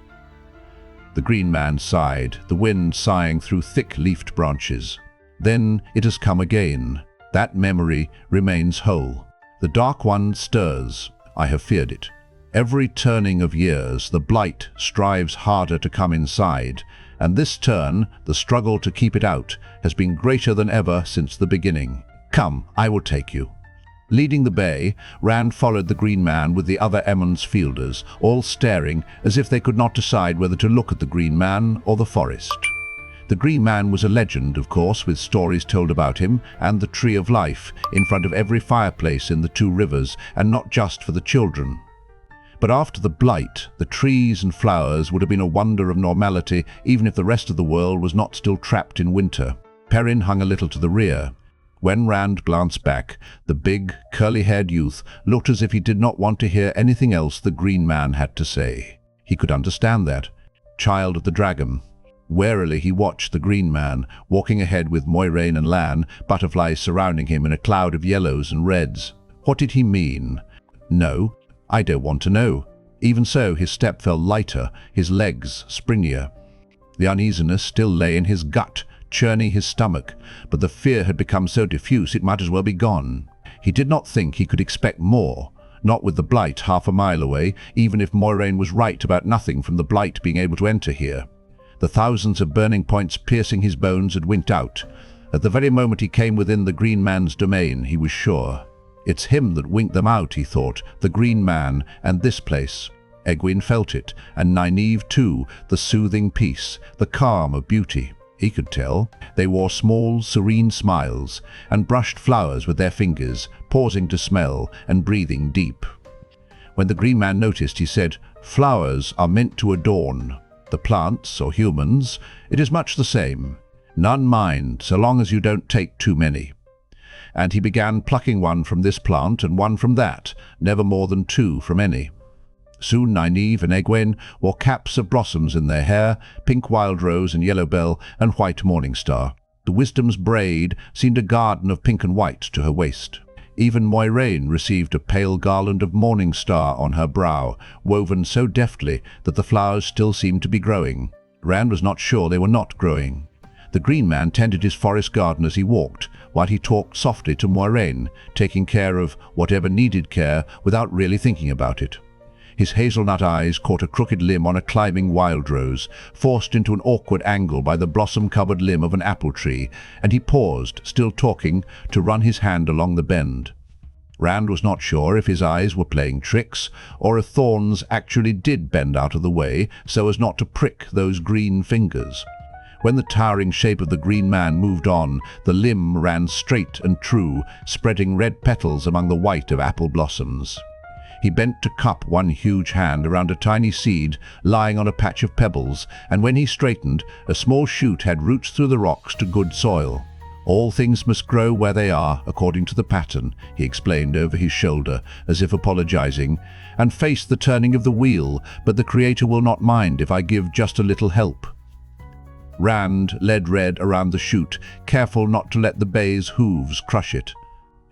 The Green Man sighed, the wind sighing through thick-leafed branches. "Then it has come again. That memory remains whole. The Dark One stirs. I have feared it. Every turning of years, the Blight strives harder to come inside, and this turn, the struggle to keep it out, has been greater than ever since the beginning. Come, I will take you." Leading the bay, Rand followed the Green Man with the other Emond's fielders, all staring as if they could not decide whether to look at the Green Man or the forest. The Green Man was a legend, of course, with stories told about him and the Tree of Life in front of every fireplace in the two rivers, and not just for the children. But after the Blight, the trees and flowers would have been a wonder of normality, even if the rest of the world was not still trapped in winter. Perrin hung a little to the rear. When Rand glanced back, the big, curly-haired youth looked as if he did not want to hear anything else the Green Man had to say. He could understand that. Child of the Dragon. Warily he watched the Green Man, walking ahead with Moiraine and Lan, butterflies surrounding him in a cloud of yellows and reds. What did he mean? No, I don't want to know. Even so, his step fell lighter, his legs springier. The uneasiness still lay in his gut, churning his stomach, but the fear had become so diffuse it might as well be gone. He did not think he could expect more, not with the Blight half a mile away, even if Moiraine was right about nothing from the Blight being able to enter here. The thousands of burning points piercing his bones had winked out. At the very moment he came within the Green Man's domain, he was sure. It's him that winked them out, he thought, the Green Man and this place. Egwene felt it, and Nynaeve too, the soothing peace, the calm of beauty. He could tell. They wore small, serene smiles, and brushed flowers with their fingers, pausing to smell and breathing deep. When the Green Man noticed, he said, "Flowers are meant to adorn. The plants, or humans, it is much the same. None mind, so long as you don't take too many." And he began plucking one from this plant and one from that, never more than two from any. Soon Nynaeve and Egwene wore caps of blossoms in their hair, pink wild rose and yellow bell and white morning star. The Wisdom's braid seemed a garden of pink and white to her waist. Even Moiraine received a pale garland of morning star on her brow, woven so deftly that the flowers still seemed to be growing. Rand was not sure they were not growing. The Green Man tended his forest garden as he walked, while he talked softly to Moiraine, taking care of whatever needed care without really thinking about it. His hazelnut eyes caught a crooked limb on a climbing wild rose, forced into an awkward angle by the blossom-covered limb of an apple tree, and he paused, still talking, to run his hand along the bend. Rand was not sure if his eyes were playing tricks, or if thorns actually did bend out of the way so as not to prick those green fingers. When the towering shape of the Green Man moved on, the limb ran straight and true, spreading red petals among the white of apple blossoms. He bent to cup one huge hand around a tiny seed lying on a patch of pebbles, and when he straightened, a small shoot had roots through the rocks to good soil. All things must grow where they are, according to the pattern, he explained over his shoulder, as if apologizing, and face the turning of the wheel, but the Creator will not mind if I give just a little help. Rand led Red around the shoot, careful not to let the bay's hooves crush it.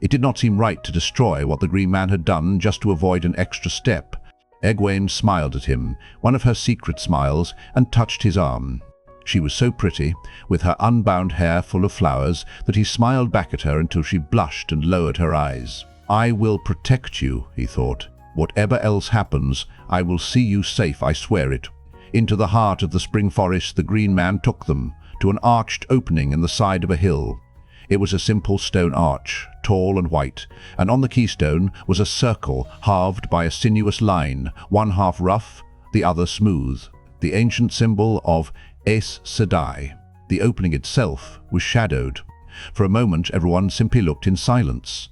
It did not seem right to destroy what the Green Man had done just to avoid an extra step. Egwene smiled at him, one of her secret smiles, and touched his arm. She was so pretty, with her unbound hair full of flowers, that he smiled back at her until she blushed and lowered her eyes. "I will protect you," he thought. "Whatever else happens, I will see you safe, I swear it." Into the heart of the spring forest the Green Man took them, to an arched opening in the side of a hill. It was a simple stone arch, tall and white, and on the keystone was a circle halved by a sinuous line, one half rough, the other smooth, the ancient symbol of Aes Sedai. The opening itself was shadowed. For a moment everyone simply looked in silence.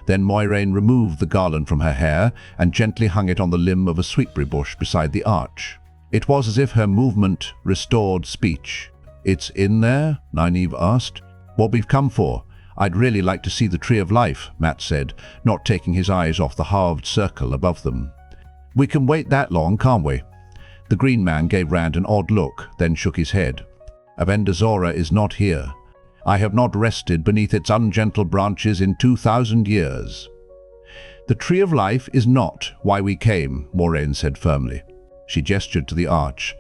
Then Moiraine removed the garland from her hair and gently hung it on the limb of a sweetberry bush beside the arch. It was as if her movement restored speech. "It's in there?" Nynaeve asked. "What we've come for. I'd really like to see the Tree of Life," Matt said, not taking his eyes off the halved circle above them. "We can wait that long, can't we?" The Green Man gave Rand an odd look, then shook his head. "Avendazora is not here. I have not rested beneath its ungentle branches in 2,000 years." "The Tree of Life is not why we came," Moiraine said firmly. She gestured to the arch.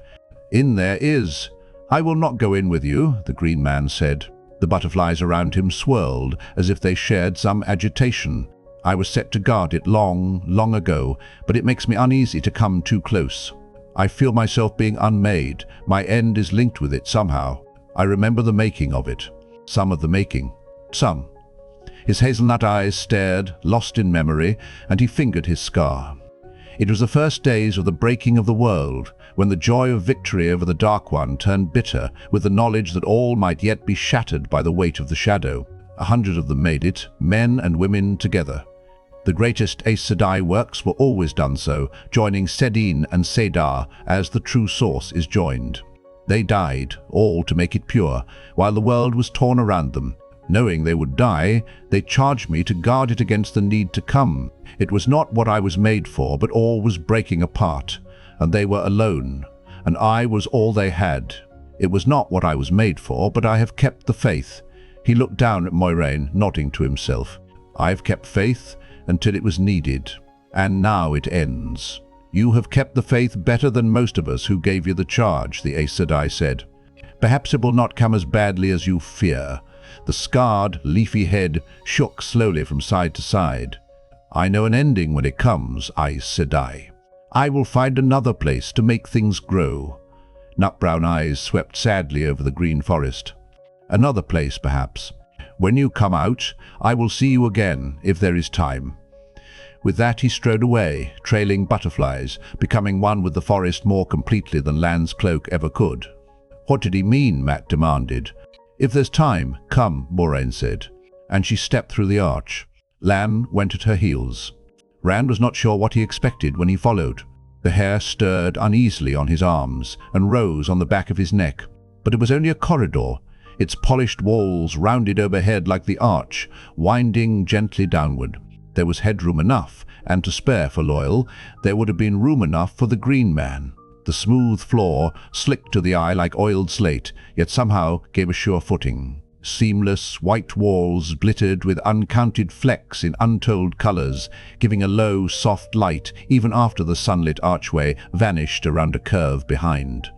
"In there is. I will not go in with you," the Green Man said. The butterflies around him swirled, as if they shared some agitation. "I was set to guard it long, long ago, but it makes me uneasy to come too close. I feel myself being unmade. My end is linked with it somehow. I remember the making of it. Some of the making. Some." His hazelnut eyes stared, lost in memory, and he fingered his scar. It was the first days of the breaking of the world, when the joy of victory over the Dark One turned bitter with the knowledge that all might yet be shattered by the weight of the shadow. 100 of them made it, men and women together. The greatest Aes Sedai works were always done so, joining Sedin and Sedar as the true source is joined. They died, all to make it pure, while the world was torn around them. Knowing they would die, they charged me to guard it against the need to come. It was not what I was made for, but all was breaking apart, and they were alone, and I was all they had. It was not what I was made for, but I have kept the faith. He looked down at Moiraine, nodding to himself. I have kept faith until it was needed, and now it ends. You have kept the faith better than most of us who gave you the charge, the Aes Sedai said. Perhaps it will not come as badly as you fear. The scarred, leafy head shook slowly from side to side. I know an ending when it comes, Aes Sedai. I will find another place to make things grow. Nut-brown eyes swept sadly over the green forest. Another place, perhaps. When you come out, I will see you again, if there is time. With that he strode away, trailing butterflies, becoming one with the forest more completely than Lan's cloak ever could. What did he mean? Mat demanded. If there's time, come, Moiraine said, and she stepped through the arch. Lan went at her heels. Rand was not sure what he expected when he followed. The hair stirred uneasily on his arms and rose on the back of his neck, but it was only a corridor, its polished walls rounded overhead like the arch, winding gently downward. There was headroom enough, and to spare for Loyal, there would have been room enough for the Green Man. The smooth floor, slick to the eye like oiled slate, yet somehow gave a sure footing. Seamless, white walls glittered with uncounted flecks in untold colors, giving a low, soft light even after the sunlit archway vanished around a curve behind.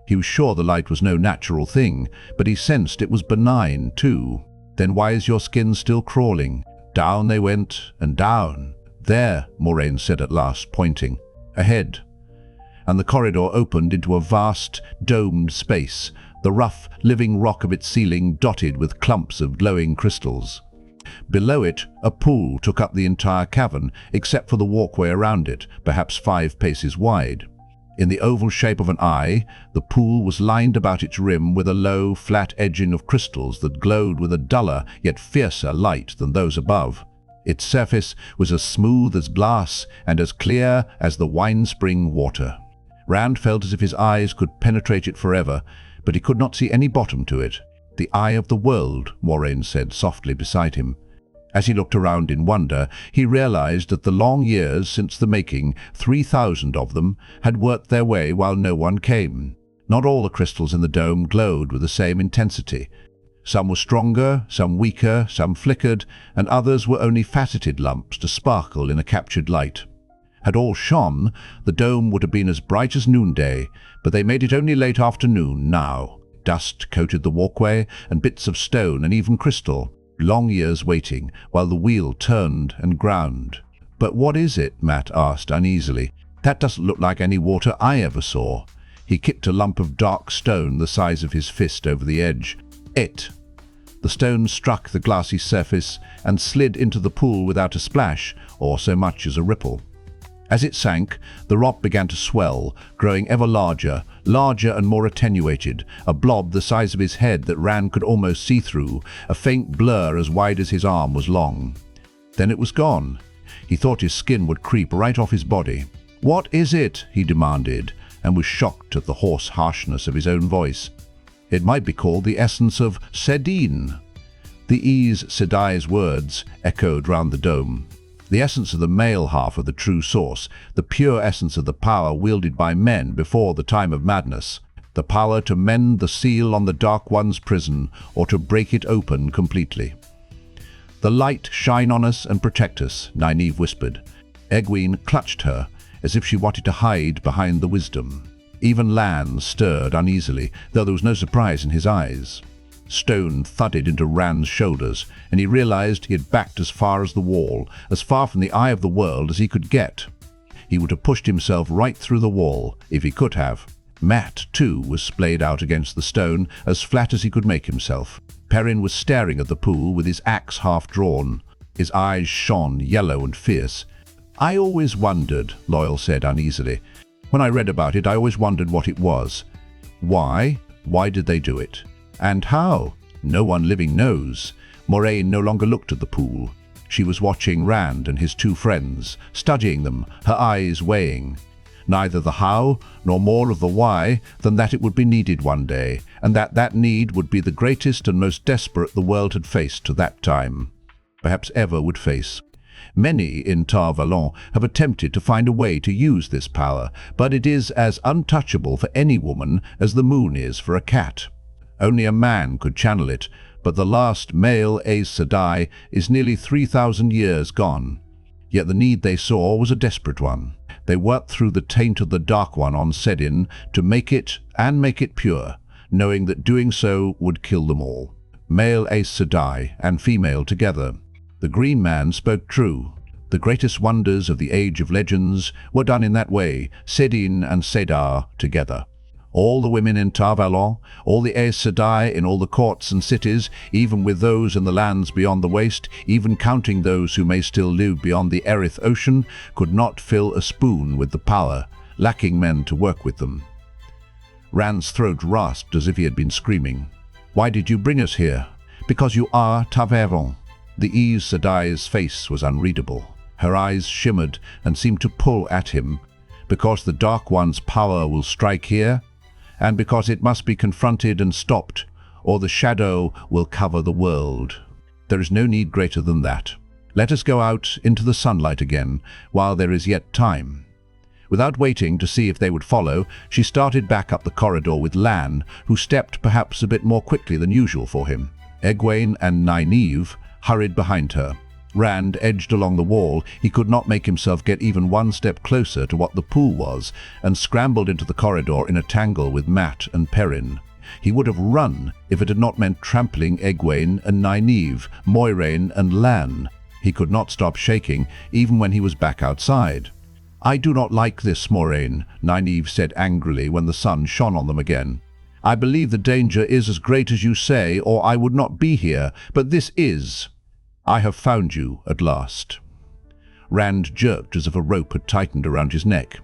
He was sure the light was no natural thing, but he sensed it was benign too. Then why is your skin still crawling? Down they went, and down. There, Moiraine said at last, pointing. Ahead. And the corridor opened into a vast, domed space, the rough, living rock of its ceiling dotted with clumps of glowing crystals. Below it, a pool took up the entire cavern, except for the walkway around it, perhaps 5 paces wide. In the oval shape of an eye, the pool was lined about its rim with a low, flat edging of crystals that glowed with a duller yet fiercer light than those above. Its surface was as smooth as glass and as clear as the wine-spring water. Rand felt as if his eyes could penetrate it forever, but he could not see any bottom to it. The eye of the world, Moiraine said softly beside him. As he looked around in wonder, he realized that the long years since the making, 3,000 of them, had worked their way while no one came. Not all the crystals in the dome glowed with the same intensity. Some were stronger, some weaker, some flickered, and others were only faceted lumps to sparkle in a captured light. Had all shone, the dome would have been as bright as noonday, but they made it only late afternoon now. Dust coated the walkway, and bits of stone and even crystal. Long years waiting, while the wheel turned and ground. But what is it? Mat asked uneasily. That doesn't look like any water I ever saw. He kicked a lump of dark stone the size of his fist over the edge. It. The stone struck the glassy surface and slid into the pool without a splash, or so much as a ripple. As it sank, the rock began to swell, growing ever larger, larger and more attenuated, a blob the size of his head that Rand could almost see through, a faint blur as wide as his arm was long. Then it was gone. He thought his skin would creep right off his body. "What is it?" he demanded, and was shocked at the hoarse harshness of his own voice. It might be called the essence of Sedin. The Aes Sedai's words echoed round the dome. The essence of the male half of the true source, the pure essence of the power wielded by men before the time of madness, the power to mend the seal on the Dark One's prison or to break it open completely. "The light shine on us and protect us," Nynaeve whispered. Egwene clutched her, as if she wanted to hide behind the wisdom. Even Lan stirred uneasily, though there was no surprise in his eyes. Stone thudded into Rand's shoulders, and he realized he had backed as far as the wall, as far from the eye of the world as he could get. He would have pushed himself right through the wall, if he could have. Mat, too, was splayed out against the stone, as flat as he could make himself. Perrin was staring at the pool with his axe half drawn. His eyes shone yellow and fierce. I always wondered, Loyal said uneasily. When I read about it, I always wondered what it was. Why? Why did they do it? And how? No one living knows. Moiraine no longer looked at the pool. She was watching Rand and his two friends, studying them, her eyes weighing. Neither the how, nor more of the why, than that it would be needed one day, and that need would be the greatest and most desperate the world had faced to that time, perhaps ever would face. Many in Tar Valon have attempted to find a way to use this power, but it is as untouchable for any woman as the moon is for a cat. Only a man could channel it, but the last male Aes Sedai is nearly 3,000 years gone. Yet the need they saw was a desperate one. They worked through the taint of the Dark One on Sedin to make it pure, knowing that doing so would kill them all. Male Aes Sedai and female together. The Green Man spoke true. The greatest wonders of the Age of Legends were done in that way, Sedin and Sedar together. All the women in Tar Valon, all the Aes Sedai in all the courts and cities, even with those in the lands beyond the waste, even counting those who may still live beyond the Erith Ocean, could not fill a spoon with the power, lacking men to work with them. Rand's throat rasped as if he had been screaming. Why did you bring us here? Because you are Tar Valon. The Aes Sedai's face was unreadable. Her eyes shimmered and seemed to pull at him. Because the Dark One's power will strike here, and because it must be confronted and stopped, or the shadow will cover the world. There is no need greater than that. Let us go out into the sunlight again, while there is yet time. Without waiting to see if they would follow, she started back up the corridor with Lan, who stepped perhaps a bit more quickly than usual for him. Egwene and Nynaeve hurried behind her. Rand edged along the wall. He could not make himself get even one step closer to what the pool was, and scrambled into the corridor in a tangle with Mat and Perrin. He would have run if it had not meant trampling Egwene and Nynaeve, Moiraine and Lan. He could not stop shaking, even when he was back outside. I do not like this, Moiraine, Nynaeve said angrily when the sun shone on them again. I believe the danger is as great as you say, or I would not be here, but this is. I have found you at last. Rand jerked as if a rope had tightened around his neck.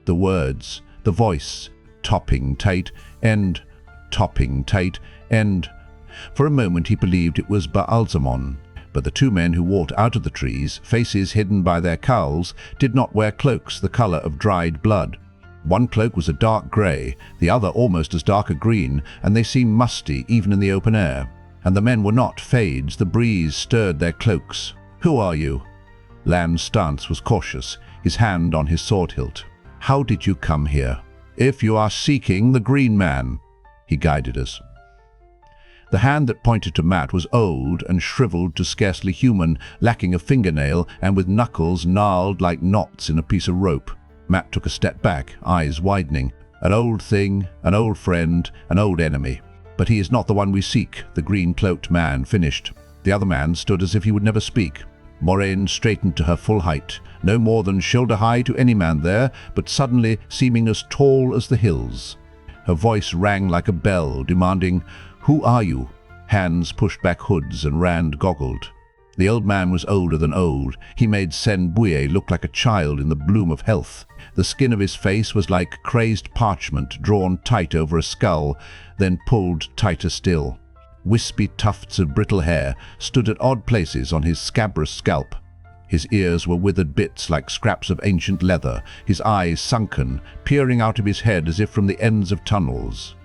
The words, the voice, topping tight, end, topping tight, end. For a moment he believed it was Baalzamon, but the two men who walked out of the trees, faces hidden by their cowls, did not wear cloaks the color of dried blood. One cloak was a dark grey, the other almost as dark a green, and they seemed musty even in the open air. And the men were not fades, the breeze stirred their cloaks. Who are you? Lan's stance was cautious, his hand on his sword hilt. How did you come here? If you are seeking the Green Man, he guided us. The hand that pointed to Mat was old and shriveled to scarcely human, lacking a fingernail and with knuckles gnarled like knots in a piece of rope. Mat took a step back, eyes widening. An old thing, an old friend, an old enemy. But he is not the one we seek, the green-cloaked man finished. The other man stood as if he would never speak. Moiraine straightened to her full height, no more than shoulder-high to any man there, but suddenly seeming as tall as the hills. Her voice rang like a bell, demanding, "Who are you?" Hands pushed back hoods and Rand goggled. The old man was older than old. He made Sen Bouye look like a child in the bloom of health. The skin of his face was like crazed parchment drawn tight over a skull, then pulled tighter still. Wispy tufts of brittle hair stood at odd places on his scabrous scalp. His ears were withered bits like scraps of ancient leather, his eyes sunken, peering out of his head as if from the ends of tunnels.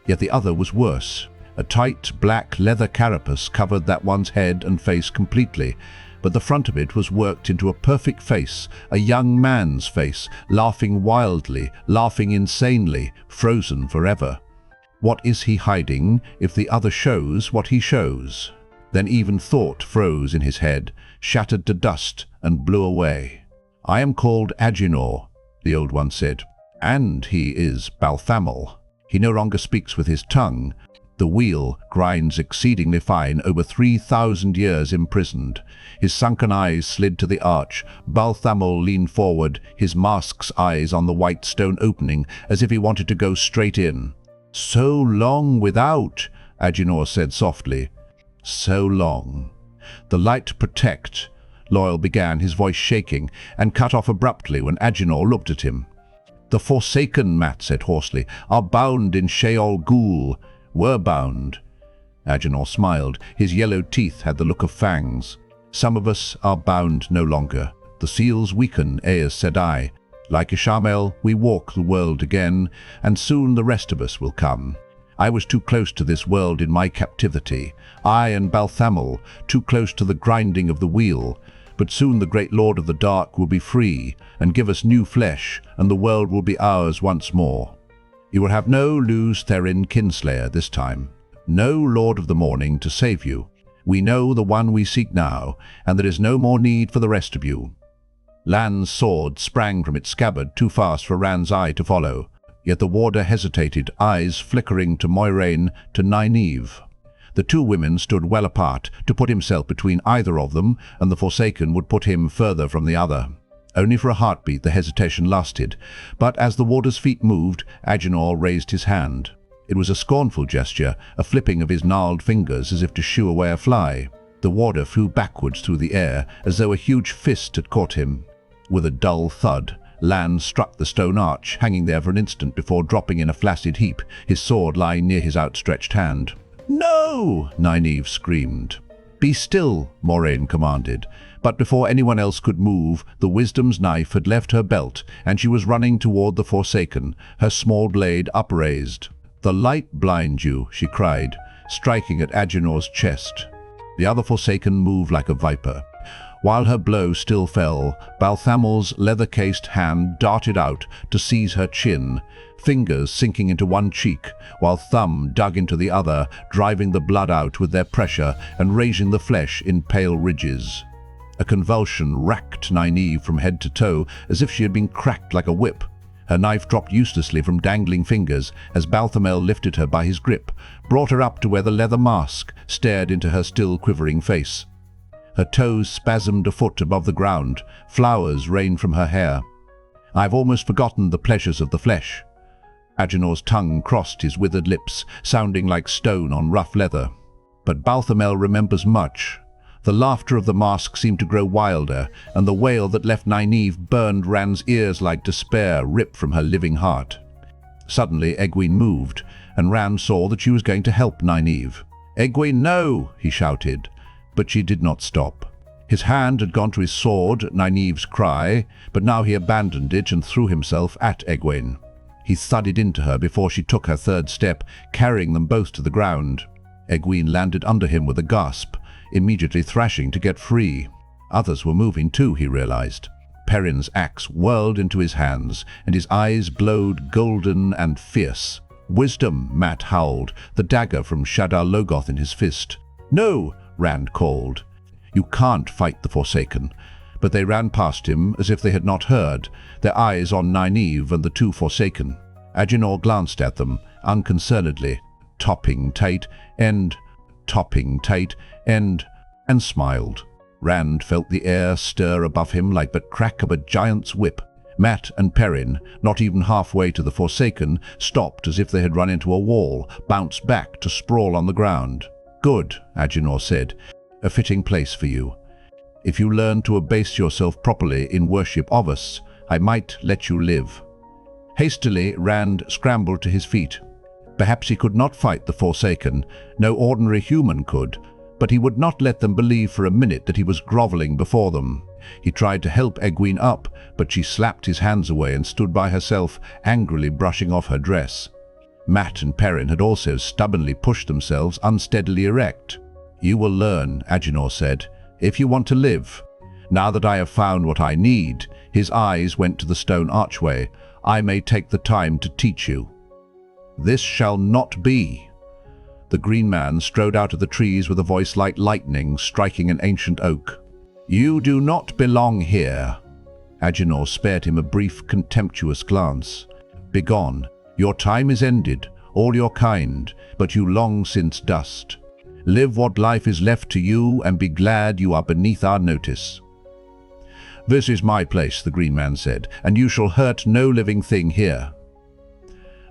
Yet the other was worse. A tight, black leather carapace covered that one's head and face completely, but the front of it was worked into a perfect face, a young man's face, laughing wildly, laughing insanely, frozen forever. What is he hiding if the other shows what he shows? Then even thought froze in his head, shattered to dust and blew away. I am called Aginor, the old one said, and he is Balthamel. He no longer speaks with his tongue. The wheel grinds exceedingly fine over 3,000 years imprisoned. His sunken eyes slid to the arch. Balthamel leaned forward, his mask's eyes on the white stone opening, as if he wanted to go straight in. So long without, Aginor said softly. So long. The light protect, Loyal began, his voice shaking, and cut off abruptly when Aginor looked at him. "The Forsaken," Mat said hoarsely, "are bound in Sheol Ghul. Were bound." Aginor smiled. His yellow teeth had the look of fangs. "Some of us are bound no longer. The seals weaken, as Sedai. Like Ishamel, we walk the world again, and soon the rest of us will come. I was too close to this world in my captivity. I and Balthamel, too close to the grinding of the wheel. But soon the great Lord of the Dark will be free and give us new flesh, and the world will be ours once more. You will have no Luz Therin Kinslayer this time. No Lord of the Morning to save you. We know the one we seek now, and there is no more need for the rest of you." Lan's sword sprang from its scabbard too fast for Rand's eye to follow. Yet the warder hesitated, eyes flickering to Moiraine, to Nynaeve. The two women stood well apart. To put himself between either of them, and the Forsaken would put him further from the other. Only for a heartbeat the hesitation lasted, but as the warder's feet moved, Aginor raised his hand. It was a scornful gesture, a flipping of his gnarled fingers as if to shoo away a fly. The warder flew backwards through the air, as though a huge fist had caught him. With a dull thud, Lan struck the stone arch, hanging there for an instant before dropping in a flaccid heap, his sword lying near his outstretched hand. "No!" Nynaeve screamed. "Be still," Moiraine commanded. But before anyone else could move, the Wisdom's knife had left her belt, and she was running toward the Forsaken, her small blade upraised. "The light blind you," she cried, striking at Aginor's chest. The other Forsaken moved like a viper. While her blow still fell, Balthamel's leather-cased hand darted out to seize her chin, fingers sinking into one cheek, while thumb dug into the other, driving the blood out with their pressure and raising the flesh in pale ridges. A convulsion racked Nynaeve from head to toe, as if she had been cracked like a whip. Her knife dropped uselessly from dangling fingers as Balthamel lifted her by his grip, brought her up to where the leather mask stared into her still quivering face. Her toes spasmed a foot above the ground. Flowers rained from her hair. "I've almost forgotten the pleasures of the flesh." Aginor's tongue crossed his withered lips, sounding like stone on rough leather. But Balthamel remembers much. The laughter of the mask seemed to grow wilder, and the wail that left Nynaeve burned Rand's ears like despair ripped from her living heart. Suddenly Egwene moved, and Rand saw that she was going to help Nynaeve. "Egwene, no!" he shouted. But she did not stop. His hand had gone to his sword at Nynaeve's cry, but now he abandoned it and threw himself at Egwene. He thudded into her before she took her third step, carrying them both to the ground. Egwene landed under him with a gasp, immediately thrashing to get free. Others were moving too, he realized. Perrin's axe whirled into his hands, and his eyes glowed golden and fierce. "Wisdom," Mat howled, the dagger from Shadar Logoth in his fist. "No!" Rand called. "You can't fight the Forsaken." But they ran past him as if they had not heard, their eyes on Nynaeve and the two Forsaken. Aginor glanced at them, unconcernedly. "Topping tight, end, topping tight, end," and smiled. Rand felt the air stir above him like the crack of a giant's whip. Mat and Perrin, not even halfway to the Forsaken, stopped as if they had run into a wall, bounced back to sprawl on the ground. "Good," Aginor said. "A fitting place for you. If you learn to abase yourself properly in worship of us, I might let you live." Hastily, Rand scrambled to his feet. Perhaps he could not fight the Forsaken, no ordinary human could, but he would not let them believe for a minute that he was groveling before them. He tried to help Egwene up, but she slapped his hands away and stood by herself, angrily brushing off her dress. Mat and Perrin had also stubbornly pushed themselves unsteadily erect. "You will learn," Aginor said, "if you want to live. Now that I have found what I need," his eyes went to the stone archway, "I may take the time to teach you." "This shall not be." The green man strode out of the trees with a voice like lightning striking an ancient oak. "You do not belong here." Aginor spared him a brief, contemptuous glance. "Begone. Your time is ended, all your kind, but you long since dust. Live what life is left to you, and be glad you are beneath our notice." "This is my place," the green man said, "and you shall hurt no living thing here."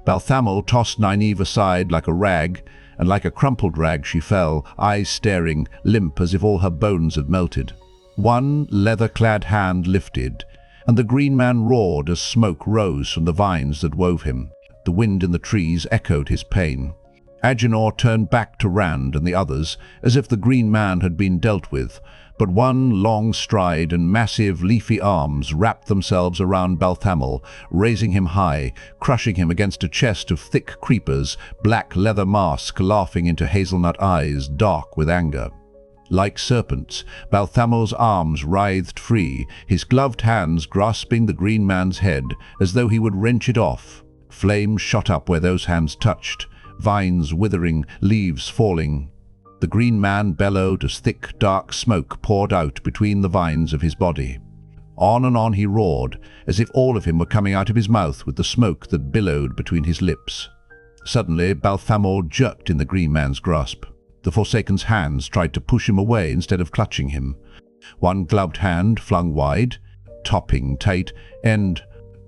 Balthamel tossed Nynaeve aside like a rag, and like a crumpled rag she fell, eyes staring, limp as if all her bones had melted. One leather-clad hand lifted, and the green man roared as smoke rose from the vines that wove him. The wind in the trees echoed his pain. Aginor turned back to Rand and the others, as if the green man had been dealt with, but one long stride and massive leafy arms wrapped themselves around Balthamel, raising him high, crushing him against a chest of thick creepers, black leather mask laughing into hazelnut eyes dark with anger. Like serpents, Balthamel's arms writhed free, his gloved hands grasping the green man's head as though he would wrench it off. Flames shot up where those hands touched, vines withering, leaves falling. The green man bellowed as thick, dark smoke poured out between the vines of his body. On and on he roared, as if all of him were coming out of his mouth with the smoke that billowed between his lips. Suddenly, Balthamel jerked in the green man's grasp. The Forsaken's hands tried to push him away instead of clutching him. One gloved hand flung wide, topping tight, end,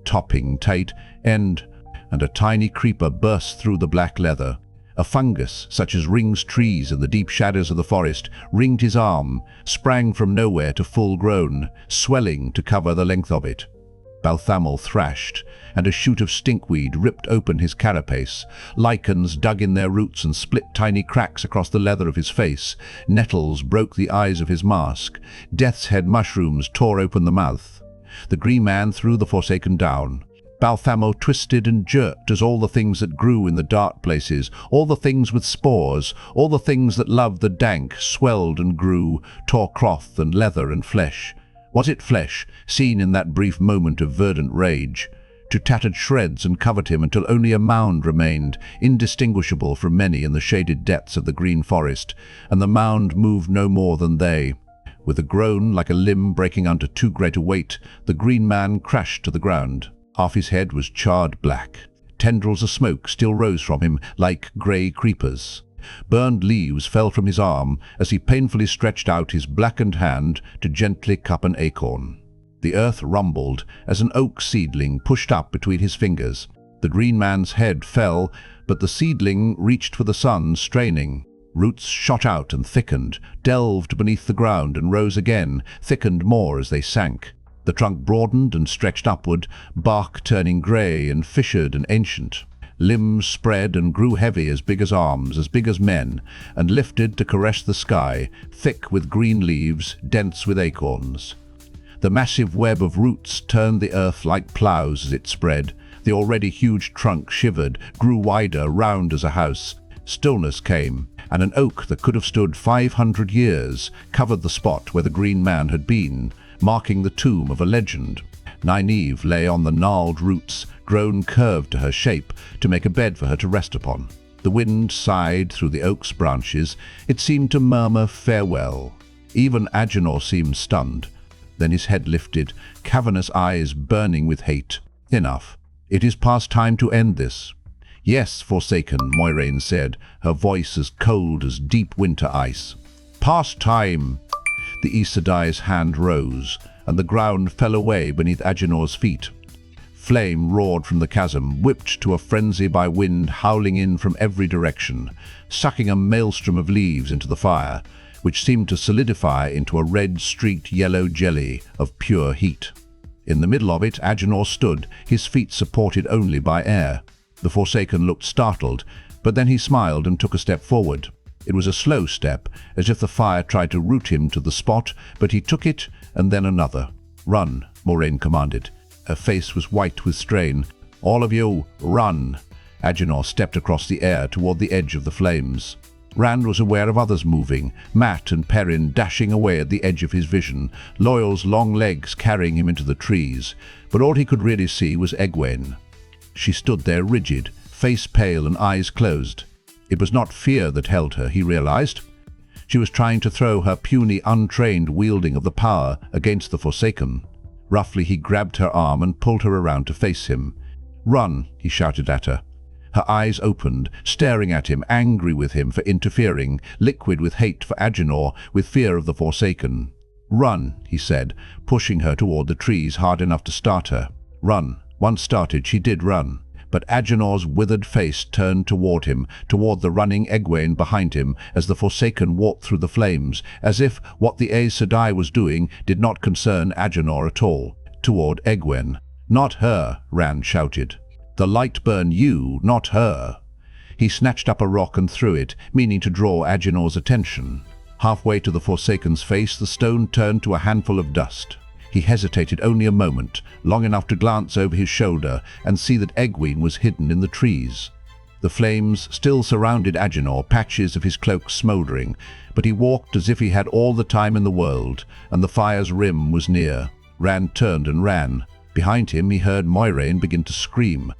topping tight, end, and a tiny creeper burst through the black leather. A fungus, such as rings trees in the deep shadows of the forest, ringed his arm, sprang from nowhere to full grown, swelling to cover the length of it. Balthamel thrashed, and a shoot of stinkweed ripped open his carapace. Lichens dug in their roots and split tiny cracks across the leather of his face. Nettles broke the eyes of his mask. Death's head mushrooms tore open the mouth. The green man threw the Forsaken down. Balthamel twisted and jerked as all the things that grew in the dark places, all the things with spores, all the things that loved the dank, swelled and grew, tore cloth and leather and flesh. Was it flesh, seen in that brief moment of verdant rage? To tattered shreds and covered him until only a mound remained, indistinguishable from many in the shaded depths of the green forest, and the mound moved no more than they. With a groan like a limb breaking under too great a weight, the green man crashed to the ground. Half his head was charred black. Tendrils of smoke still rose from him like grey creepers. Burned leaves fell from his arm as he painfully stretched out his blackened hand to gently cup an acorn. The earth rumbled as an oak seedling pushed up between his fingers. The green man's head fell, but the seedling reached for the sun, straining. Roots shot out and thickened, delved beneath the ground and rose again, thickened more as they sank. The trunk broadened and stretched upward, bark turning grey and fissured and ancient. Limbs spread and grew heavy as big as arms, as big as men, and lifted to caress the sky, thick with green leaves, dense with acorns. The massive web of roots turned the earth like ploughs as it spread. The already huge trunk shivered, grew wider, round as a house. Stillness came, and an oak that could have stood 500 years covered the spot where the green man had been, marking the tomb of a legend. Nynaeve lay on the gnarled roots, grown curved to her shape, to make a bed for her to rest upon. The wind sighed through the oak's branches. It seemed to murmur farewell. Even Aginor seemed stunned. Then his head lifted, cavernous eyes burning with hate. Enough. It is past time to end this. Yes, Forsaken, Moiraine said, her voice as cold as deep winter ice. Past time. The Aes Sedai's hand rose, and the ground fell away beneath Aginor's feet. Flame roared from the chasm, whipped to a frenzy by wind howling in from every direction, sucking a maelstrom of leaves into the fire, which seemed to solidify into a red-streaked yellow jelly of pure heat. In the middle of it, Aginor stood, his feet supported only by air. The Forsaken looked startled, but then he smiled and took a step forward. It was a slow step, as if the fire tried to root him to the spot, but he took it, and then another. Run, Moiraine commanded. Her face was white with strain. All of you, run! Aginor stepped across the air toward the edge of the flames. Rand was aware of others moving, Mat and Perrin dashing away at the edge of his vision, Loyal's long legs carrying him into the trees, but all he could really see was Egwene. She stood there rigid, face pale and eyes closed. It was not fear that held her, he realized. She was trying to throw her puny, untrained wielding of the power against the Forsaken. Roughly he grabbed her arm and pulled her around to face him. "Run," he shouted at her. Her eyes opened, staring at him, angry with him for interfering, liquid with hate for Aginor, with fear of the Forsaken. "Run," he said, pushing her toward the trees hard enough to start her. Run. Once started, she did run. but Aginor's withered face turned toward him, toward the running Egwene behind him, as the Forsaken walked through the flames, as if what the Aes Sedai was doing did not concern Aginor at all. Toward Egwene. "Not her," Rand shouted. "The light burn you, not her." He snatched up a rock and threw it, meaning to draw Aginor's attention. Halfway to the Forsaken's face, the stone turned to a handful of dust. He hesitated only a moment, long enough to glance over his shoulder and see that Egwene was hidden in the trees. The flames still surrounded Aginor, patches of his cloak smouldering, but he walked as if he had all the time in the world, and the fire's rim was near. Rand turned and ran. Behind him he heard Moiraine begin to scream.